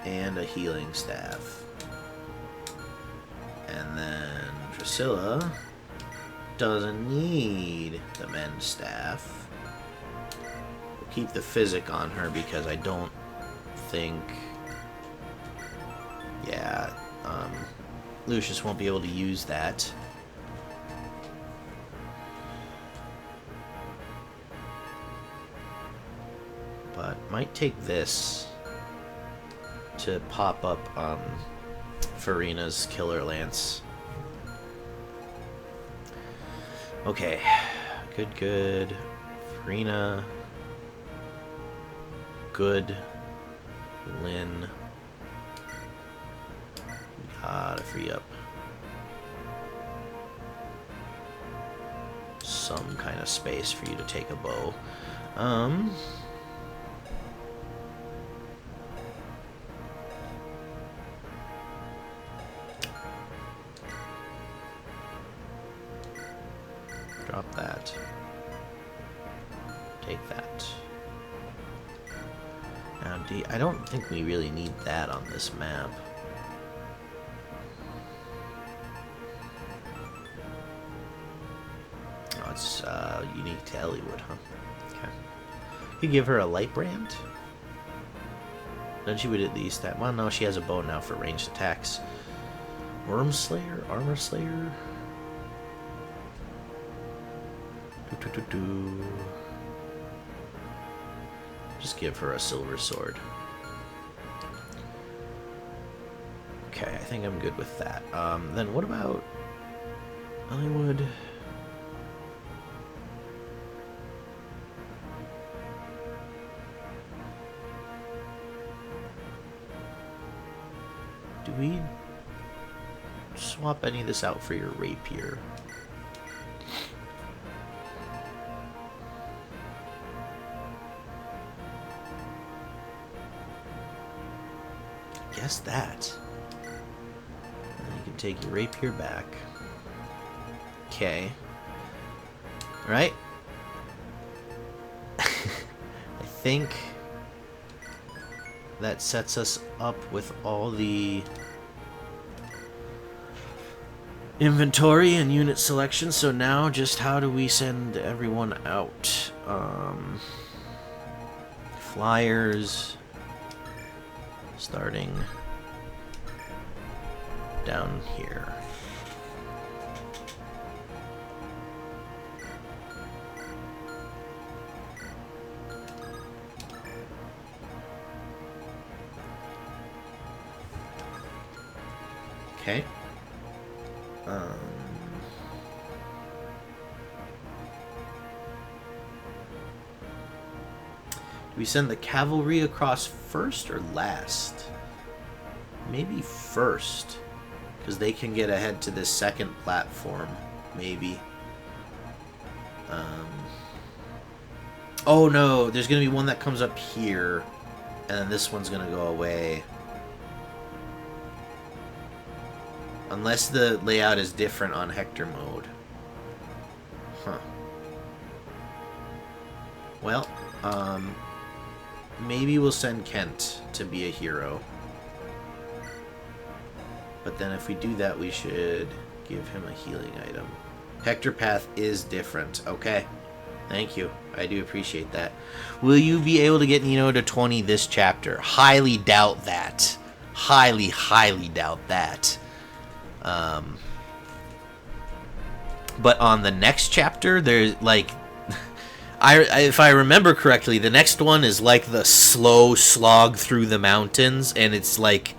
And a healing staff. And then Priscilla doesn't need the mend staff. Keep the physic on her because I don't think, yeah, Lucius won't be able to use that. But might take this to pop up Farina's Killer Lance. Okay, good. Farina. Good. Lynn. Gotta free up some kind of space for you to take a bow. Drop that. Take that. Now, I don't think we really need that on this map. Oh, it's unique to Eliwood, huh? Okay. You give her a light brand? Then she would at least that. Well, no, she has a bow now for ranged attacks. Worm Slayer? Armor Slayer? Just give her a silver sword. Okay, I think I'm good with that. Then what about Eliwood? Do we swap any of this out for your rapier? I guess that. And you can take your rapier back. Okay. Right? I think that sets us up with all the inventory and unit selection. So now just how do we send everyone out? Flyers starting down here. Okay. Do we send the cavalry across first or last? Maybe first, because they can get ahead to this second platform, maybe. Oh no, there's going to be one that comes up here, and then this one's going to go away. Unless the layout is different on Hector mode. Huh. Well, maybe we'll send Kent to be a hero. But then if we do that, we should give him a healing item. Hector path is different. Okay. Thank you. I do appreciate that. Will you be able to get Nino to 20 this chapter? Highly doubt that. Highly, highly doubt that. But on the next chapter, there's like, if I remember correctly, the next one is like the slow slog through the mountains, and it's like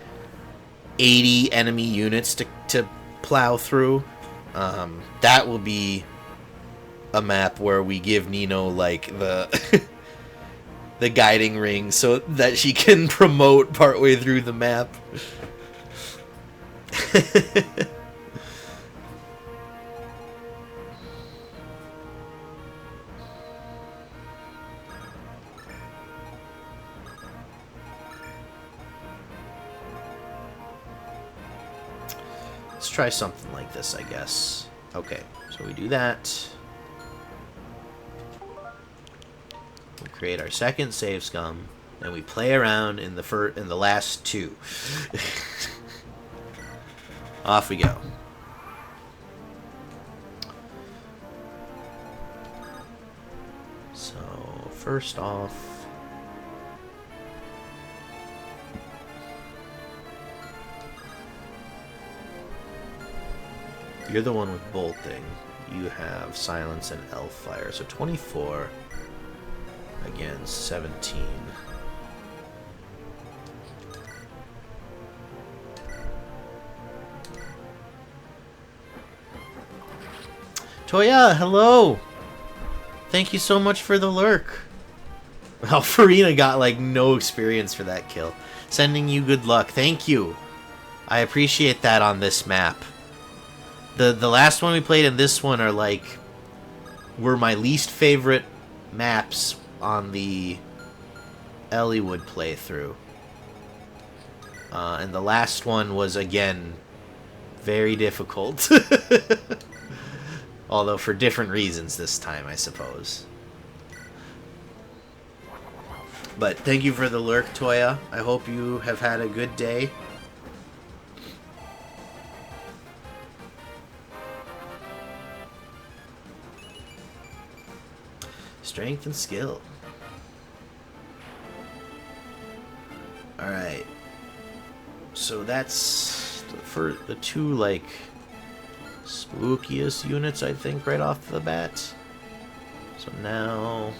80 enemy units to plow through. That will be a map where we give Nino like the the guiding ring so that she can promote partway through the map. Let's try something like this, I guess. Okay, so we do that. We create our second save scum, and we play around in the last two. Off we go. So first off, you're the one with bolting. You have silence and elf fire. So 24 against 17. Toya, hello! Thank you so much for the lurk. Well, Farina got like no experience for that kill. Sending you good luck. Thank you. I appreciate that on this map. The last one we played and this one are like were my least favorite maps on the Eliwood playthrough. And the last one was again very difficult. Although for different reasons this time, I suppose. But thank you for the lurk, Toya. I hope you have had a good day. Strength and skill. Alright. So that's for the two, like, spookiest units, I think, right off the bat. So now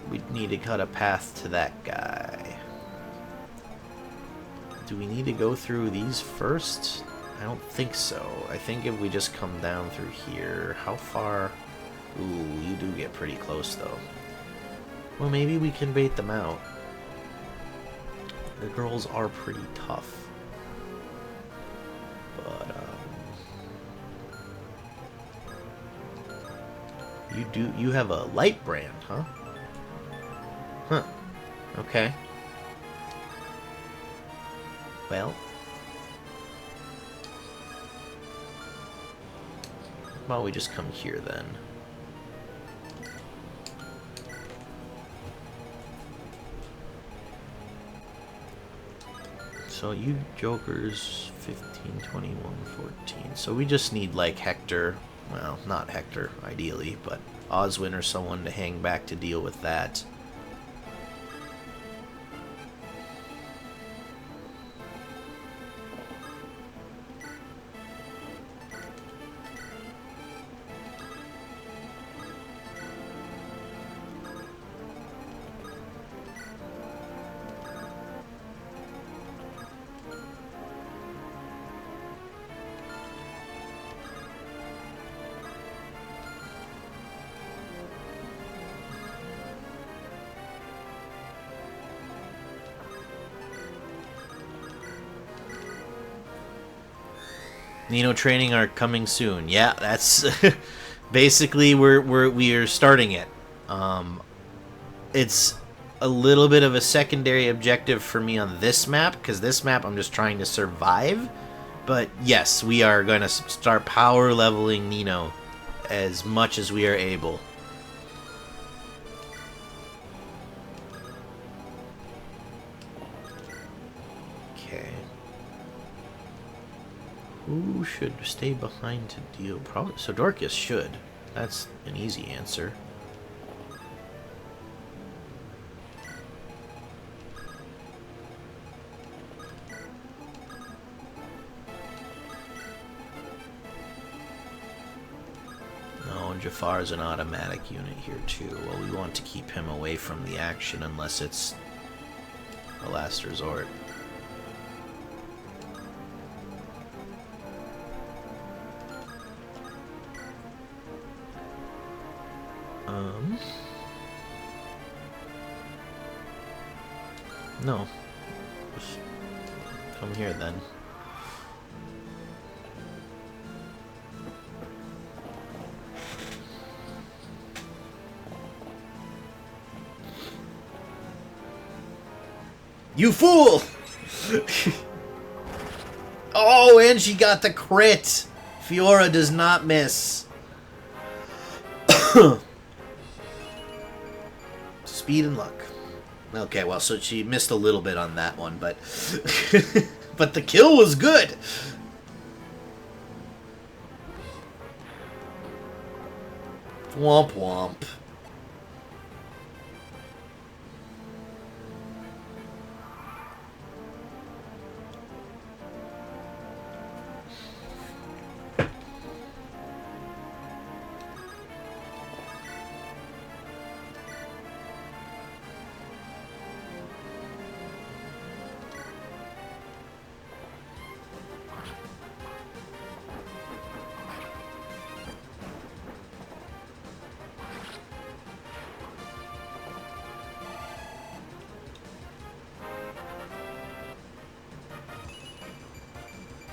we need to cut a path to that guy. Do we need to go through these first? I don't think so. I think if we just come down through here... How far... Ooh, you do get pretty close, though. Well, maybe we can bait them out. The girls are pretty tough. But, You have a light brand, huh? Huh. Okay. Well. How about we just come here, then? So you jokers, 15, 21, 14. So we just need, like, Hector. Well, not Hector, ideally, but Oswin or someone to hang back to deal with that. Nino training are coming soon. Yeah, that's basically we are starting it. It's a little bit of a secondary objective for me on this map, because this map I'm just trying to survive. But yes, we are going to start power leveling Nino as much as we are able. Who should stay behind to deal? Probably so. Dorcas should. That's an easy answer. No, Jafar's an automatic unit here too. Well, we want to keep him away from the action unless it's a last resort. No. Just come here then. You fool! Oh, and she got the crit! Fiora does not miss. Speed and luck. Okay, well, so she missed a little bit on that one, but but the kill was good. Womp womp.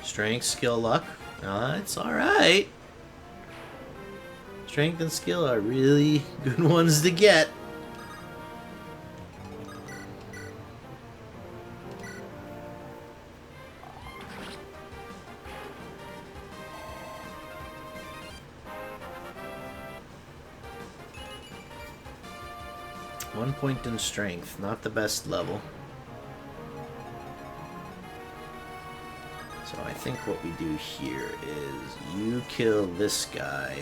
Strength, skill, luck. It's alright. Strength and skill are really good ones to get. One point in strength, not the best level. So I think what we do here is you kill this guy.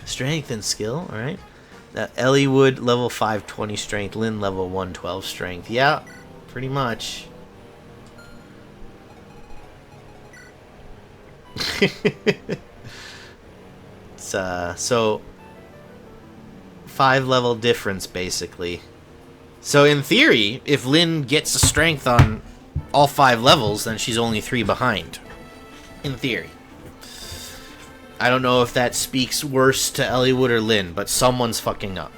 Strength and skill, alright. Eliwood level 520 strength, Lynn level 112 strength. Yeah, pretty much. It's, so 5-level difference, basically. So in theory, if Lynn gets a strength on all 5 levels, then she's only 3 behind. In theory. I don't know if that speaks worse to Eliwood or Lynn, but someone's fucking up.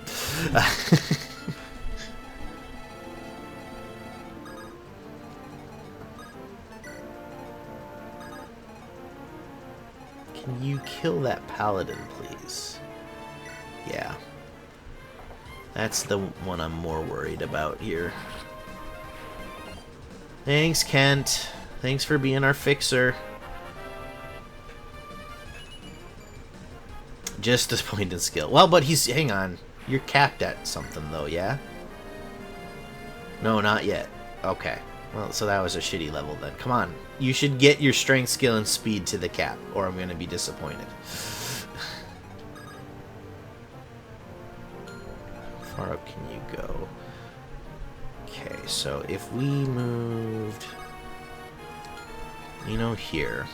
Can you kill that paladin, please? Yeah. That's the one I'm more worried about here. Thanks, Kent. Thanks for being our fixer. Just a point in skill. Well, but he's... Hang on. You're capped at something, though, yeah? No, not yet. Okay. Well, so that was a shitty level, then. Come on. You should get your strength, skill, and speed to the cap, or I'm going to be disappointed. How far up can you go? Okay, so if we moved... You know, here...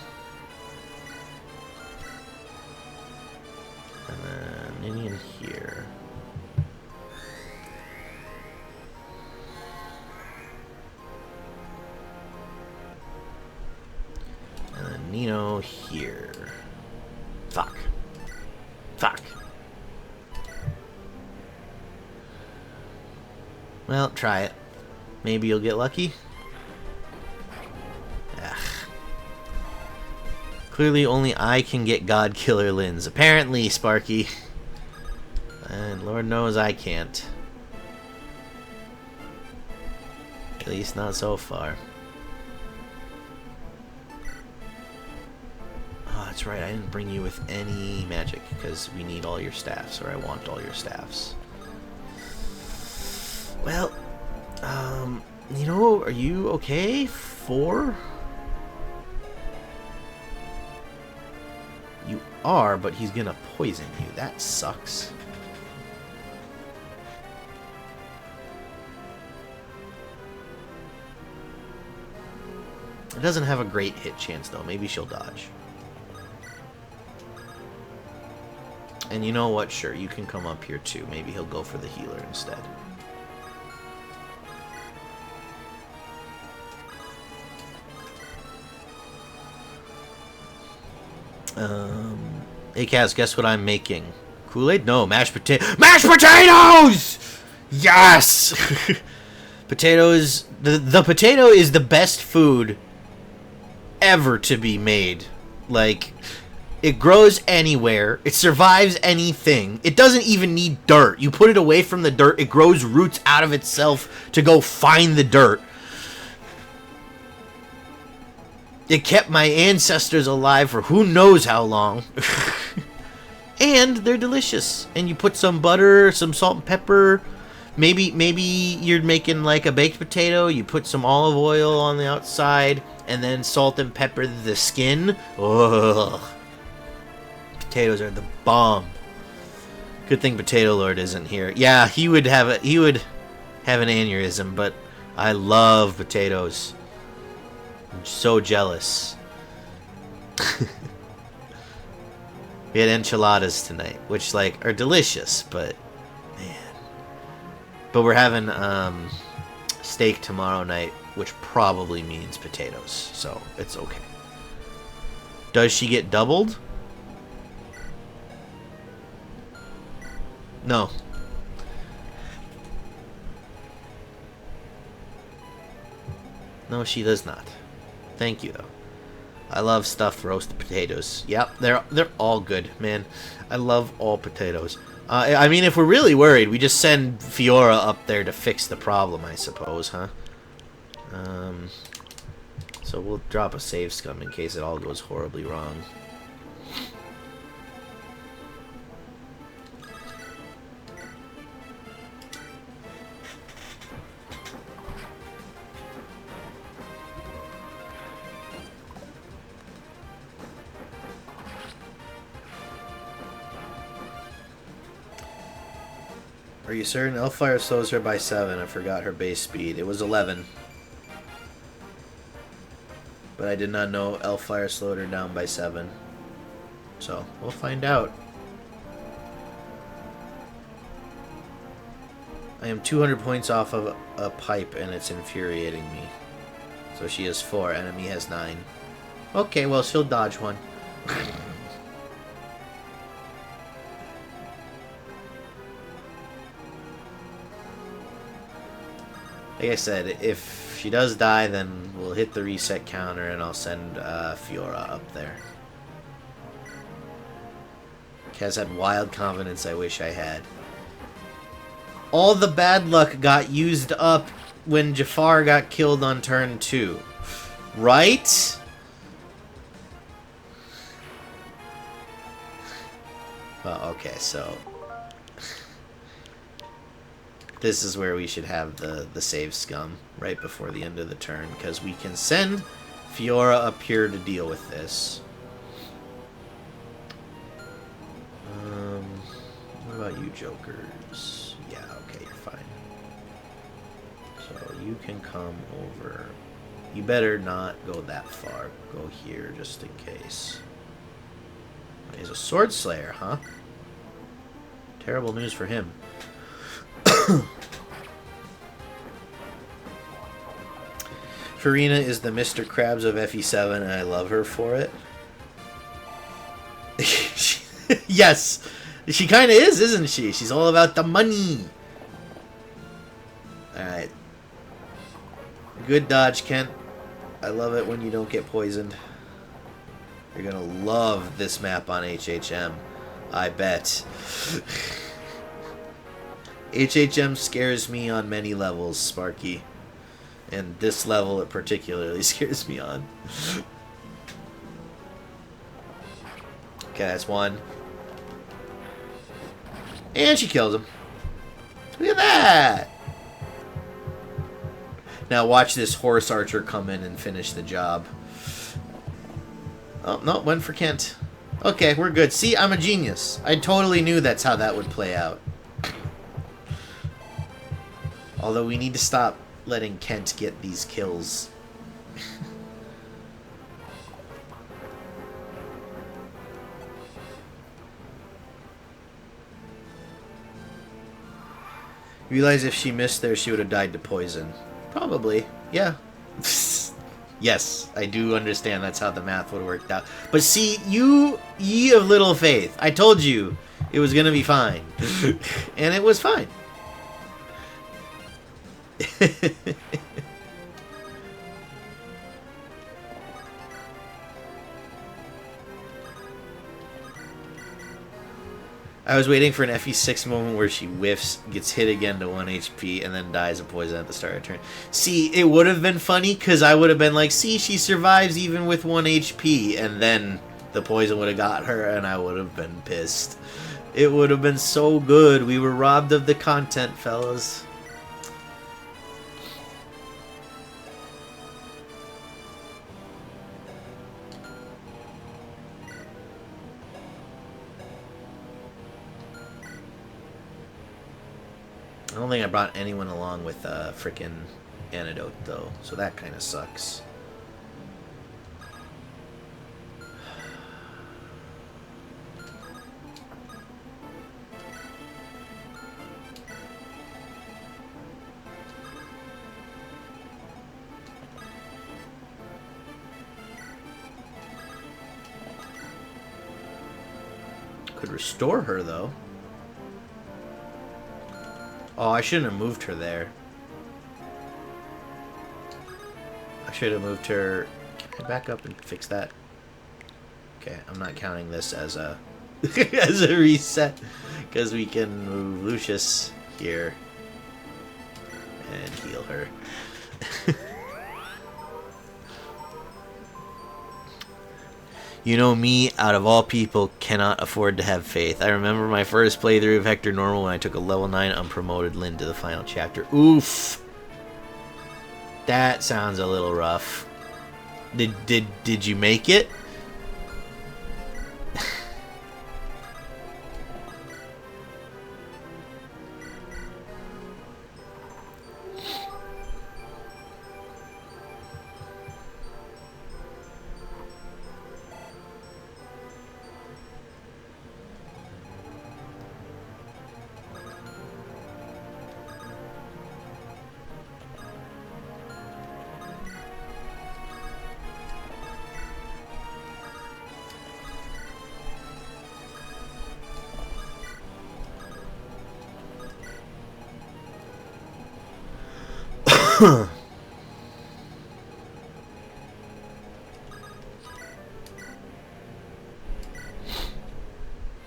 And then Ninian here. And then Nino here. Fuck. Fuck. Well, try it. Maybe you'll get lucky. Ugh. Clearly only I can get God Killer Lins. Apparently, Sparky. And Lord knows I can't. At least not so far. Oh, that's right. I didn't bring you with any magic because we need all your staffs, or I want all your staffs. Well, you know, are you okay? 4? You are, but he's gonna poison you. That sucks. It doesn't have a great hit chance, though. Maybe she'll dodge. And you know what? Sure, you can come up here, too. Maybe he'll go for the healer instead. Hey, Kaz, guess what I'm making? Kool-Aid? No, mashed potato. Mashed potatoes! Yes! Potatoes. The potato is the best food ever to be made. Like, it grows anywhere. It survives anything. It doesn't even need dirt. You put it away from the dirt, it grows roots out of itself to go find the dirt. It kept my ancestors alive for who knows how long. And they're delicious. And you put some butter, some salt and pepper. Maybe you're making like a baked potato. You put some olive oil on the outside. And then salt and pepper the skin. Ugh. Potatoes are the bomb. Good thing Potato Lord isn't here. Yeah, he would have an aneurysm, but I love potatoes. I'm so jealous. We had enchiladas tonight, which like are delicious, but man. But we're having steak tomorrow night, which probably means potatoes, so it's okay. Does she get doubled? No. No, she does not. Thank you, though. I love stuffed roasted potatoes. Yep, they're all good, man. I love all potatoes. I mean, if we're really worried, we just send Fiora up there to fix the problem, I suppose, huh? So we'll drop a save scum in case it all goes horribly wrong. Are you certain? Elfire slows her by 7. I forgot her base speed. It was 11. But But I did not know Elfire slowed her down by 7. So, we'll find out. I am 200 points off of a pipe, and it's infuriating me. So she has 4, enemy has 9. Okay, well, she'll dodge one. Like I said, if she does die, then we'll hit the reset counter, and I'll send Fiora up there. Kaz had wild confidence I wish I had. All the bad luck got used up when Jafar got killed on turn 2. Right? Well, okay, so... this is where we should have the save scum, right before the end of the turn, because we can send Fiora up here to deal with this. What about you, jokers? Yeah, okay, you're fine. So you can come over. You better not go that far. Go here, just in case. He's a sword slayer, huh? Terrible news for him. Farina is the Mr. Krabs of FE7, and I love her for it. Yes! She kind of is, isn't she? She's all about the money. Alright. Good dodge, Kent. I love it when you don't get poisoned. You're gonna love this map on HHM. I bet. HHM scares me on many levels, Sparky. And this level it particularly scares me on. Okay, that's 1. And she kills him. Look at that! Now watch this horse archer come in and finish the job. Oh, no, went for Kent. Okay, we're good. See, I'm a genius. I totally knew that's how that would play out. Although we need to stop letting Kent get these kills. Realize if she missed there, she would have died to poison. Probably, yeah. Yes, I do understand that's how the math would have worked out. But see, ye of little faith. I told you it was going to be fine. And it was fine. I was waiting for an FE6 moment where she whiffs, gets hit again to 1 HP, and then dies of poison at the start of turn. See, it would have been funny, because I would have been like, see, she survives even with 1 HP, and then the poison would have got her, and I would have been pissed. It would have been so good. We were robbed of the content, fellas. I don't think I brought anyone along with a frickin' antidote, though, so that kind of sucks. Could restore her, though. Oh, I shouldn't have moved her there. I should have moved her... Can I back up and fix that? Okay, I'm not counting this as a... as a reset. Because we can move Lucius here. And heal her. You know me, out of all people, cannot afford to have faith. I remember my first playthrough of Hector Normal when I took a level 9 unpromoted Lyn to the final chapter. Oof! That sounds a little rough. Did you make it?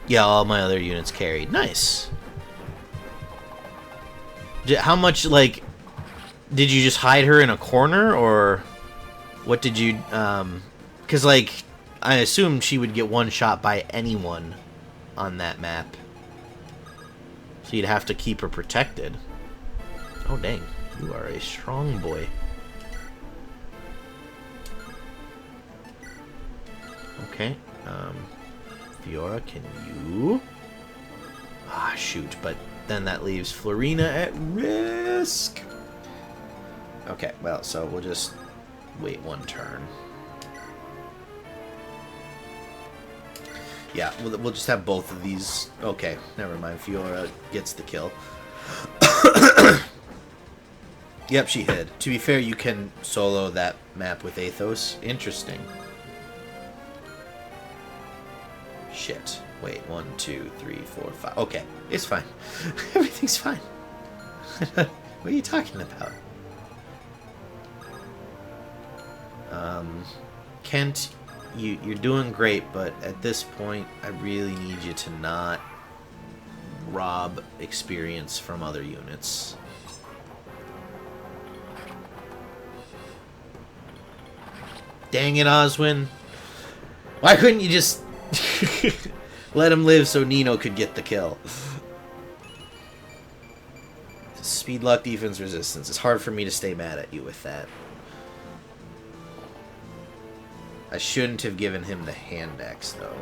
Yeah, all my other units carried. Nice. How much, like, did you just hide her in a corner, or what did you, because, like, I assumed she would get one shot by anyone on that map. So you'd have to keep her protected. Oh, dang. You are a strong boy. Okay. Fiora, can you... Ah, shoot. But then that leaves Florina at risk. Okay, well, so we'll just wait one turn. Yeah, we'll just have both of these. Okay, never mind. Fiora gets the kill. Yep, she hid. To be fair, you can solo that map with Athos. Interesting. Shit. Wait, 1, 2, 3, 4, 5. Okay, it's fine. Everything's fine. What are you talking about? Kent, you're doing great, but at this point, I really need you to not rob experience from other units. Dang it, Oswin. Why couldn't you just let him live so Nino could get the kill? Speed, luck, defense, resistance. It's hard for me to stay mad at you with that. I shouldn't have given him the hand axe, though.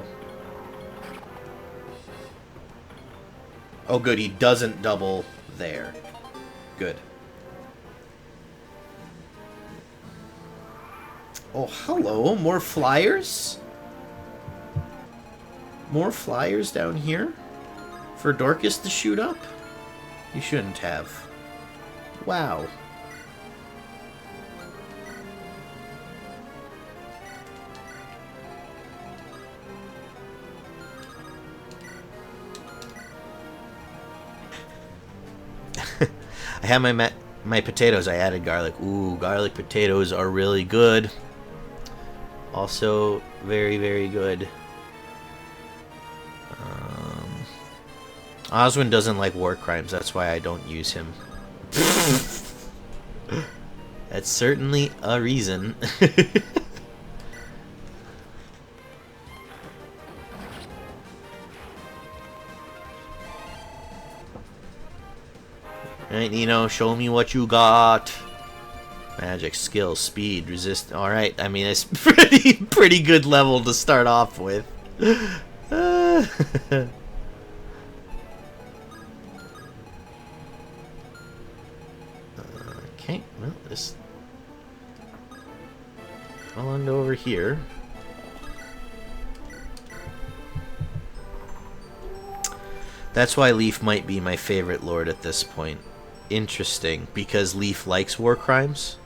Oh, good. He doesn't double there. Good. Oh, hello. More flyers? More flyers down here? For Dorcas to shoot up? You shouldn't have. Wow. I have my potatoes. I added garlic. Ooh, garlic potatoes are really good. Also, very, very good. Oswin doesn't like war crimes. That's why I don't use him. That's certainly a reason. Alright, Nino, show me what you got. Magic, skill, speed, resist. Alright, I mean, it's pretty good level to start off with. Okay, well, this... Well, on over here. That's why Leaf might be my favorite lord at this point. Interesting, because Leaf likes war crimes.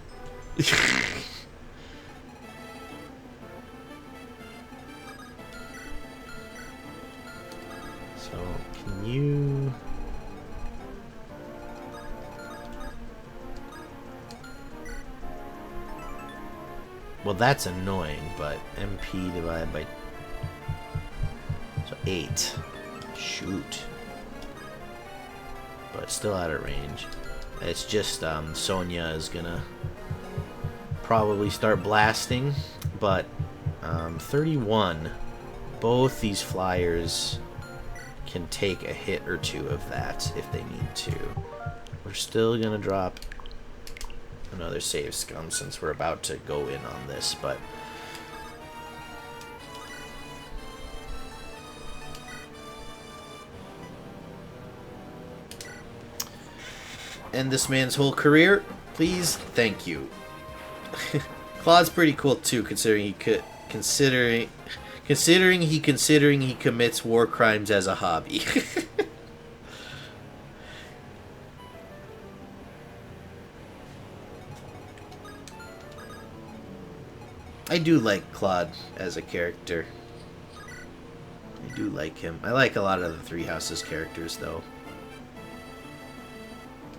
So, can you... Well, that's annoying, but MP divided by... So, 8. Shoot. But still out of range. It's just Sonya is gonna probably start blasting, but 31. Both these flyers can take a hit or two of that if they need to. We're still gonna drop another save scum since we're about to go in on this, but end this man's whole career, please. Thank you. Claude's pretty cool too, considering he commits war crimes as a hobby. I do like Claude as a character. I do like him. I like a lot of the Three Houses characters, though.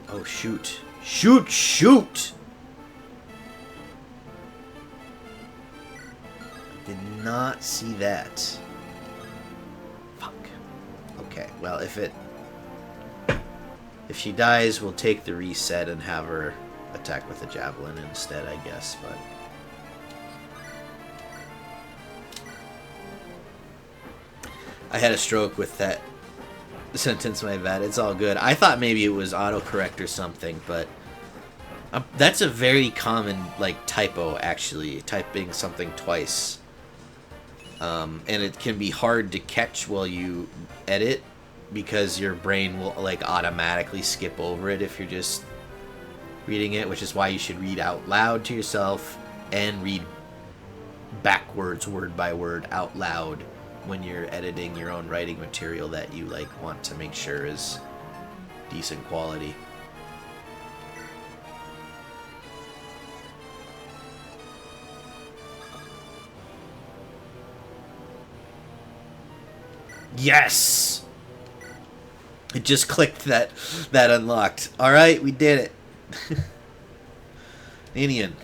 Oh, shoot. Shoot, shoot! Did not see that. Fuck. Okay, well, if she dies, we'll take the reset and have her attack with a javelin instead, I guess, but... I had a stroke with that sentence, my bad. It's all good. I thought maybe it was autocorrect or something, but that's a very common, like, typo, actually, typing something twice. And it can be hard to catch while you edit, because your brain will, like, automatically skip over it if you're just reading it, which is why you should read out loud to yourself and read backwards, word by word, out loud when you're editing your own writing material that you, like, want to make sure is decent quality. Yes! It just clicked that unlocked. Alright, we did it. Ninian.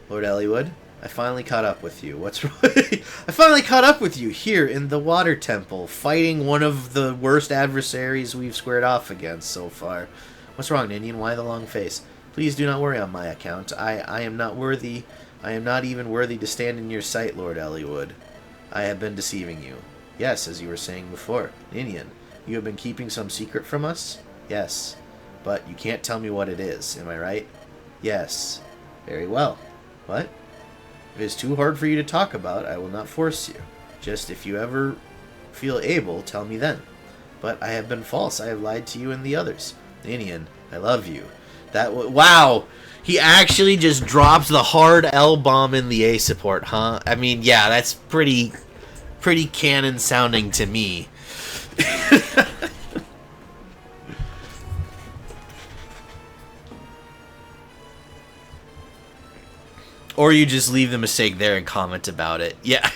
Lord Eliwood, I finally caught up with you. What's wrong? I finally caught up with you here in the Water Temple, fighting one of the worst adversaries we've squared off against so far. What's wrong, Ninian? Why the long face? Please do not worry on my account. I am not worthy. I am not even worthy to stand in your sight, Lord Eliwood. I have been deceiving you. Yes, as you were saying before. Ninian, you have been keeping some secret from us? Yes. But you can't tell me what it is, am I right? Yes. Very well. What? If it is too hard for you to talk about, I will not force you. Just if you ever feel able, tell me then. But I have been false. I have lied to you and the others. Ninian, I love you. Wow! He actually just drops the hard L-bomb in the A support, huh? I mean, yeah, that's pretty canon sounding to me. Or you just leave the mistake there and comment about it. Yeah.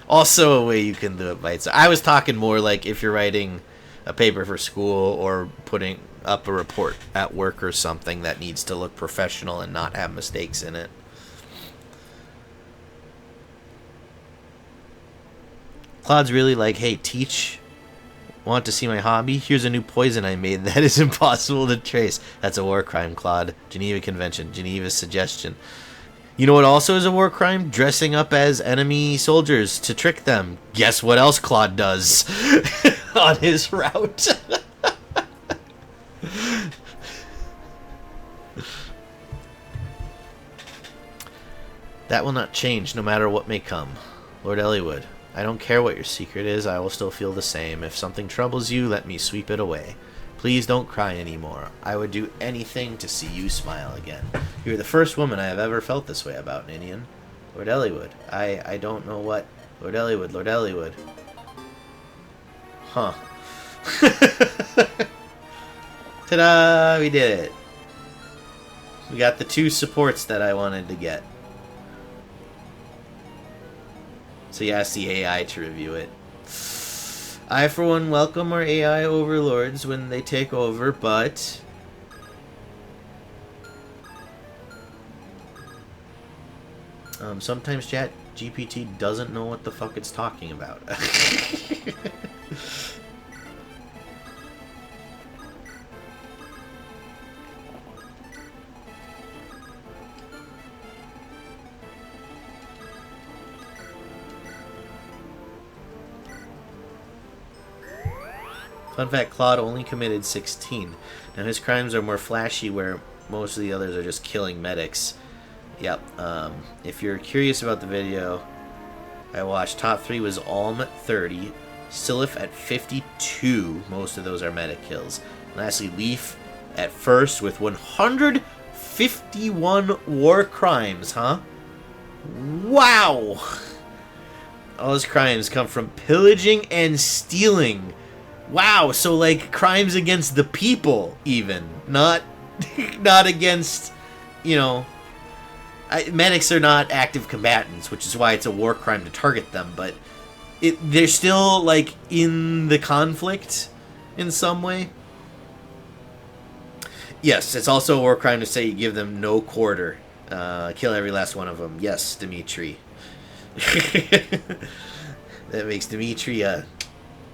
Also a way you can do it by itself. I was talking more like if you're writing a paper for school or putting up a report at work or something that needs to look professional and not have mistakes in it. Claude's really like, hey, teach. Want to see my hobby? Here's a new poison I made that is impossible to trace. That's a war crime, Claude. Geneva Convention. Geneva's suggestion. You know what also is a war crime? Dressing up as enemy soldiers to trick them. Guess what else Claude does on his route? That will not change no matter what may come. Lord Eliwood, I don't care what your secret is, I will still feel the same. If something troubles you, let me sweep it away. Please don't cry anymore. I would do anything to see you smile again. You're the first woman I have ever felt this way about, Ninian. Lord Eliwood, I don't know what... Lord Eliwood, Lord Eliwood. Huh. Ta-da! We did it. We got the 2 supports that I wanted to get. So you asked the AI to review it. I, for one, welcome our AI overlords when they take over, but... sometimes Chat GPT doesn't know what the fuck it's talking about. Fun fact, Claude only committed 16. Now his crimes are more flashy where most of the others are just killing medics. Yep, if you're curious about the video I watched, top 3 was Alm at 30, Silif at 52, most of those are medic kills. And lastly, Leaf at first with 151 war crimes, huh? Wow! All his crimes come from pillaging and stealing. Wow, so like crimes against the people even, not against, you know, medics are not active combatants, which is why it's a war crime to target them, but they're still like in the conflict in some way. Yes, it's also a war crime to say you give them no quarter. Kill every last one of them. Yes, Dimitri. That makes Dimitri a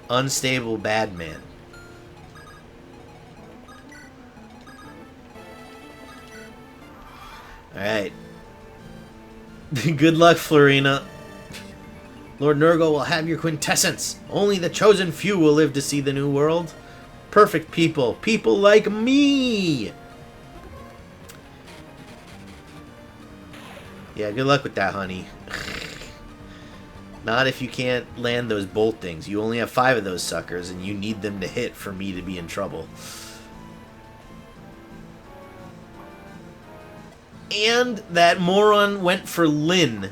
unstable bad man. Alright. Good luck, Florina. Lord Nurgle will have your quintessence. Only the chosen few will live to see the new world. Perfect people. People like me. Yeah, good luck with that, honey. Not if you can't land those bolt things. You only have 5 of those suckers, and you need them to hit for me to be in trouble. And that moron went for Lynn.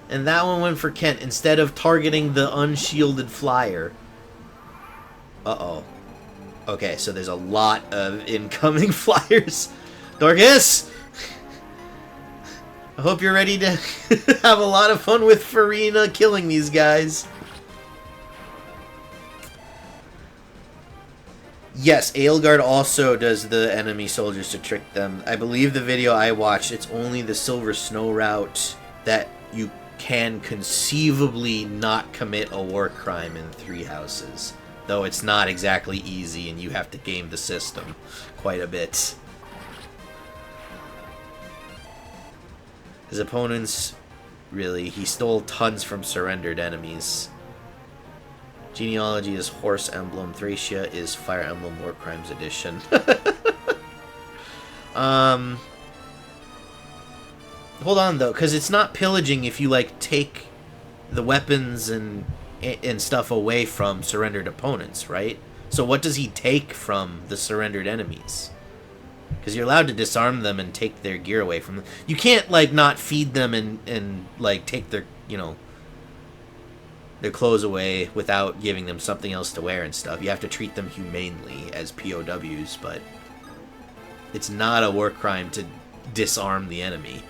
And that one went for Kent instead of targeting the unshielded flyer. Uh-oh. Okay, so there's a lot of incoming flyers. Dorcas! I hope you're ready to have a lot of fun with Farina killing these guys. Yes, Aelgard also does the enemy soldiers to trick them. I believe the video I watched, it's only the Silver Snow route that you can conceivably not commit a war crime in 3 houses. Though it's not exactly easy and you have to game the system quite a bit. His opponents, really, he stole tons from surrendered enemies. Genealogy is Horse Emblem. Thracia is Fire Emblem War Crimes Edition. Hold on, though, because it's not pillaging if you, like, take the weapons and stuff away from surrendered opponents, right? So what does he take from the surrendered enemies? Because you're allowed to disarm them and take their gear away from them. You can't, like, not feed them and like, take their, you know, their clothes away without giving them something else to wear and stuff. You have to treat them humanely as POWs, but it's not a war crime to disarm the enemy.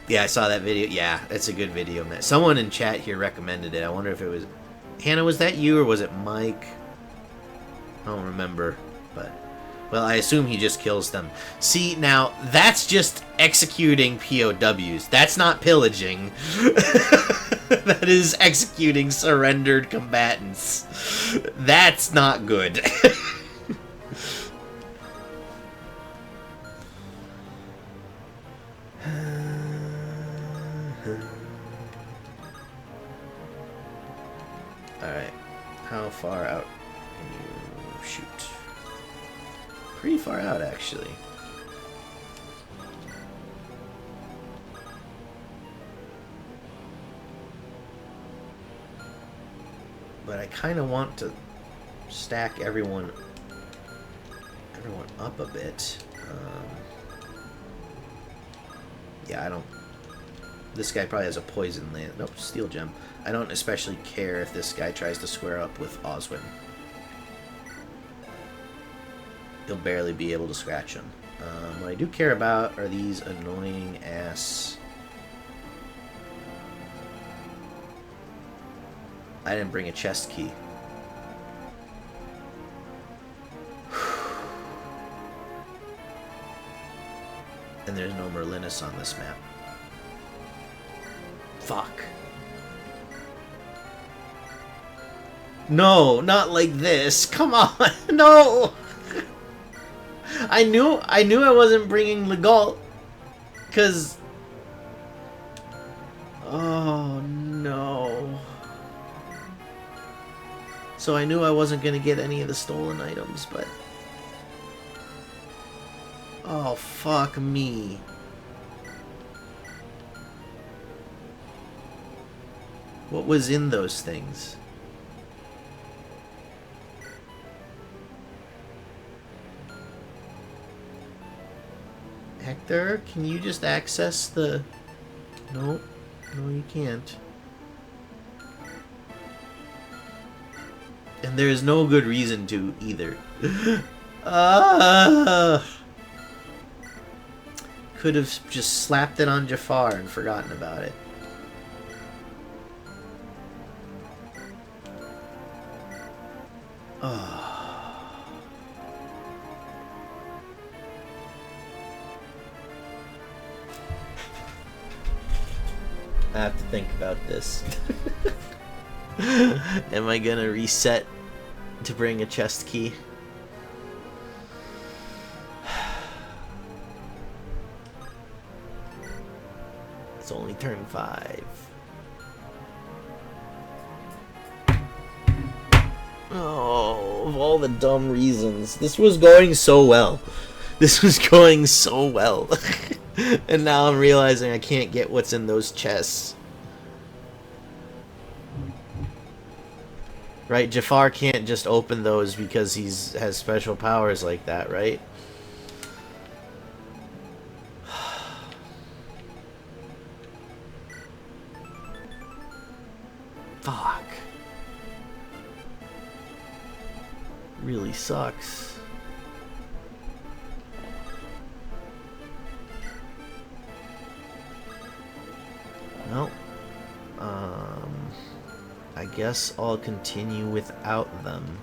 Yeah, I saw that video. Yeah, it's a good video, man. Someone in chat here recommended it. I wonder if it was... Hannah, was that you or was it Mike? I don't remember, but... Well, I assume he just kills them. See, now, that's just executing POWs. That's not pillaging. That is executing surrendered combatants. That's not good. Alright. How far out can you shoot? Pretty far out, actually. But I kind of want to stack everyone up a bit. Yeah, I don't... This guy probably has a poison land. Nope, steel gem. I don't especially care if this guy tries to square up with Oswin. He'll barely be able to scratch him. What I do care about are these annoying ass... I didn't bring a chest key. And there's no Merlinus on this map. Fuck. No, not like this. Come on. No. I knew I wasn't bringing Legault. Cause oh no. So I knew I wasn't gonna get any of the stolen items, but oh fuck me. What was in those things? Hector, can you just access the... No, no you can't. And there's no good reason to either. Could have just slapped it on Jafar and forgotten about it. Oh. I have to think about this. Am I gonna reset to bring a chest key? It's only turn 5. Oh, of all the dumb reasons. This was going so well. This was going so well. And now I'm realizing I can't get what's in those chests. Right, Jafar can't just open those because has special powers like that, right? Fuck. Really sucks. Well, I guess I'll continue without them.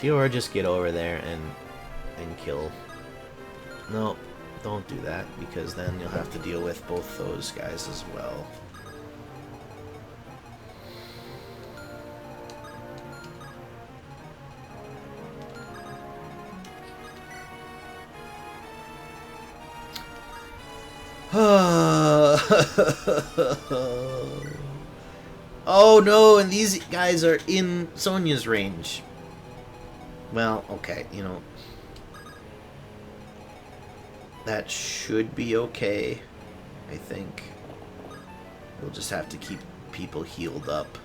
Fiora, just get over there and kill. No, don't do that, because then you'll have to deal with both those guys as well. Oh no, and these guys are in Sonia's range. Well, okay, you know. That should be okay, I think. We'll just have to keep people healed up.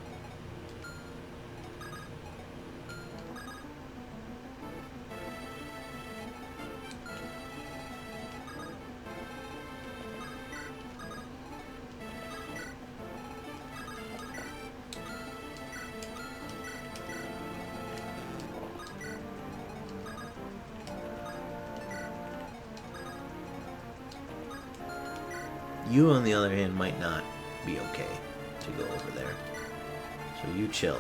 You, on the other hand, might not be okay to go over there. So you chill.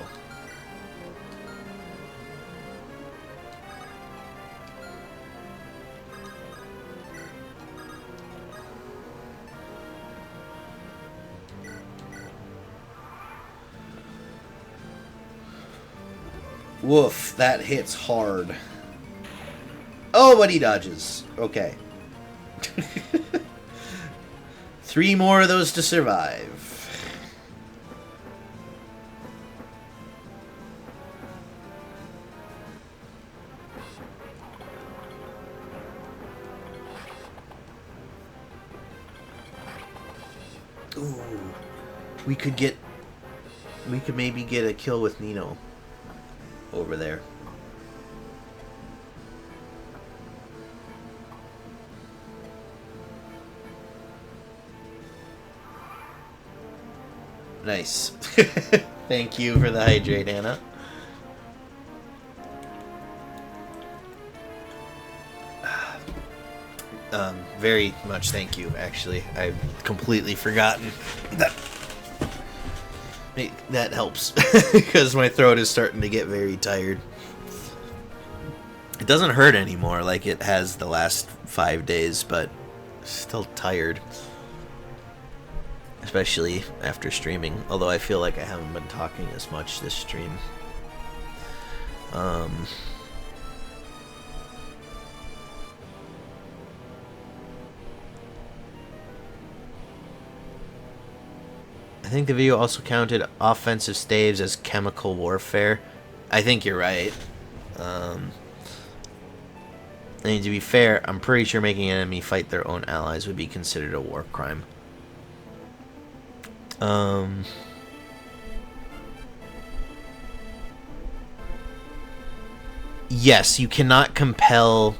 Woof, that hits hard. Oh, but he dodges. Okay. 3 more of those to survive. Ooh. We could maybe get a kill with Nino over there. Nice. Thank you for the hydrate, Anna. Very much thank you, actually. I've completely forgotten that. That helps, because my throat is starting to get very tired. It doesn't hurt anymore like it has the last 5 days, but still tired. Especially after streaming, although I feel like I haven't been talking as much this stream. I think the video also counted offensive staves as chemical warfare. I think you're right. And to be fair, I'm pretty sure making an enemy fight their own allies would be considered a war crime. Yes, you cannot compel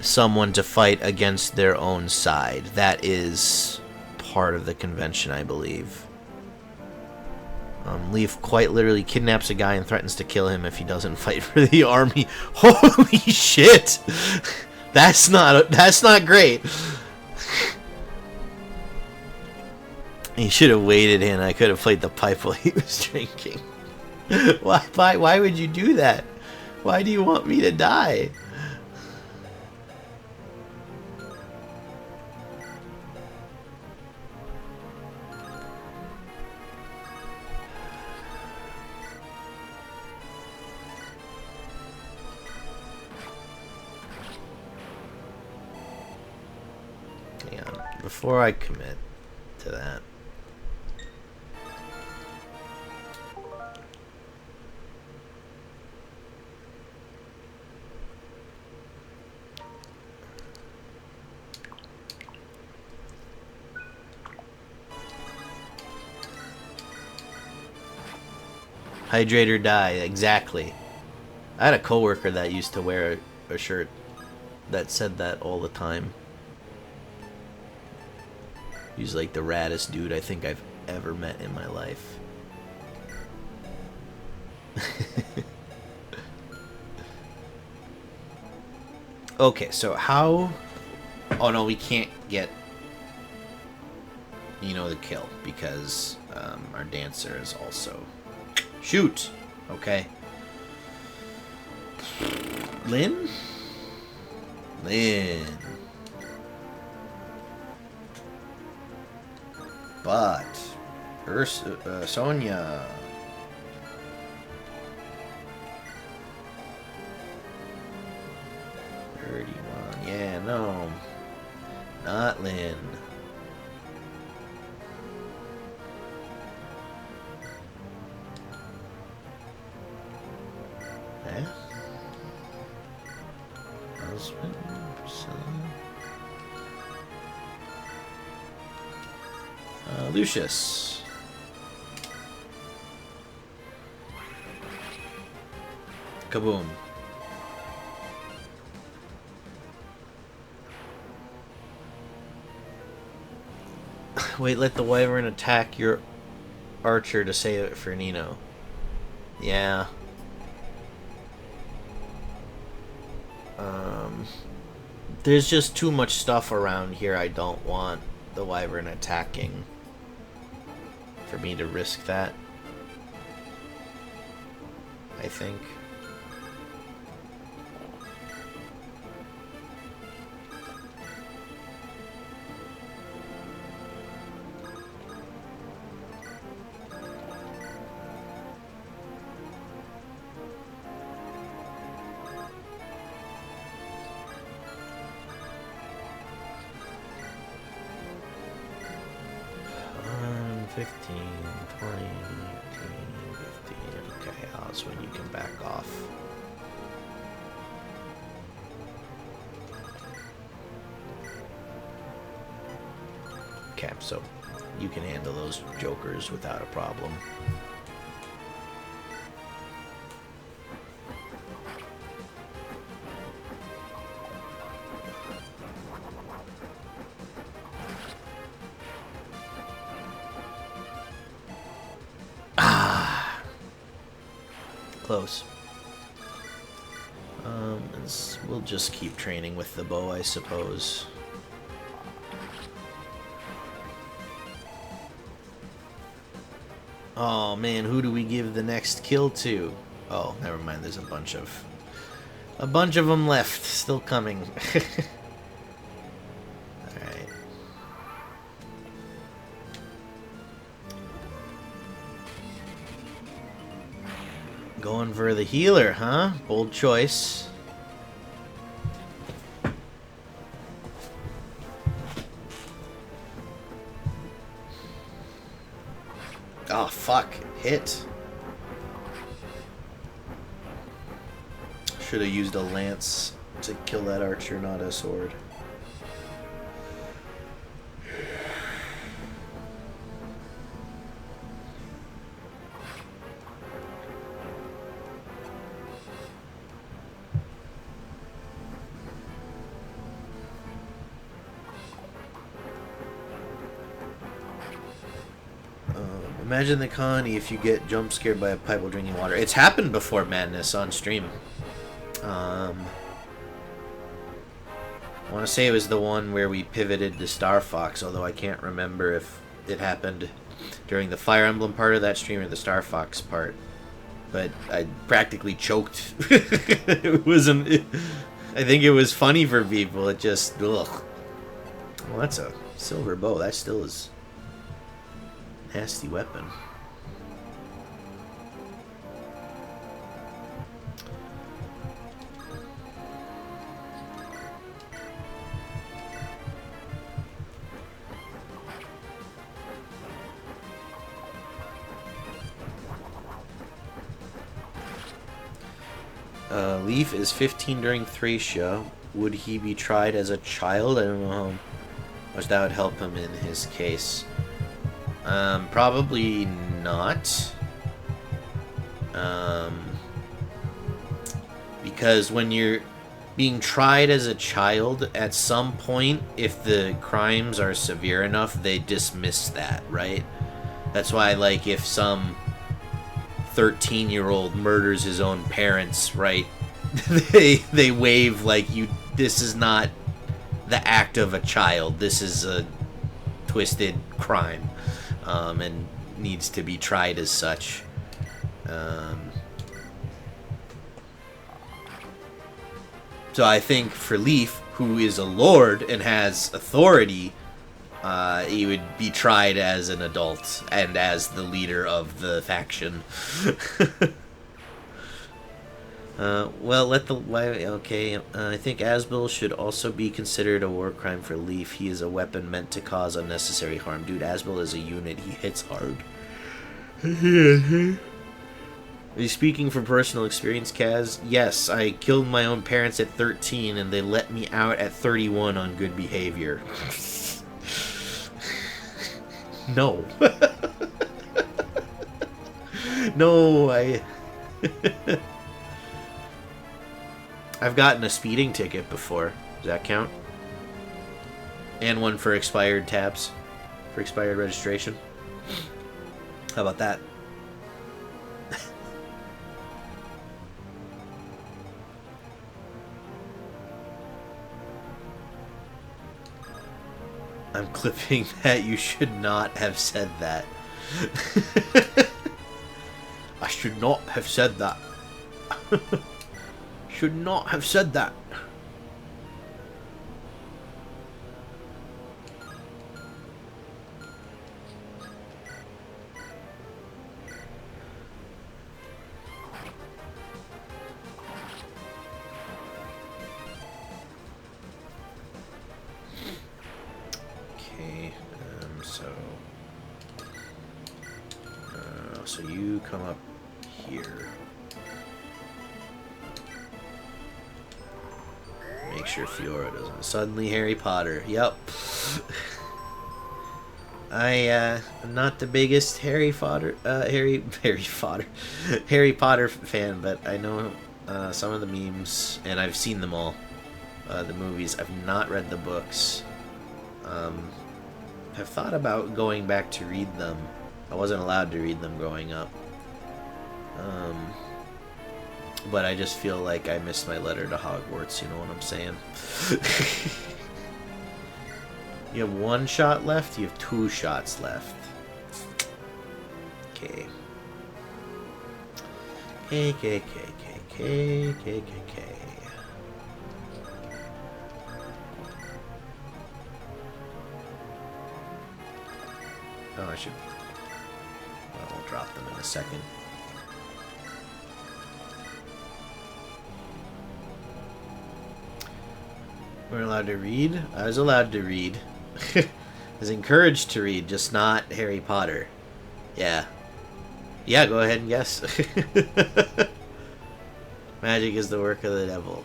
someone to fight against their own side. That is part of the convention, I believe. Leaf quite literally kidnaps a guy and threatens to kill him if he doesn't fight for the army. Holy shit! That's not great. He should have waited, and I could have played the pipe while he was drinking. Why would you do that? Why do you want me to die? Hang on, before I commit to that. Hydrate or die, exactly. I had a coworker that used to wear a shirt that said that all the time. He's like the raddest dude I think I've ever met in my life. Okay, so how... Oh no, we can't get, you know, the kill because our dancer is also... Shoot! Okay. Lynn? Lynn. But... Sonia... 31. Yeah, no. Not Lynn. Eh? Husband? Priscilla? Lucius. Kaboom. Wait, let the wyvern attack your archer to save it for Nino. Yeah. There's just too much stuff around here I don't want the wyvern attacking for me to risk that, I think. When you can back off. Okay, so you can handle those jokers without a problem. Close. We'll just keep training with the bow, I suppose. Oh man, who do we give the next kill to? Oh, never mind. There's a bunch of them left, still coming. All right. Going for the healer, huh? Bold choice. Oh, fuck. Hit. Should have used a lance to kill that archer, not a sword. Imagine the Connie if you get jump scared by a pipe while drinking water. It's happened before, Madness, on stream. I want to say it was the one where we pivoted to Star Fox, although I can't remember if it happened during the Fire Emblem part of that stream or the Star Fox part. but I practically choked. It wasn't. I think it was funny for people. It just, ugh. Well, that's a silver bow. That still is a nasty weapon. Leaf is 15 during Thracia. Would he be tried as a child? I don't know how much that would help him in his case. Probably not. Because when you're being tried as a child, at some point, if the crimes are severe enough, they dismiss that, right? That's why, like, if some 13-year-old murders his own parents, right? they waive, like, this is not the act of a child. This is a twisted crime, and needs to be tried as such. So I think for Leaf, who is a lord and has authority, he would be tried as an adult and as the leader of the faction. Well, okay. I think Asbel should also be considered a war crime for Leaf. He is a weapon meant to cause unnecessary harm. Dude, Asbel is a unit. He hits hard. Are you speaking from personal experience, Kaz? Yes, I killed my own parents at 13, and they let me out at 31 on good behavior. No. No, I've gotten a speeding ticket before. Does that count? And one for expired tabs. For expired registration. How about that? I'm clipping that. You should not have said that. I should not have said that. Should not have said that. Okay, so you come up here. Make sure Fiora doesn't suddenly Harry Potter. Yep. I'm not the biggest Harry Potter fan, but I know some of the memes, and I've seen them all. The movies. I've not read the books. I've thought about going back to read them. I wasn't allowed to read them growing up. But I just feel like I missed my letter to Hogwarts, you know what I'm saying? You have 1 shot left, you have 2 shots left. Okay. K. Oh, I should... Well, we'll drop them in a second. We're allowed to read? I was allowed to read. I was encouraged to read, just not Harry Potter. Yeah. Yeah, go ahead and guess. Magic is the work of the devil.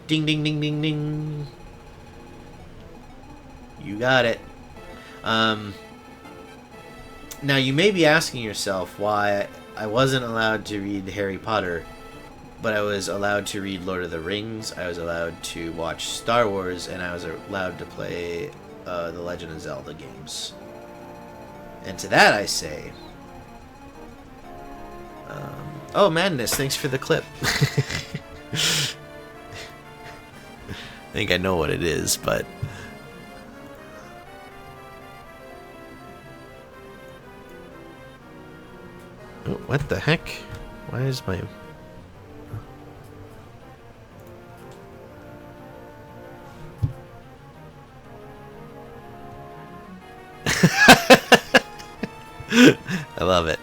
Ding, ding, ding, ding, ding. You got it. Now, you may be asking yourself why I wasn't allowed to read Harry Potter, but I was allowed to read Lord of the Rings, I was allowed to watch Star Wars, and I was allowed to play the Legend of Zelda games. And to that I say... oh, Madness, thanks for the clip. I think I know what it is, but... Oh, what the heck? Why is my... I love it.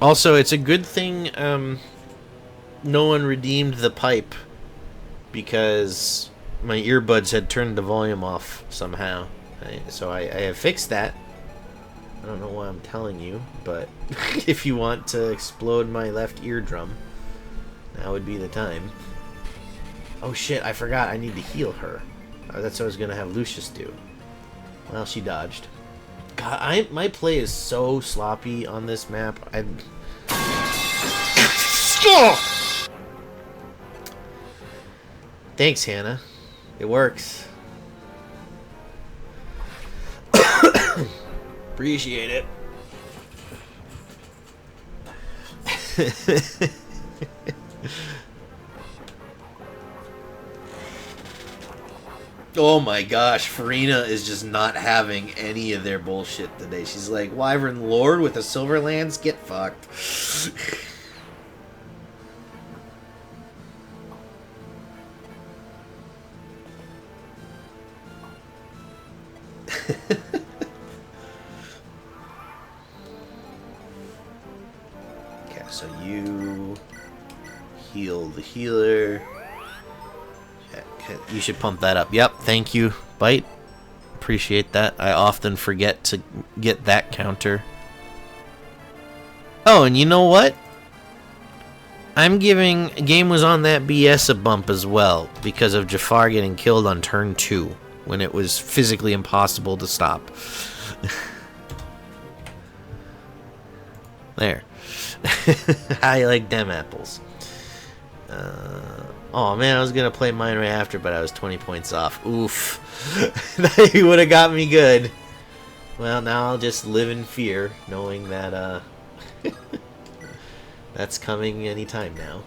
Also, it's a good thing no one redeemed the pipe, because my earbuds had turned the volume off somehow. So I have fixed that. I don't know why I'm telling you, but if you want to explode my left eardrum, now would be the time. Oh shit, I forgot I need to heal her. That's what I was going to have Lucius do. Well, she dodged. God, my play is so sloppy on this map. Thanks, Hannah. It works. Appreciate it. Oh my gosh, Farina is just not having any of their bullshit today. She's like, Wyvern Lord with the Silverlands? Get fucked. Okay, so you heal the healer. You should pump that up. Yep, thank you, Bite. Appreciate that. I often forget to get that counter. Oh, and you know what? I'm giving Game Was On That BS a bump as well, because of Jafar getting killed on turn 2, when it was physically impossible to stop. There. I like them apples. Oh man, I was gonna play mine right after, but I was 20 points off. Oof. That would have got me good. Well, now I'll just live in fear, knowing that that's coming anytime now.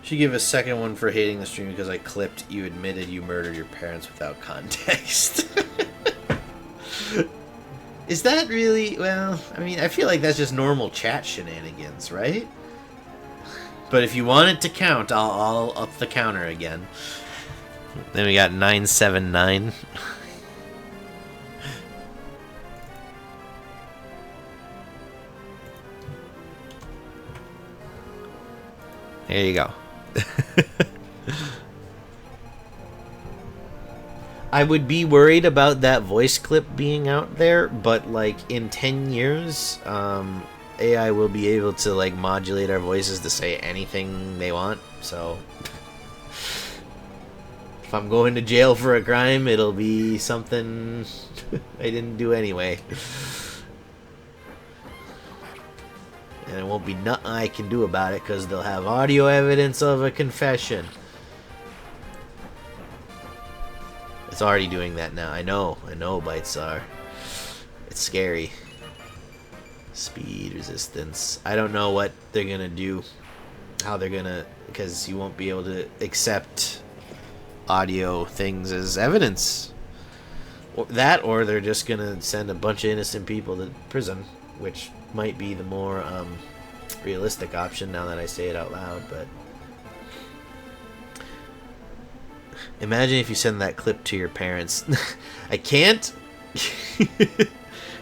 Should give a second one for hating the stream because I clipped you admitted you murdered your parents without context. Is that really... Well, I mean, I feel like that's just normal chat shenanigans, right? But if you want it to count, I'll up the counter again. Then we got 979. There you go. I would be worried about that voice clip being out there, but like in 10 years, AI will be able to like modulate our voices to say anything they want. So if I'm going to jail for a crime, it'll be something I didn't do anyway. And it won't be nothing I can do about it because they'll have audio evidence of a confession. It's already doing that now. I know bites are. It's scary. Speed resistance. I don't know what they're gonna do. How they're gonna... Because you won't be able to accept audio things as evidence. Or that, or they're just gonna send a bunch of innocent people to prison. Which might be the more realistic option now that I say it out loud, but imagine if you send that clip to your parents. I can't.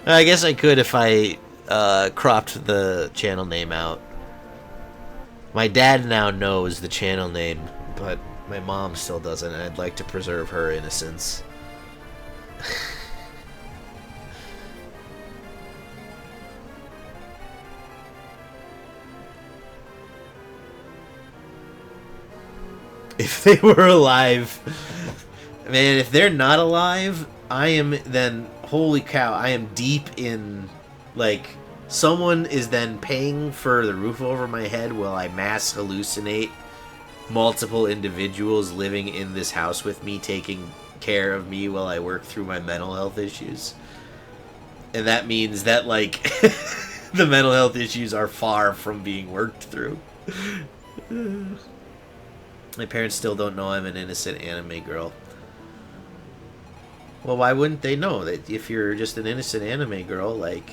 I guess I could if I cropped the channel name out. My dad now knows the channel name, but my mom still doesn't, and I'd like to preserve her innocence. If they were alive. Man, if they're not alive, I am then Holy cow, I am deep in, like, someone is then paying for the roof over my head while I mass hallucinate multiple individuals living in this house with me, taking care of me while I work through my mental health issues. And that means that, like, the mental health issues are far from being worked through. My parents still don't know I'm an innocent anime girl. Well, why wouldn't they know that if you're just an innocent anime girl, like,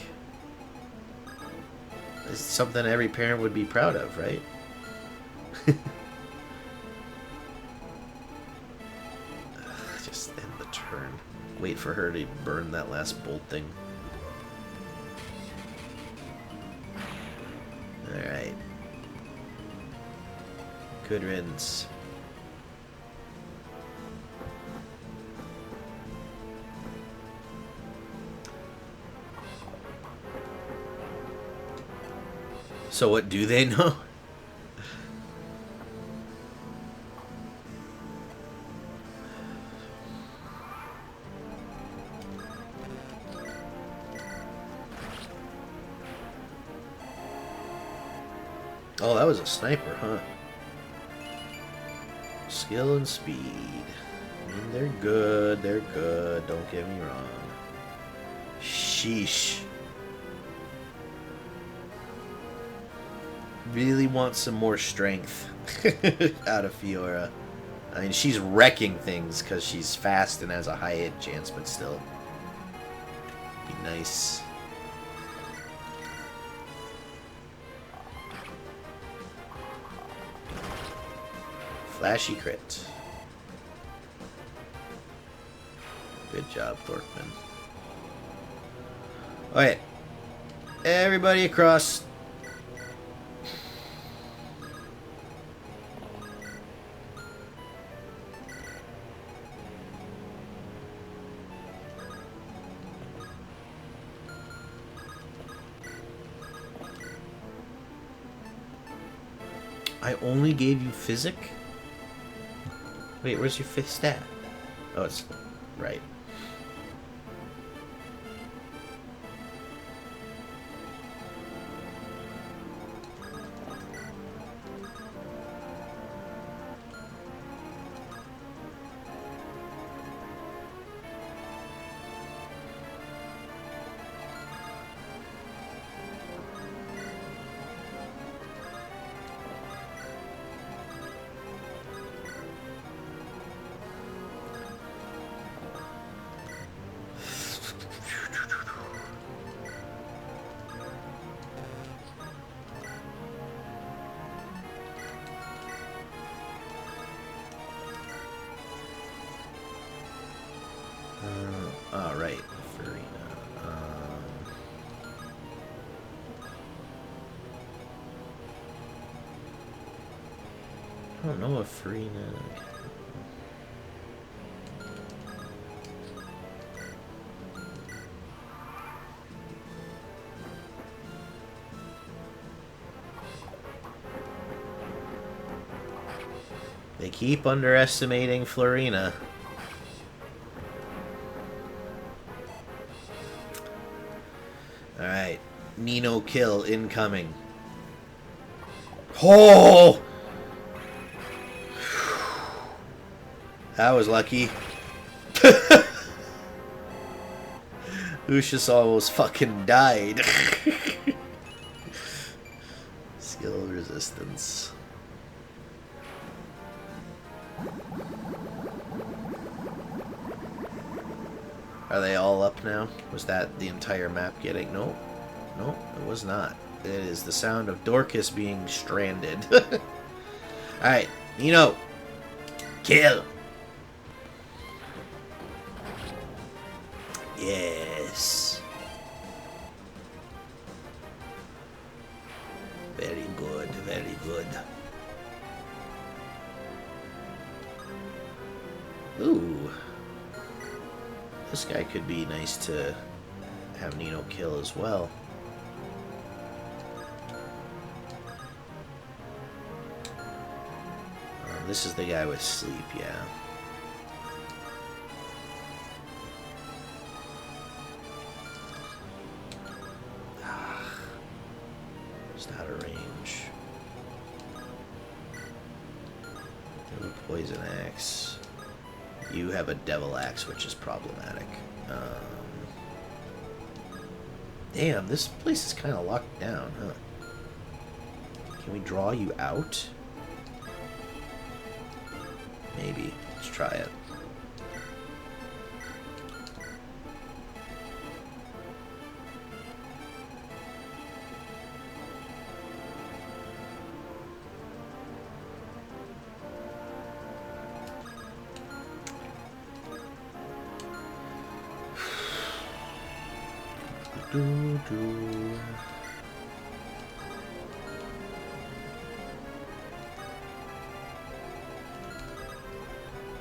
it's something every parent would be proud of, right? Just end the turn. Wait for her to burn that last bolt thing. Alright. Good riddance. So what do they know? Oh, that was a sniper, huh? Skill and speed. I mean, they're good, don't get me wrong. Sheesh. Really want some more strength out of Fiora. I mean, she's wrecking things because she's fast and has a high hit chance, but still. Be nice. Flashy crit. Good job, Thorkman. Alright. Everybody across. I only gave you physic? Wait, where's your fifth stat? Oh, it's right. Alright, Farina. I don't know if Farina... They keep underestimating Florina. Alright. Nino kill incoming. Oh! That was lucky. Lucius almost fucking died. Skill resistance. Are they all up now? Was that the entire map getting... Nope. Nope, it was not. It is the sound of Dorcas being stranded. Alright, Nino. Kill. Yes. Very good, very good. Ooh. This guy could be nice to have Nino kill as well. This is the guy with sleep, yeah. Just out of range. You have a poison axe. You have a devil axe, which is problematic. Damn, this place is kind of locked down, huh? Can we draw you out? Maybe. Let's try it.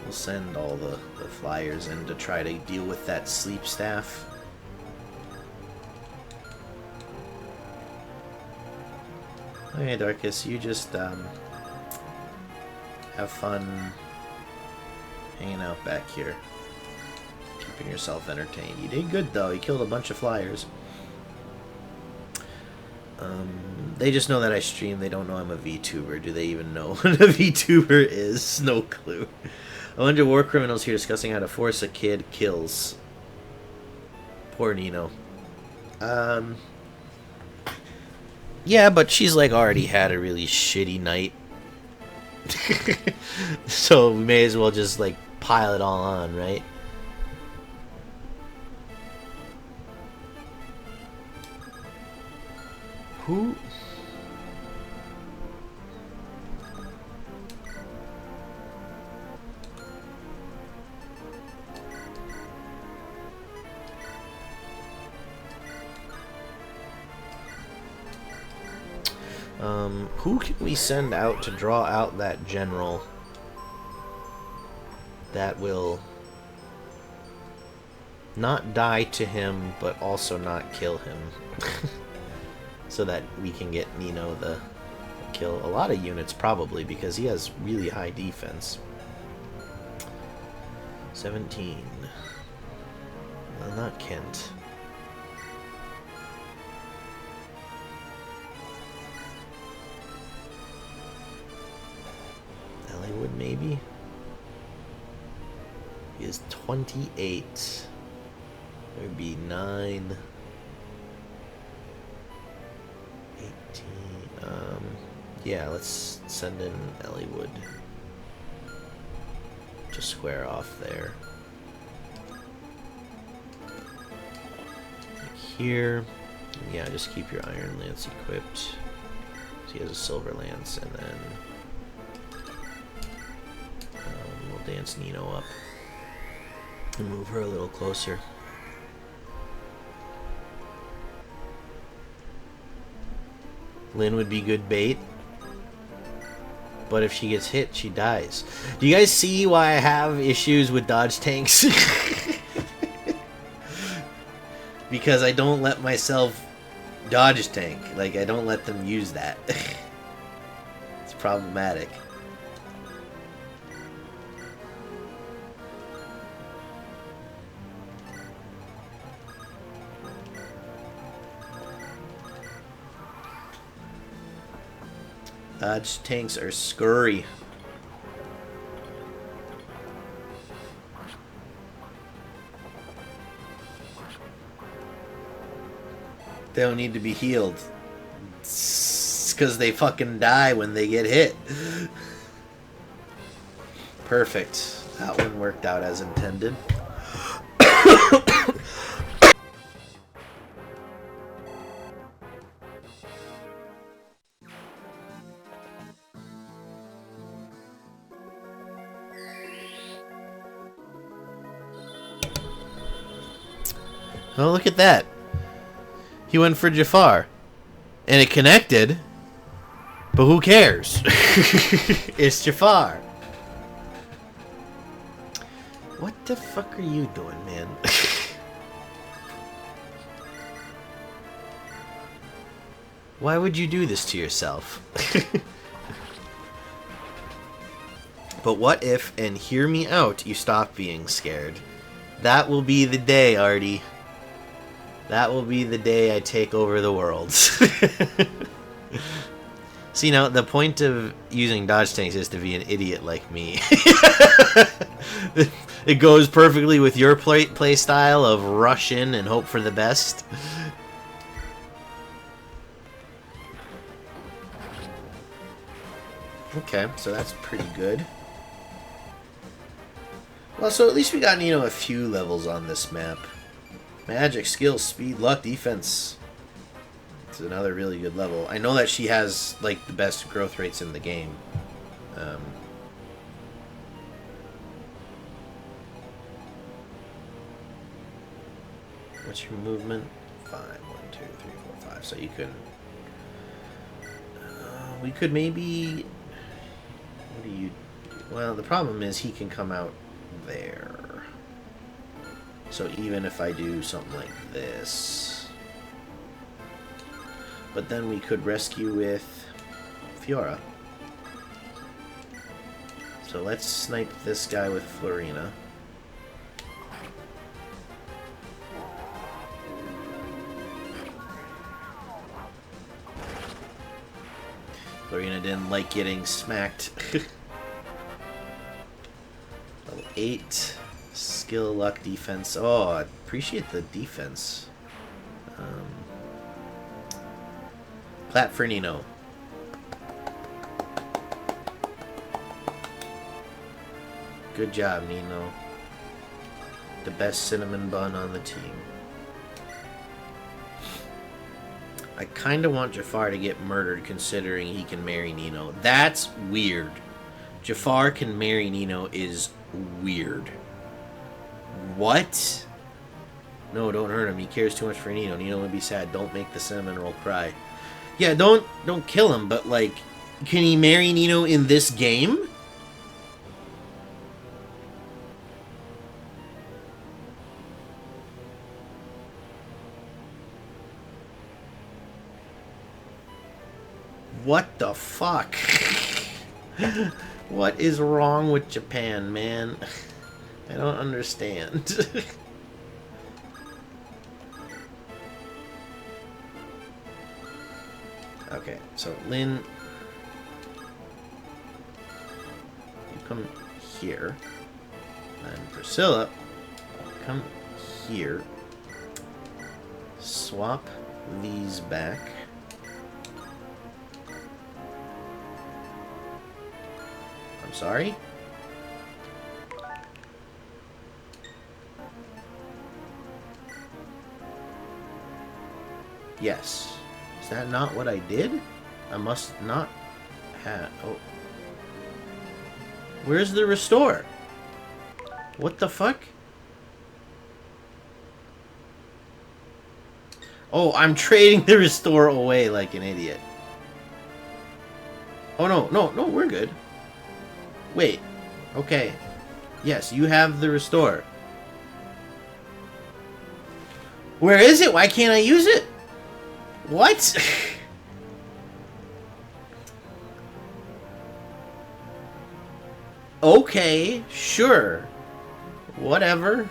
We'll send all the flyers in to try to deal with that sleep staff. Okay, Darkus, you just have fun hanging out back here. Keeping yourself entertained. You did good, though. You killed a bunch of flyers. They just know that I stream. They don't know I'm a VTuber. Do they even know what a VTuber is? No clue. A bunch of war criminals here discussing how to force a kid kills. Poor Nino. Yeah, but she's like already had a really shitty night. So we may as well just like pile it all on, right? Who? Who can we send out to draw out that general that will not die to him, but also not kill him? So that we can get Nino the kill. A lot of units, probably, because he has really high defense. 17. Well, not Kent. Eliwood, maybe? He is 28. There would be 9... 18... yeah, let's send in Eliwood. Just square off there. Like here. Yeah, just keep your Iron Lance equipped. So he has a Silver Lance, and then... we'll dance Nino up. And move her a little closer. Lynn would be good bait. But if she gets hit, she dies. Do you guys see why I have issues with dodge tanks? Because I don't let myself dodge tank. Like, I don't let them use that. It's problematic. Dodge tanks are scurry. They don't need to be healed. It's because they fucking die when they get hit. Perfect. That one worked out as intended. Oh, look at that. He went for Jafar. And it connected. But who cares? It's Jafar. What the fuck are you doing, man? Why would you do this to yourself? But what if, and hear me out, you stop being scared? That will be the day, Artie. That will be the day I take over the world. See, now, the point of using dodge tanks is to be an idiot like me. It goes perfectly with your play style of rush in and hope for the best. Okay, so that's pretty good. Well, so at least we got, a few levels on this map. Magic, skill, speed, luck, defense. It's another really good level. I know that she has, like, the best growth rates in the game. What's your movement? 5. 1, 2, 3, 4, 5. So you could... we could maybe... What do you... Well, the problem is he can come out there. So even if I do something like this... But then we could rescue with Fiora. So let's snipe this guy with Florina. Florina didn't like getting smacked. Level 8. Skill, luck, defense. Oh, I appreciate the defense. Clap for Nino. Good job, Nino. The best cinnamon bun on the team. I kind of want Jafar to get murdered considering he can marry Nino. That's weird. Jafar can marry Nino is weird. What? No, don't hurt him. He cares too much for Nino. Nino would be sad. Don't make the cinnamon roll cry. Yeah, don't kill him, but like, can he marry Nino in this game? What the fuck? What is wrong with Japan, man? I don't understand. Okay, so Lynn, you come here, and Priscilla, come here. Swap these back. I'm sorry? Yes. Is that not what I did? I must not have... Oh. Where's the restore? What the fuck? Oh, I'm trading the restore away like an idiot. Oh, no, we're good. Wait. Okay. Yes, you have the restore. Where is it? Why can't I use it? What? Okay, sure. Whatever.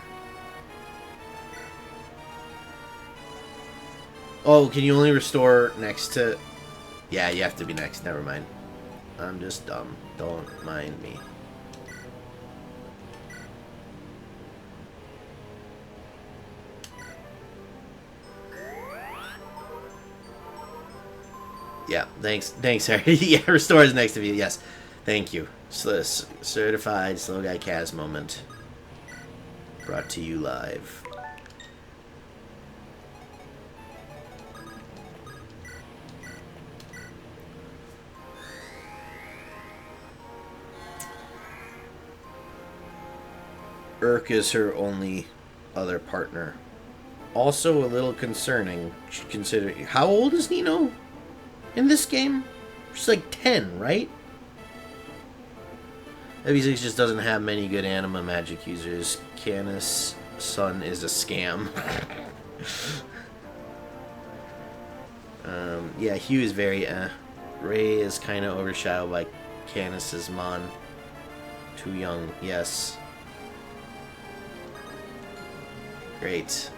Oh, can you only restore next to... Yeah, you have to be next. Never mind. I'm just dumb. Don't mind me. Yeah, thanks, Harry. Yeah, restore is next to you. Yes, thank you. Certified SlowguyCaz moment. Brought to you live. Urk is her only other partner. Also a little concerning, considering... How old is Nino in this game? She's like 10, right? W6 just doesn't have many good anima magic users. Canis' son is a scam. Yeah, Hugh is very Ray is kind of overshadowed by Canis' Mon. Too young, yes. Great.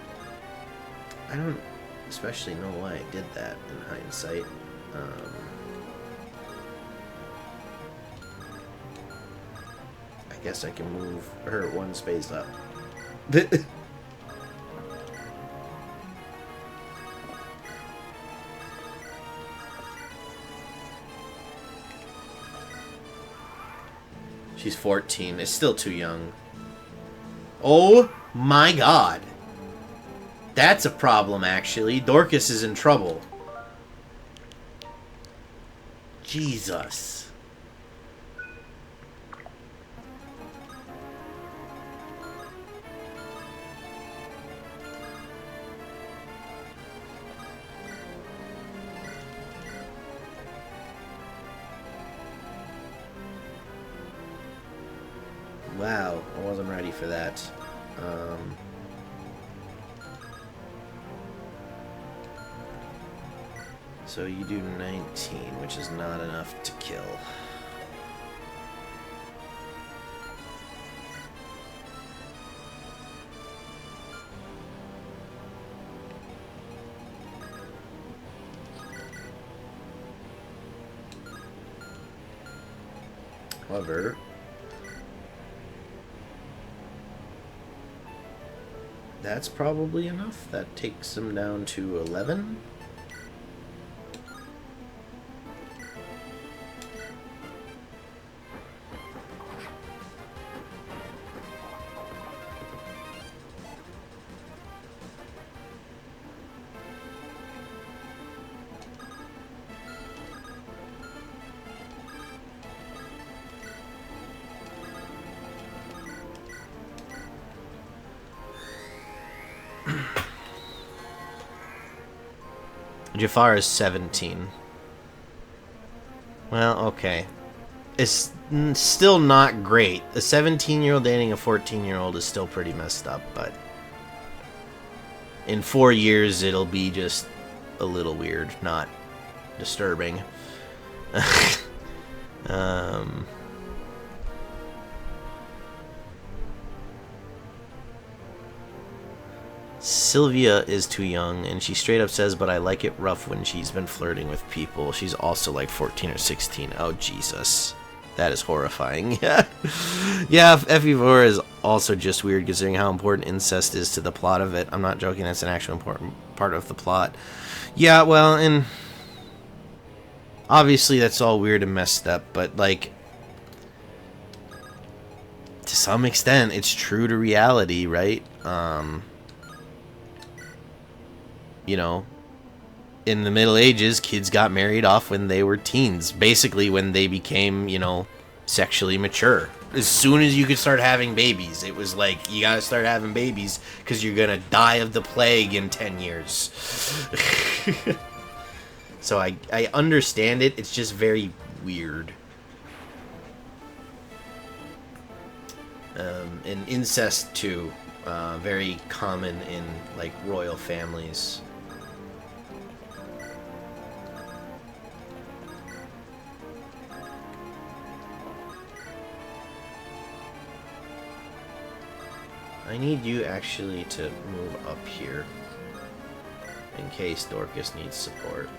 I don't especially know why I did that in hindsight. guess I can move her one space up. She's 14. It's still too young. Oh my god. That's a problem, actually. Dorcas is in trouble. Jesus. Wow, I wasn't ready for that. So you do 19, which is not enough to kill. However, that's probably enough. That takes him down to 11. Jafar is 17. Well, okay. It's still not great. A 17-year-old dating a 14-year-old is still pretty messed up, but in 4 years it'll be just a little weird, not disturbing. Sylvia is too young, and she straight up says, but I like it rough when she's been flirting with people. She's also like 14 or 16. Oh, Jesus. That is horrifying. Yeah, FE4 is also just weird considering how important incest is to the plot of it. I'm not joking, that's an actual important part of the plot. Yeah, well, and obviously that's all weird and messed up, but, like, to some extent, it's true to reality, right? You know, in the Middle Ages, kids got married off when they were teens. Basically, when they became, you know, sexually mature. As soon as you could start having babies, it was like, you gotta start having babies because you're gonna die of the plague in 10 years. So I understand it. It's just very weird. And incest, too. Very common in, like, royal families. I need you actually to move up here in case Dorcas needs support.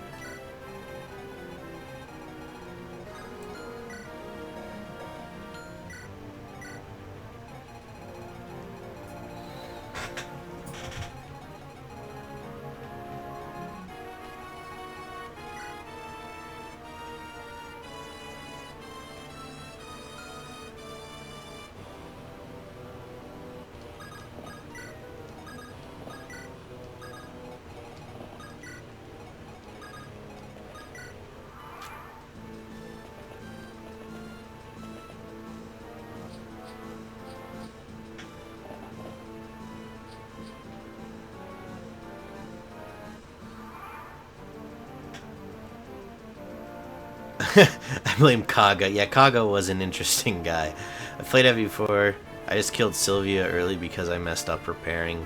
I blame Kaga. Yeah, Kaga was an interesting guy. I played Heavy before. I just killed Sylvia early because I messed up preparing.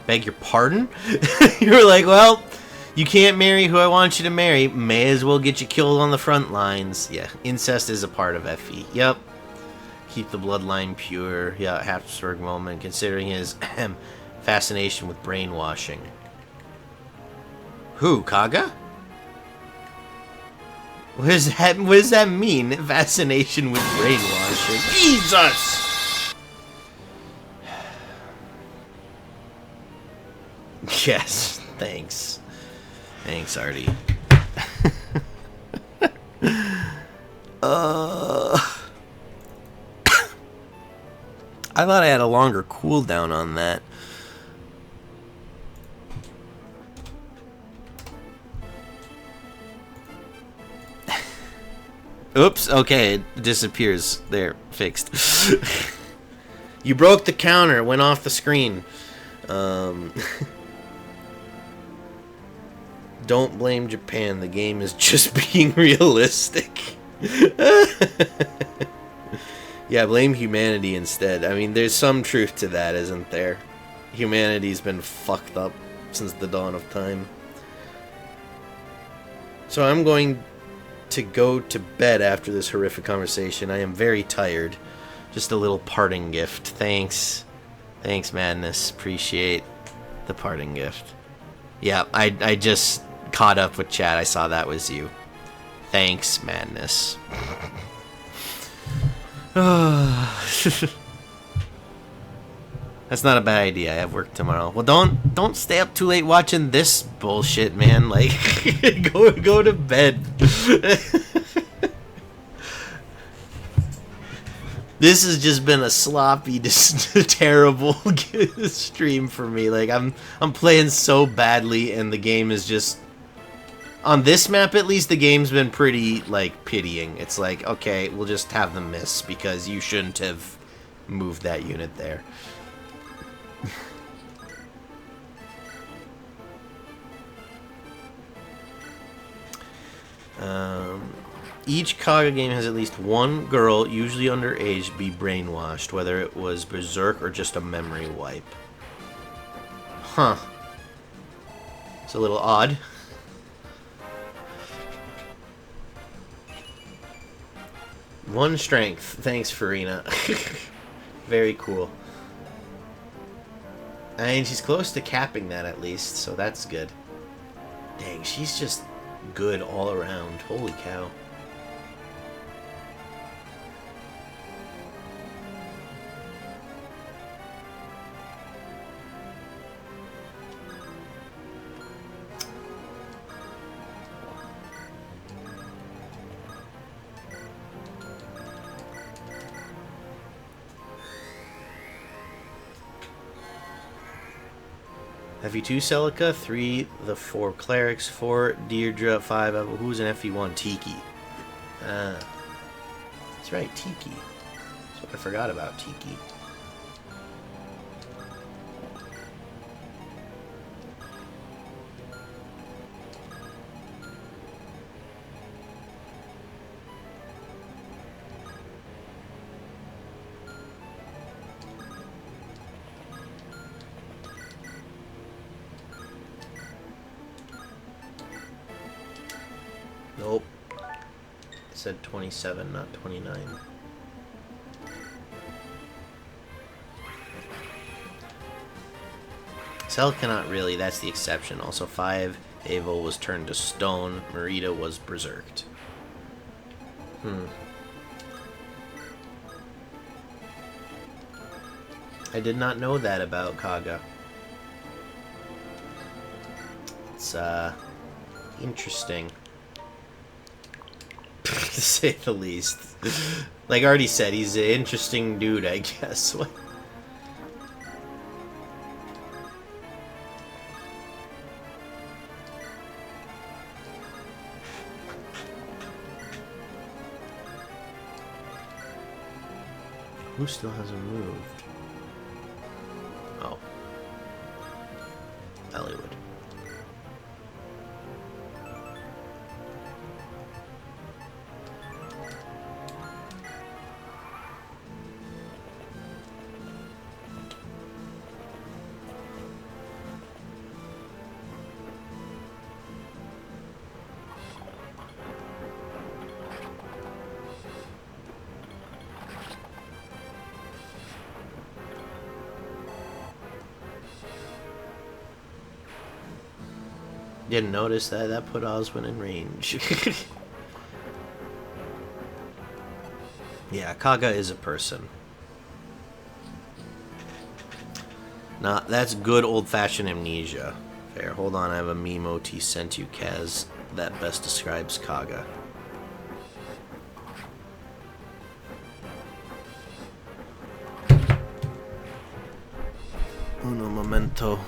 Beg your pardon? You were like, well, you can't marry who I want you to marry. May as well get you killed on the front lines. Yeah, incest is a part of FE. Yep. Keep the bloodline pure. Yeah, Habsburg moment, considering his fascination with brainwashing. Who, Kaga? What does that mean? Fascination with brainwashing. Jesus! Yes, thanks. Thanks, Artie. I thought I had a longer cooldown on that. Oops, okay, it disappears. There, fixed. You broke the counter, it went off the screen. Don't blame Japan, the game is just being realistic. Yeah, blame humanity instead. I mean, there's some truth to that, isn't there? Humanity's been fucked up since the dawn of time. So I'm going to go to bed after this horrific conversation. I am very tired. Just a little parting gift. Thanks. Thanks, Madness. Appreciate the parting gift. Yeah, I just caught up with chat. I saw that was you. Thanks, Madness. That's not a bad idea. I have work tomorrow. Well, don't stay up too late watching this bullshit, man. Like, go to bed. This has just been a sloppy, just terrible stream for me. Like, I'm playing so badly, and the game is just, on this map at least, the game's been pretty, like, pitying. It's like, okay, we'll just have them miss because you shouldn't have moved that unit there. Each Kaga game has at least one girl, usually underage, be brainwashed, whether it was Berserk or just a memory wipe. Huh. It's a little odd. One strength. Thanks, Farina. Very cool. I mean, she's close to capping that at least, so that's good. Dang, she's just good all around. Holy cow. FE2 Celica, 3 the 4 Clerics, 4 Deirdre, 5 who's an FE1 Tiki. That's right, Tiki. That's what I forgot about, Tiki. Nope. It said 27, not 29. Cell cannot really, that's the exception. Also 5, Avo was turned to stone, Marita was berserked. I did not know that about Kaga. It's, interesting. To say the least. Like I already said, he's an interesting dude, I guess. Who still hasn't moved? Oh. Eliwood. Didn't notice that. That put Oswin in range. Yeah, Kaga is a person. Nah, that's good old-fashioned amnesia. Fair. Hold on, I have a meme OT sent you, Kaz, that best describes Kaga. Uno momento.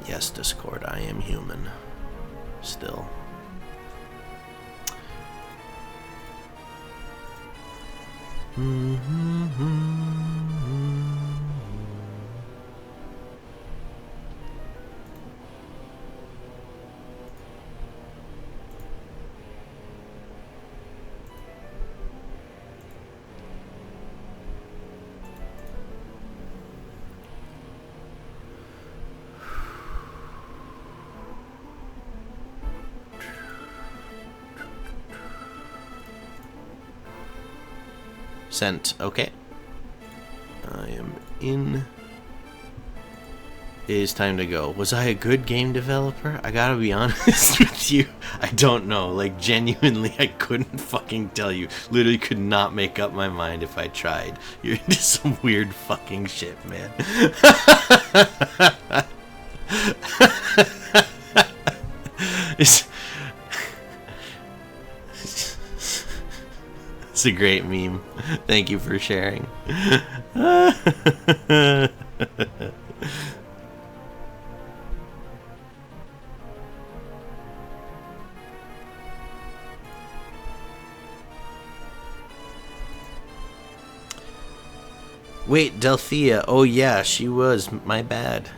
Yes, Discord, I am human. Still. Sent. Okay. I am in. It is time to go. Was I a good game developer? I gotta be honest with you. I don't know. Like, genuinely, I couldn't fucking tell you. Literally could not make up my mind if I tried. You're into some weird fucking shit, man. It's a great meme. Thank you for sharing. Wait, Delphia. Oh yeah, she was. My bad.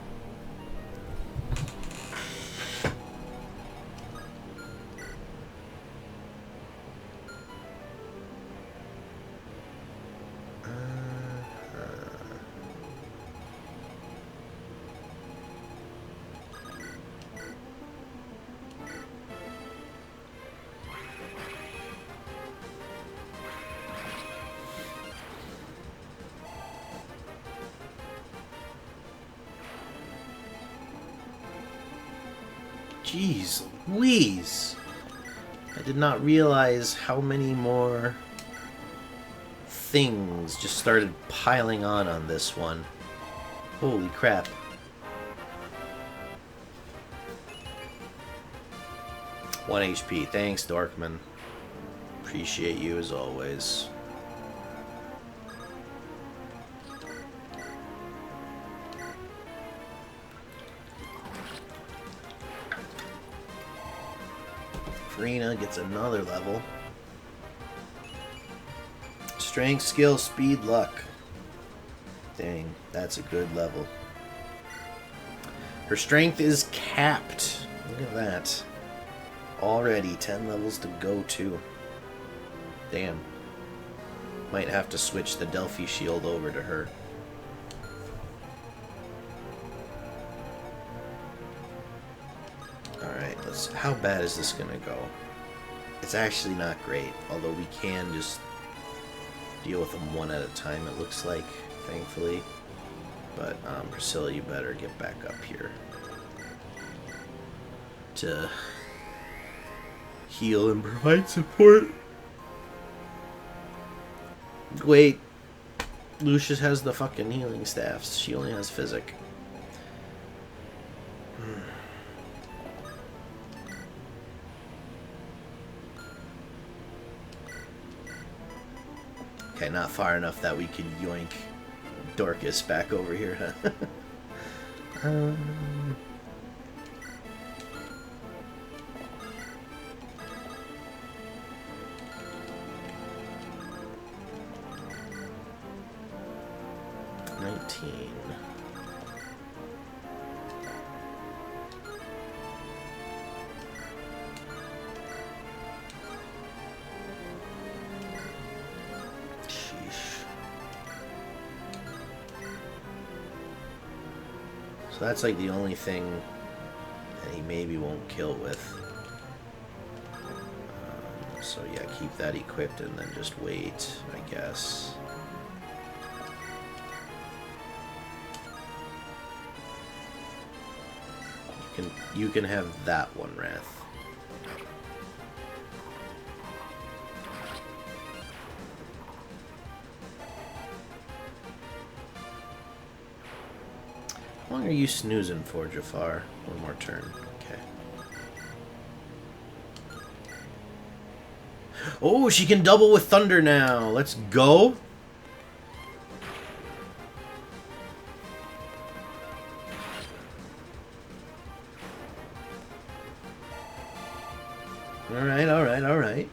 Jeez Louise. I did not realize how many more things just started piling on this one. Holy crap. One HP. Thanks, Dorkman. Appreciate you as always. Farina gets another level. Strength, skill, speed, luck. Dang, that's a good level. Her strength is capped. Look at that. Already 10 levels to go too. Damn. Might have to switch the Delphi shield over to her. Alright, how bad is this gonna go? It's actually not great, although we can just deal with them one at a time, it looks like, thankfully. But, Priscilla, you better get back up here to heal and provide support. Wait, Lucius has the fucking healing staffs. She only has physic. Okay, not far enough that we can yoink Dorcas back over here, huh? 19. So that's like the only thing that he maybe won't kill with. So yeah, keep that equipped and then just wait, I guess. You can have that one, Wrath. How long are you snoozing for, Jafar? One more turn. Okay. Oh, she can double with thunder now. Let's go. Alright, alright, alright.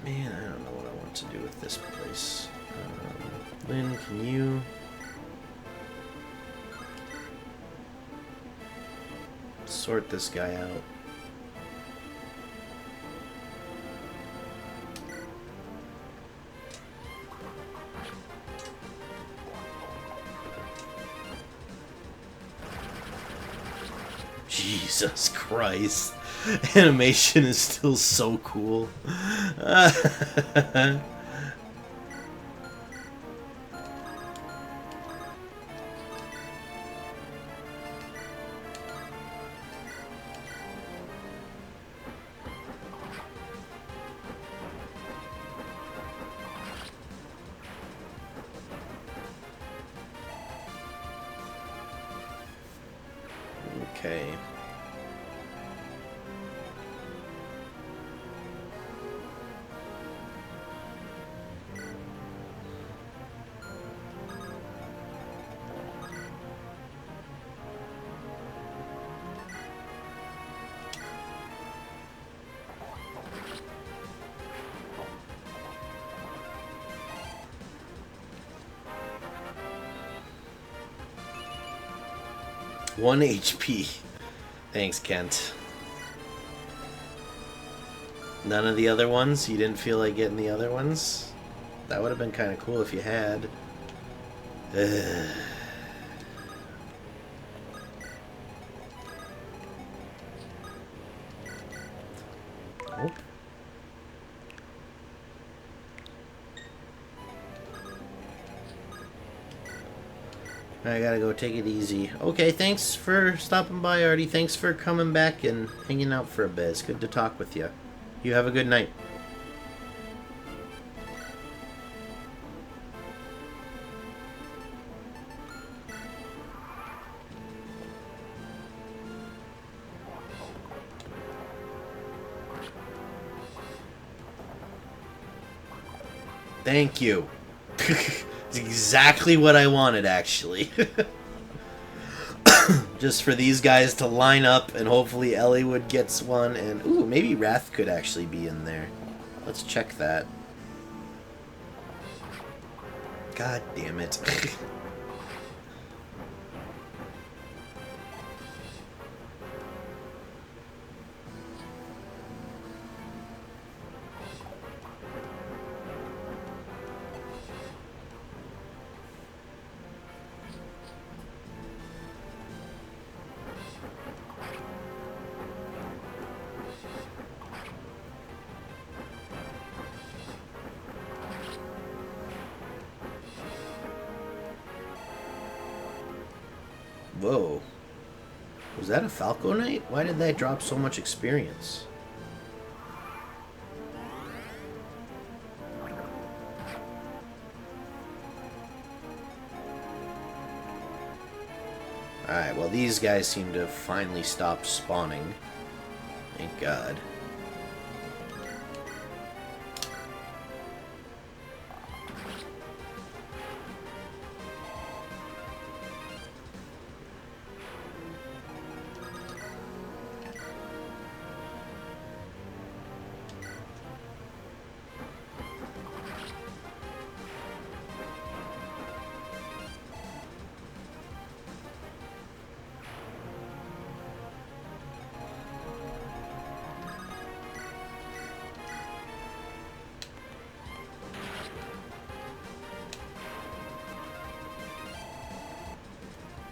Man, I don't know what I want to do with this place. Lynn, can you... sort this guy out? Jesus Christ. Animation is still so cool. Okay. One HP. Thanks, Kent. None of the other ones? You didn't feel like getting the other ones? That would have been kind of cool if you had. Oh. I gotta go take it easy. Okay, thanks for stopping by, Artie. Thanks for coming back and hanging out for a bit. It's good to talk with you. You have a good night. Thank you. It's exactly what I wanted, actually. Just for these guys to line up, and hopefully Eliwood gets one, and ooh, maybe Wrath could actually be in there. Let's check that. God damn it. Whoa. Was that a Falco Knight? Why did that drop so much experience? Alright, well these guys seem to have finally stopped spawning. Thank God.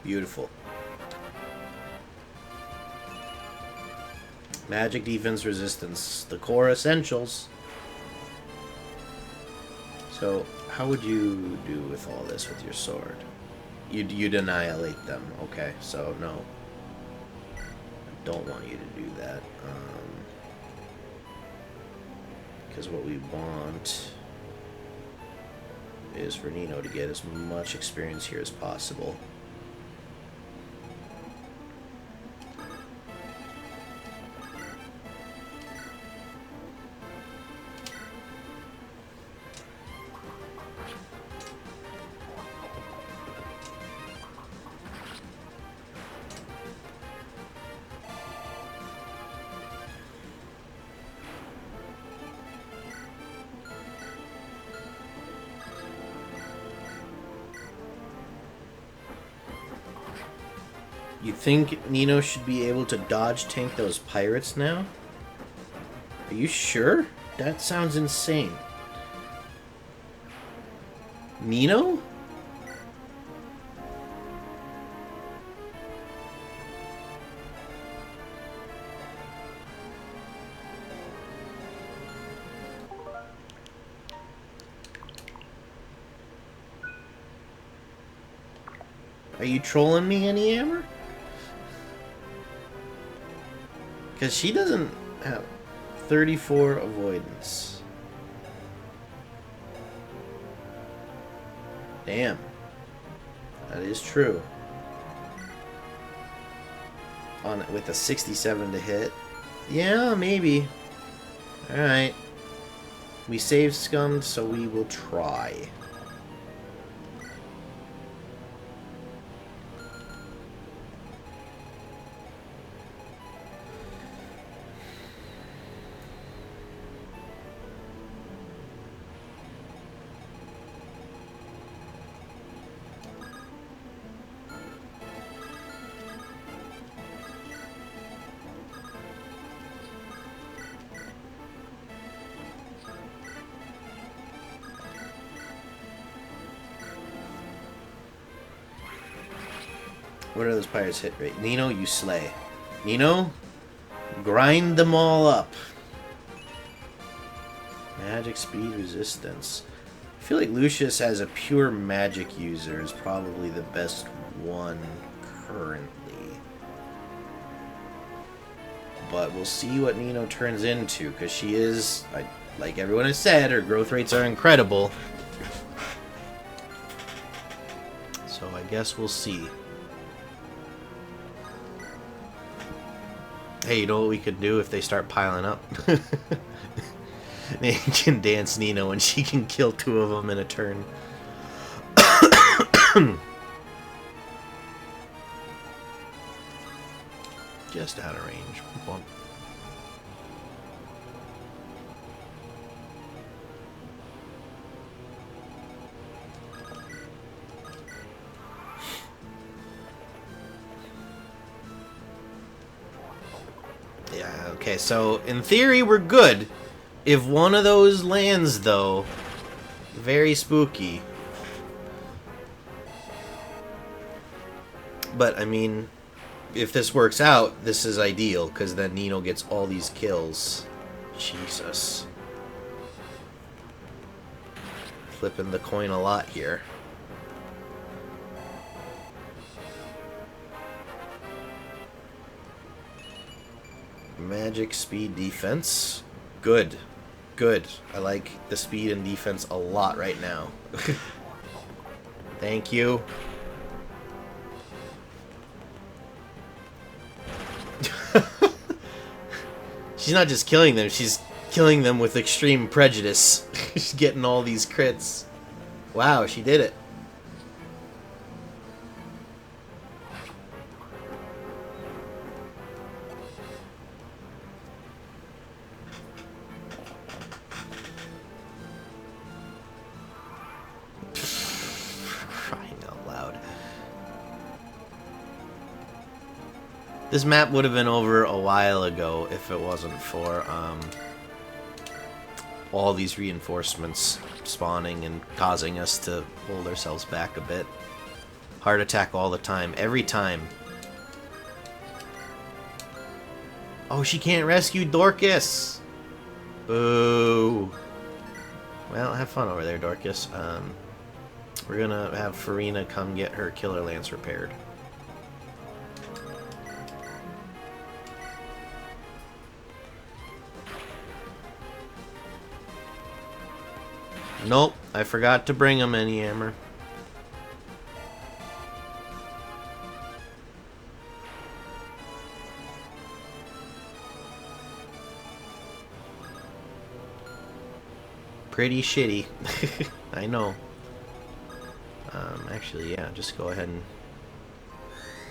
Beautiful. Magic, defense, resistance. The core essentials. So, how would you do with all this with your sword? You'd annihilate them. Okay, so no. I don't want you to do that. Because what we want is for Nino to get as much experience here as possible. You think Nino should be able to dodge tank those pirates now? Are you sure? That sounds insane. Nino? Are you trolling me, Annie Hammer? Because she doesn't have 34 avoidance. Damn. That is true. With a 67 to hit. Yeah, maybe. Alright. We saved scummed, so we will try. What are those pirates' hit rate? Nino, you slay. Nino, grind them all up. Magic, speed, resistance. I feel like Lucius as a pure magic user is probably the best one currently. But we'll see what Nino turns into, because she is, like everyone has said, her growth rates are incredible. So I guess we'll see. Hey, you know what we could do if they start piling up? They can dance Nino and she can kill 2 of them in a turn. Just out of range. Bump. Yeah, okay, so in theory we're good. If one of those lands, though, very spooky. But, I mean, if this works out, this is ideal, because then Nino gets all these kills. Jesus. Flipping the coin a lot here. Magic, speed, defense. Good. Good. I like the speed and defense a lot right now. Thank you. She's not just killing them, she's killing them with extreme prejudice. She's getting all these crits. Wow, she did it. This map would have been over a while ago if it wasn't for all these reinforcements spawning and causing us to hold ourselves back a bit. Heart attack all the time. Every time. Oh, she can't rescue Dorcas! Boo! Well, have fun over there, Dorcas. We're gonna have Farina come get her Killer Lance repaired. Nope, I forgot to bring him any hammer. Pretty shitty. I know. Actually, yeah, just go ahead and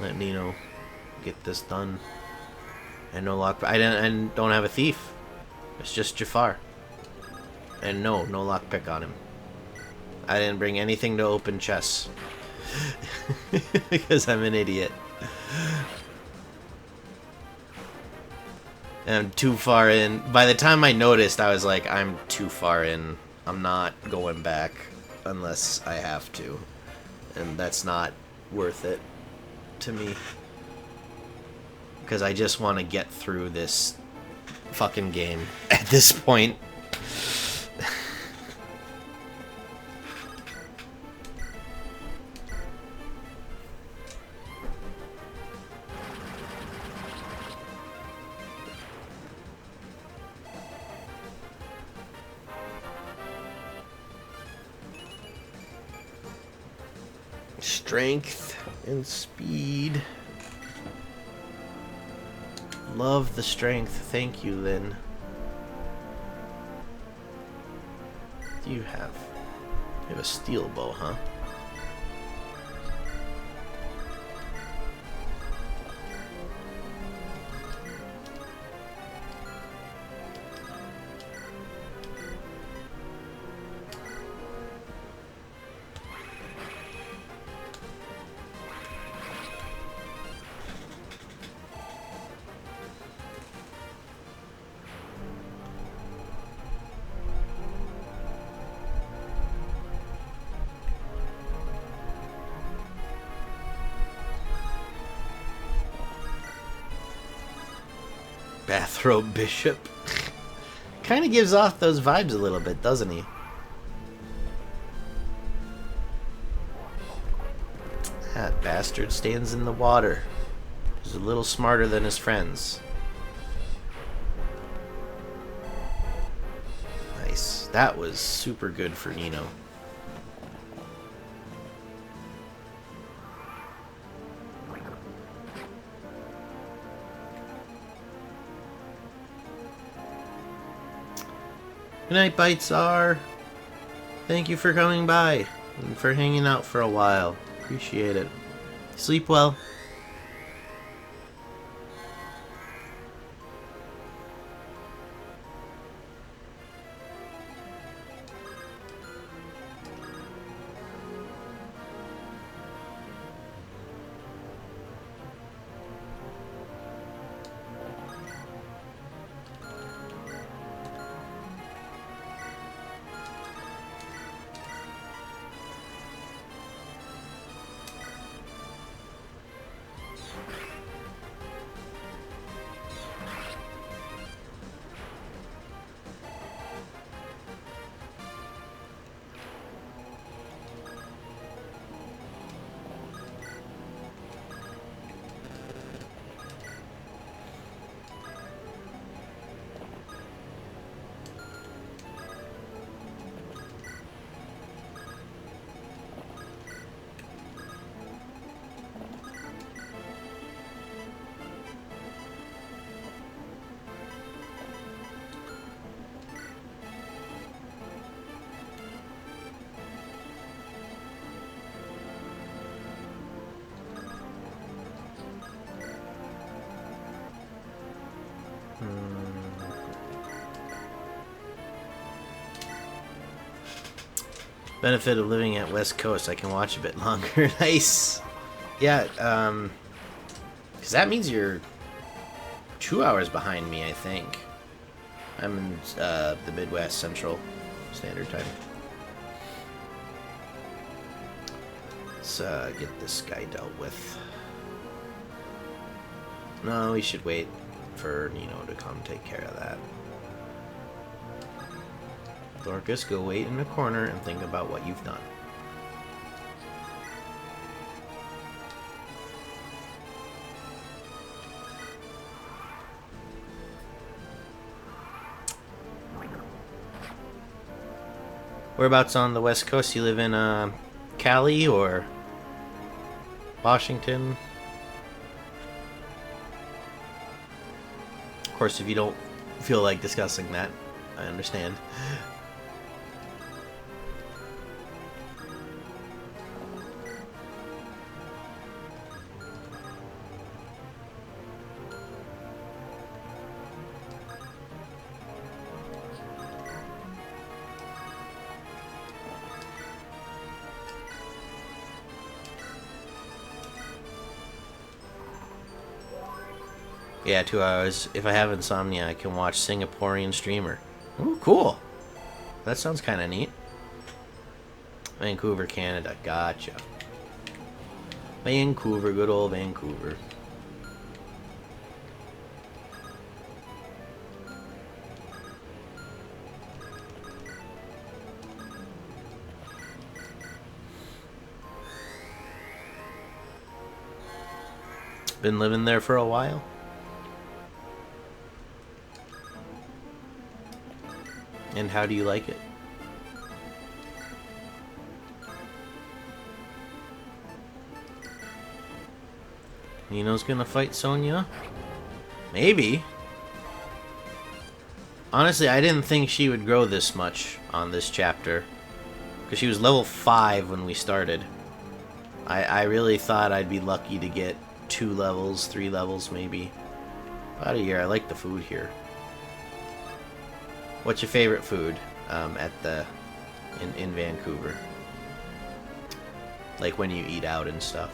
let Nino get this done. And no lock. I don't have a thief. It's just Jafar. And no lockpick on him. I didn't bring anything to open chests. Because I'm an idiot. And I'm too far in. By the time I noticed, I was like, I'm too far in. I'm not going back unless I have to. And that's not worth it to me. Because I just want to get through this fucking game at this point. Strength and speed. Love the strength. Thank you, Lynn. What do you have? You have a steel bow, huh? Bathrobe Bishop. Kind of gives off those vibes a little bit, doesn't he? That bastard stands in the water. He's a little smarter than his friends. Nice. That was super good for Nino. Good night, Bitesar. Thank you for coming by and for hanging out for a while. Appreciate it. Sleep well. Benefit of living at West Coast, I can watch a bit longer. Nice. Yeah, because that means you're 2 hours behind me, I think. I'm in the Midwest Central Standard Time. Let's get this guy dealt with. No, we should wait for Nino to come take care of that. Dorcas, go wait in the corner and think about what you've done. Whereabouts on the West Coast? You live in Cali or Washington? Of course, if you don't feel like discussing that, I understand. Yeah, 2 hours. If I have insomnia, I can watch Singaporean streamer. Ooh, cool. That sounds kind of neat. Vancouver, Canada. Gotcha. Vancouver, good old Vancouver. Been living there for a while? And how do you like it? Nino's gonna fight Sonya? Maybe. Honestly, I didn't think she would grow this much on this chapter. Because she was level 5 when we started. I really thought I'd be lucky to get 2 levels, 3 levels maybe. About a year. I like the food here. What's your favorite food in Vancouver? Like when you eat out and stuff.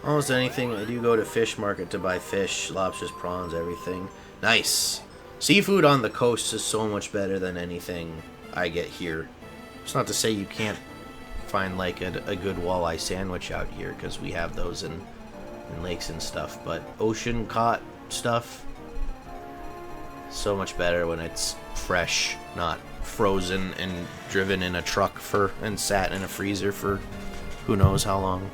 Almost anything. I do go to fish market to buy fish, lobsters, prawns, everything. Nice. Seafood on the coast is so much better than anything I get here. It's not to say you can't find like a good walleye sandwich out here, because we have those in lakes and stuff. But ocean caught stuff, so much better when it's fresh, not frozen and driven in a truck and sat in a freezer for who knows how long.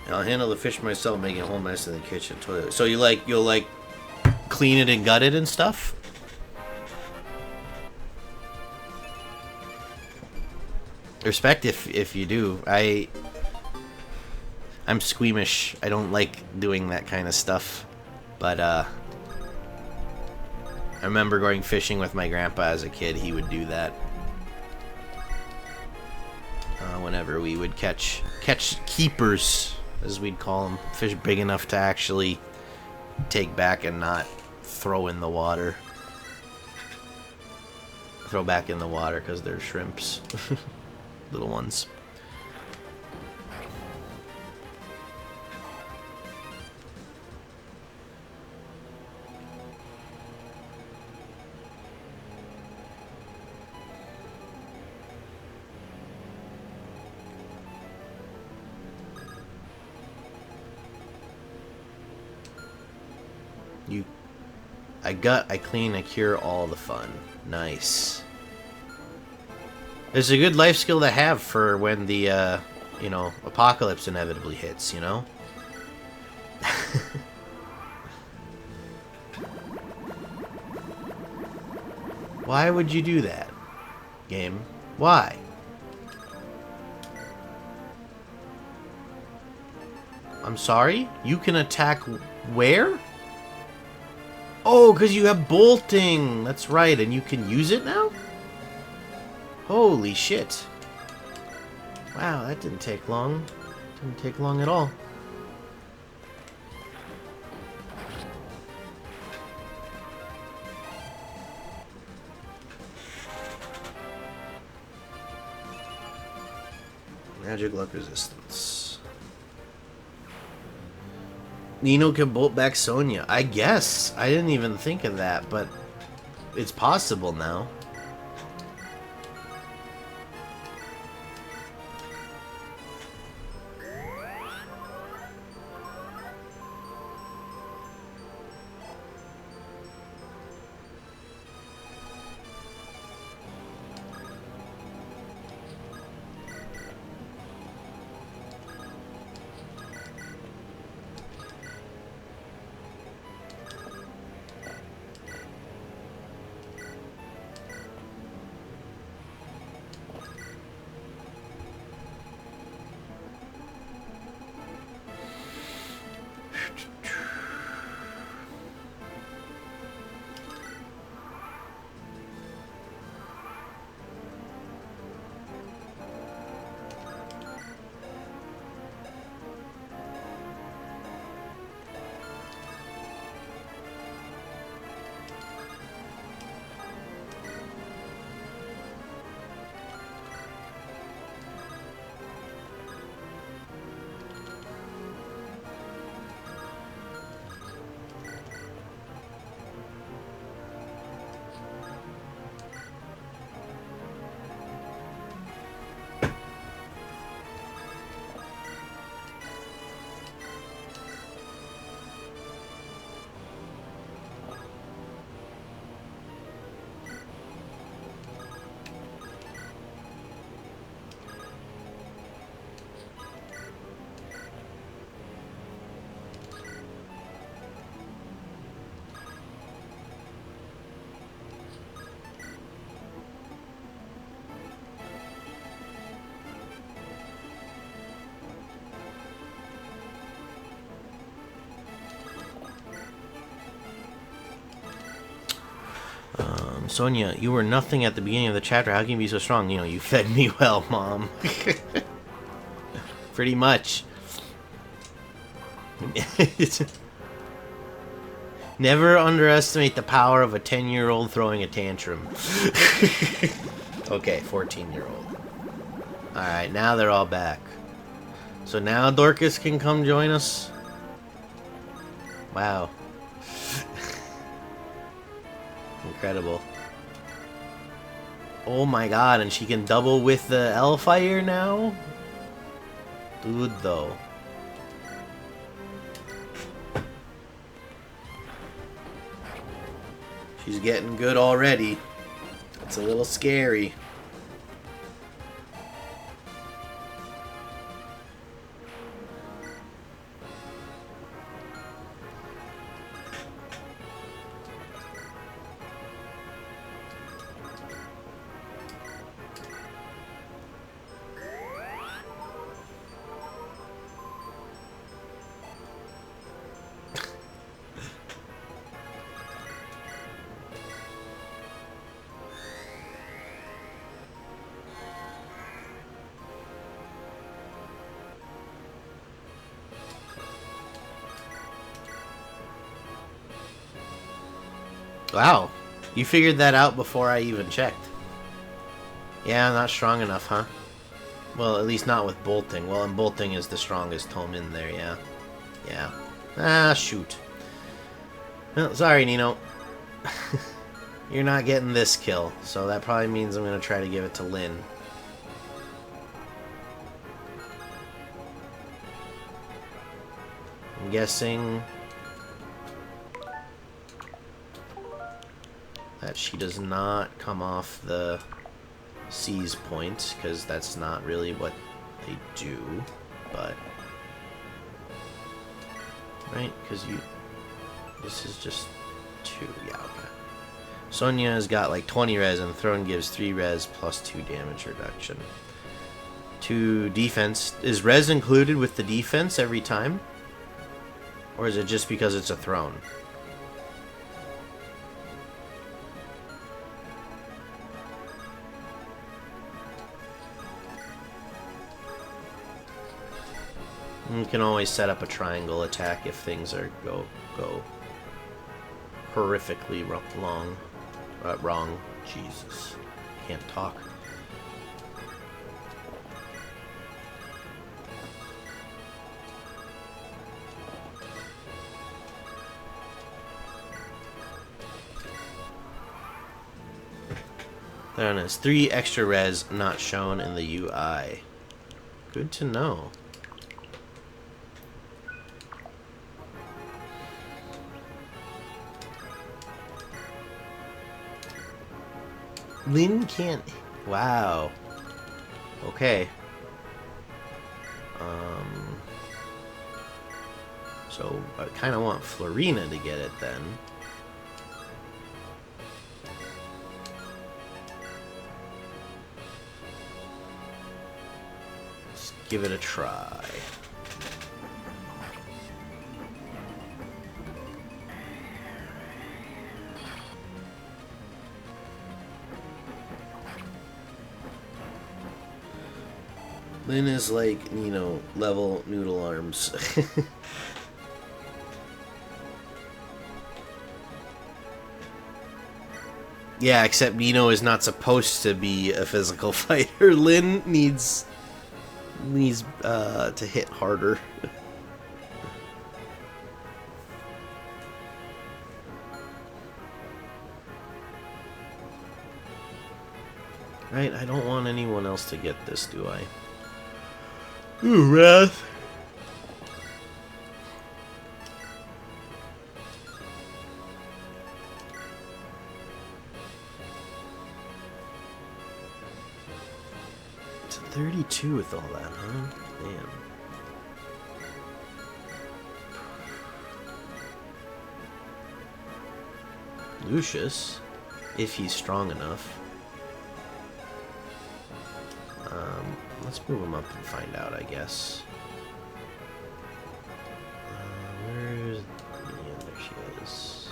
I'll handle the fish myself, making a whole mess in the kitchen toilet. So you'll like clean it and gut it and stuff? Respect if you do. I'm squeamish. I don't like doing that kind of stuff. But I remember going fishing with my grandpa as a kid. He would do that. Whenever we would catch keepers, as we'd call them, fish big enough to actually take back and not throw in the water. Throw back in the water because they're shrimps. Little ones. You... I gut, I clean, I cure all the fun. Nice. It's a good life skill to have for when the, you know, apocalypse inevitably hits, you know? Why would you do that, game? Why? I'm sorry? You can attack where? Oh, because you have bolting. That's right, and you can use it now? Holy shit. Wow, that didn't take long. Didn't take long at all. Magic luck resistance. Nino can bolt back Sonya. I guess. I didn't even think of that, but it's possible now. Sonya, you were nothing at the beginning of the chapter. How can you be so strong? You know, you fed me well, Mom. Pretty much. Never underestimate the power of a 10-year-old throwing a tantrum. Okay, 14-year-old. Alright, now they're all back. So now Dorcas can come join us? Wow. Incredible. Oh my god, and she can double with the Hellfire now? Dude, though. She's getting good already. It's a little scary. Wow, you figured that out before I even checked. Yeah, not strong enough, huh? Well, at least not with bolting. Well, and bolting is the strongest home in there, yeah. Yeah. Ah, shoot. Well, sorry, Nino. You're not getting this kill, so that probably means I'm going to try to give it to Lynn. I'm guessing... that she does not come off the seize point, because that's not really what they do, but... Right? Because you... This is just 2. Yeah, okay. Sonya has got like 20 res, and the throne gives 3 res plus 2 damage reduction. 2 defense. Is res included with the defense every time? Or is it just because it's a throne? You can always set up a triangle attack if things are go horrifically wrong. Jesus, can't talk. There it is. 3 extra res not shown in the UI. Good to know. Lynn can't... Wow. Okay. So, I kind of want Florina to get it then. Let's give it a try. Lynn is like, you know, level noodle arms. Yeah, except Nino is not supposed to be a physical fighter. Lynn needs to hit harder. Right, I don't want anyone else to get this, do I? Ooh, Wrath. It's a 32 with all that, huh? Damn. Lucius, if he's strong enough. Let's move him up and find out, I guess. Where's... Yeah, there she is.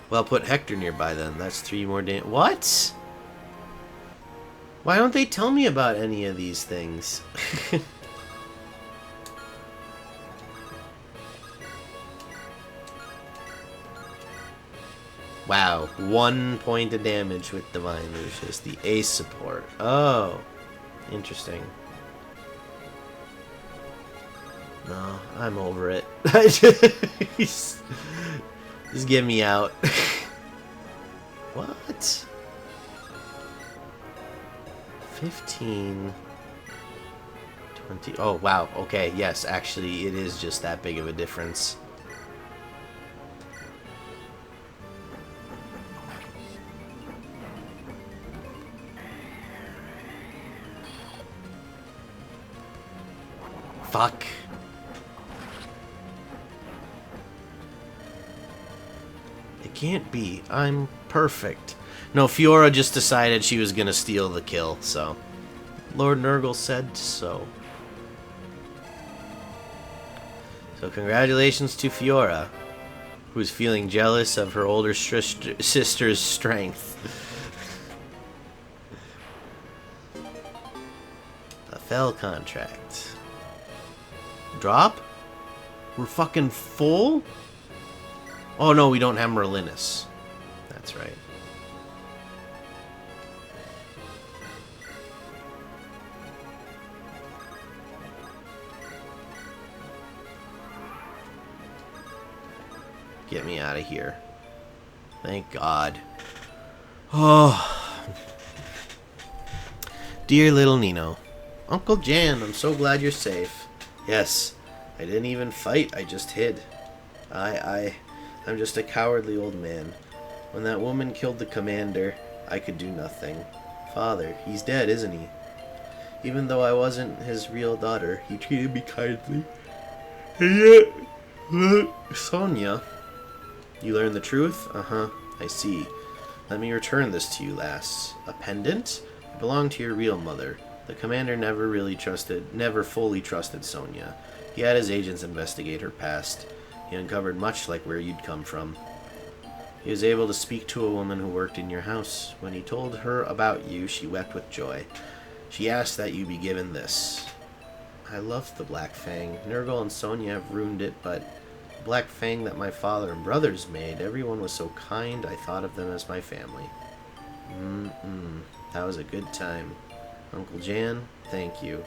Well, put Hector nearby then. That's 3 more damage. What? Why don't they tell me about any of these things? Wow, 1 point of damage with Divine Lucius, the ace support. Oh, interesting. No, I'm over it. Just get me out. What? 15... 20... Oh, wow, okay, yes, actually, it is just that big of a difference. Fuck. It can't be. I'm perfect. No, Fiora just decided she was gonna steal the kill, so... Lord Nurgle said so. So congratulations to Fiora, who's feeling jealous of her older sister's strength. A fell contract. Drop? We're fucking full? Oh no, we don't have Merlinus. That's right. Get me out of here. Thank God. Oh. Dear little Nino. Uncle Jan, I'm so glad you're safe. Yes, I didn't even fight, I just hid. I'm just a cowardly old man. When that woman killed the commander, I could do nothing. Father, he's dead, isn't he? Even though I wasn't his real daughter, he treated me kindly. And yet... Sonia, you learned the truth? Uh-huh, I see. Let me return this to you, lass. A pendant? It belonged to your real mother. The commander never fully trusted Sonia. He had his agents investigate her past. He uncovered much like where you'd come from. He was able to speak to a woman who worked in your house. When he told her about you, she wept with joy. She asked that you be given this. I loved the Black Fang. Nurgle and Sonia have ruined it, but the Black Fang that my father and brothers made, everyone was so kind, I thought of them as my family. That was a good time. Uncle Jan, thank you.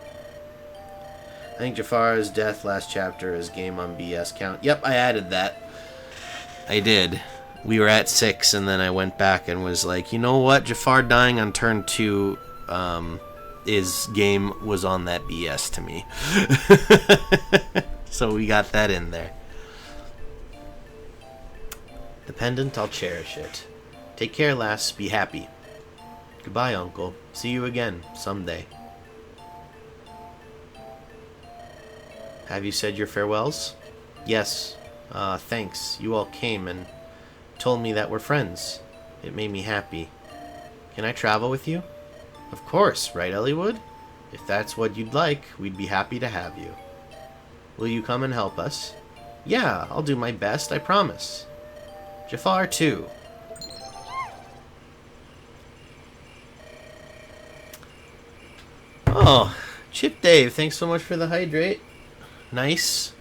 I think Jafar's death last chapter is game on BS count. Yep, I added that. I did. We were at 6, and then I went back and was like, you know what? Jafar dying on turn 2, his game was on that BS to me. So we got that in there. The pendant, I'll cherish it. Take care, lass. Be happy. Goodbye, Uncle. See you again, someday. Have you said your farewells? Yes. Thanks. You all came and told me that we're friends. It made me happy. Can I travel with you? Of course, right, Eliwood? If that's what you'd like, we'd be happy to have you. Will you come and help us? Yeah, I'll do my best, I promise. Jafar, too. Oh, Chip Dave, thanks so much for the hydrate. Nice.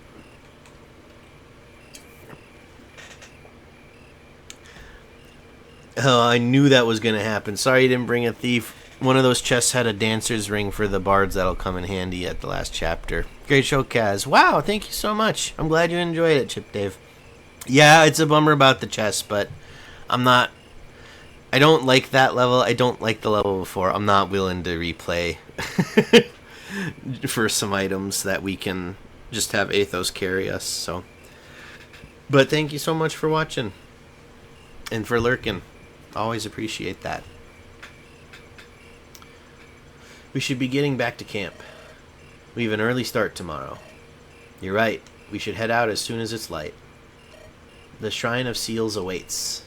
Oh, I knew that was going to happen. Sorry you didn't bring a thief. One of those chests had a dancer's ring for the bards that'll come in handy at the last chapter. Great show, Kaz. Wow, thank you so much. I'm glad you enjoyed it, Chip Dave. Yeah, it's a bummer about the chest, but I don't like that level. I don't like the level before. I'm not willing to replay for some items that we can just have Athos carry us. So, but thank you so much for watching and for lurking. Always appreciate that. We should be getting back to camp. We have an early start tomorrow. You're right. We should head out as soon as it's light. The Shrine of Seals awaits.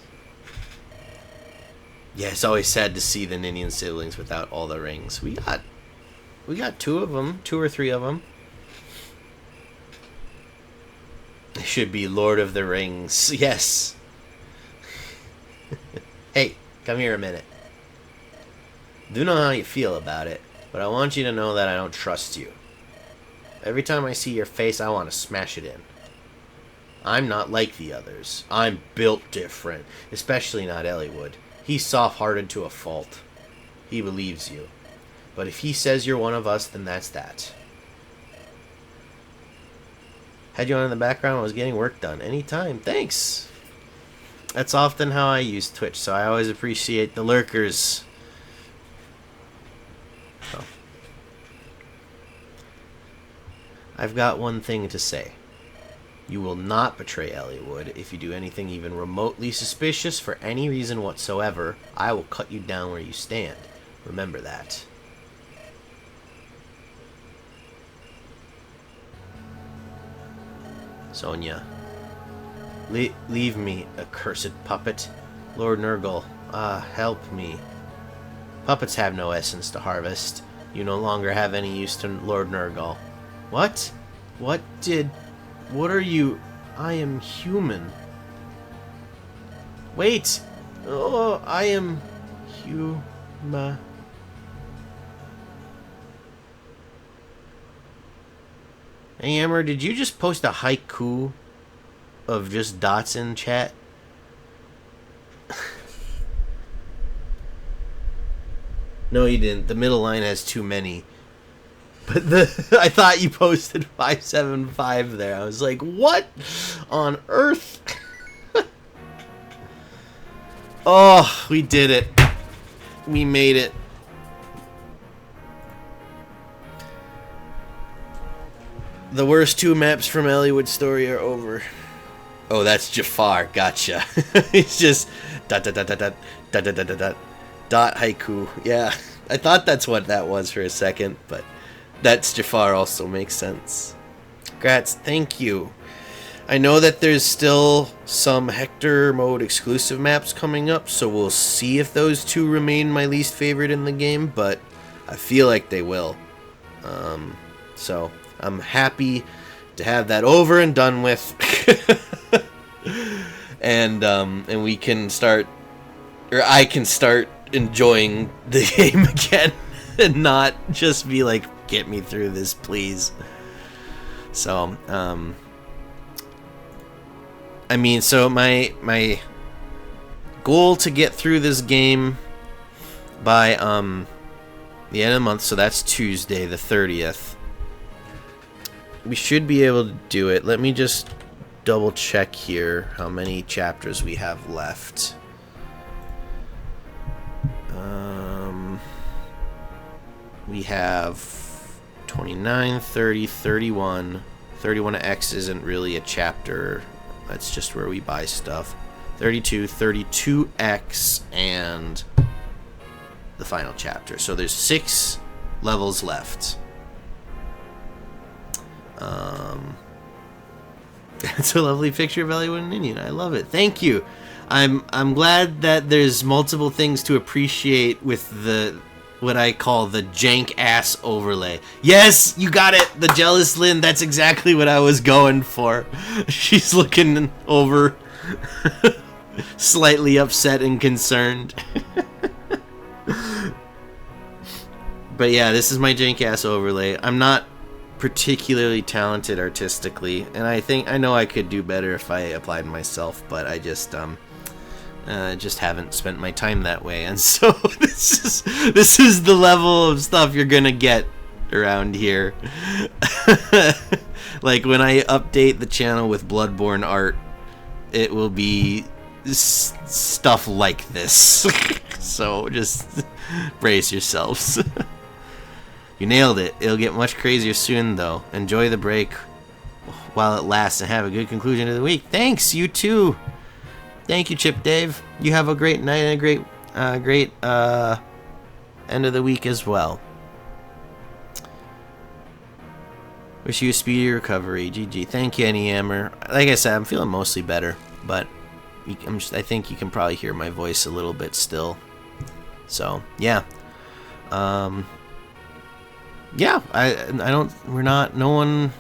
Yeah, it's always sad to see the Ninian siblings without all the rings. We got 2 of them, 2 or 3 of them. It should be Lord of the Rings. Yes. Hey, come here a minute. Do know how you feel about it, but I want you to know that I don't trust you. Every time I see your face, I want to smash it in. I'm not like the others. I'm built different, especially not Eliwood. He's soft-hearted to a fault. He believes you. But if he says you're one of us, then that's that. Had you on in the background, I was getting work done. Anytime. Thanks. That's often how I use Twitch, so I always appreciate the lurkers. Oh. I've got one thing to say. You will not betray Eliwood. If you do anything even remotely suspicious for any reason whatsoever, I will cut you down where you stand. Remember that. Sonia. Leave me, accursed puppet. Lord Nurgle, help me. Puppets have no essence to harvest. You no longer have any use to Lord Nurgle. What? What are you? I am human. Wait! Oh, I am human. Hey, Amber, did you just post a haiku of just dots in chat? No, you didn't. The middle line has too many. But I thought you posted 575 there. I was like, what on earth? Oh, we did it. We made it. The worst 2 maps from Eliwood story are over. Oh, that's Jafar. Gotcha. He's just dot dot dot dot dot dot dot dot dot dot haiku. Yeah, I thought that's what that was for a second, but that's Jafar also makes sense. Congrats, thank you. I know that there's still some Hector mode exclusive maps coming up, so we'll see if those 2 remain my least favorite in the game, but I feel like they will. So I'm happy to have that over and done with. And we can start, or I can start enjoying the game again and not just be like, get me through this, please. So, I mean, so my goal to get through this game by the end of the month, so that's Tuesday the 30th. We should be able to do it. Let me just double check here how many chapters we have left. We have 29, 30, 31. 31X isn't really a chapter. That's just where we buy stuff. 32, 32X, and the final chapter. So there's 6 levels left. It's a lovely picture of Eliwood and Indian. I love it. Thank you. I'm glad that there's multiple things to appreciate with the what I call the jank ass overlay. Yes, you got it. The jealous Lynn. That's exactly what I was going for. She's looking over, slightly upset and concerned. But yeah, this is my jank ass overlay. I'm not particularly talented artistically, and I know I could do better if I applied myself, but I just haven't spent my time that way, and so this is the level of stuff you're gonna get around here. Like when I update the channel with Bloodborne art, it will be stuff like this. So just brace yourselves. You nailed it. It'll get much crazier soon, though. Enjoy the break while it lasts and have a good conclusion to the week. Thanks, you too. Thank you, Chip Dave. You have a great night and a great end of the week as well. Wish you a speedy recovery. GG. Thank you, Annie Hammer. Like I said, I'm feeling mostly better, but I think you can probably hear my voice a little bit still. So, yeah. Yeah, no one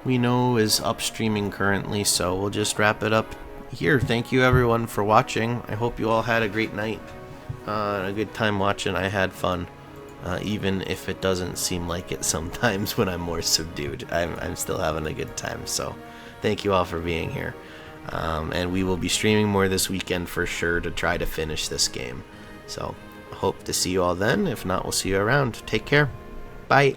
we know is upstreaming currently, so we'll just wrap it up here. Thank you everyone for watching. I hope you all had a great night, a good time watching. I had fun, even if it doesn't seem like it sometimes when I'm more subdued. I'm still having a good time, so thank you all for being here. And we will be streaming more this weekend for sure to try to finish this game. So hope to see you all then. If not, we'll see you around. Take care. Bye.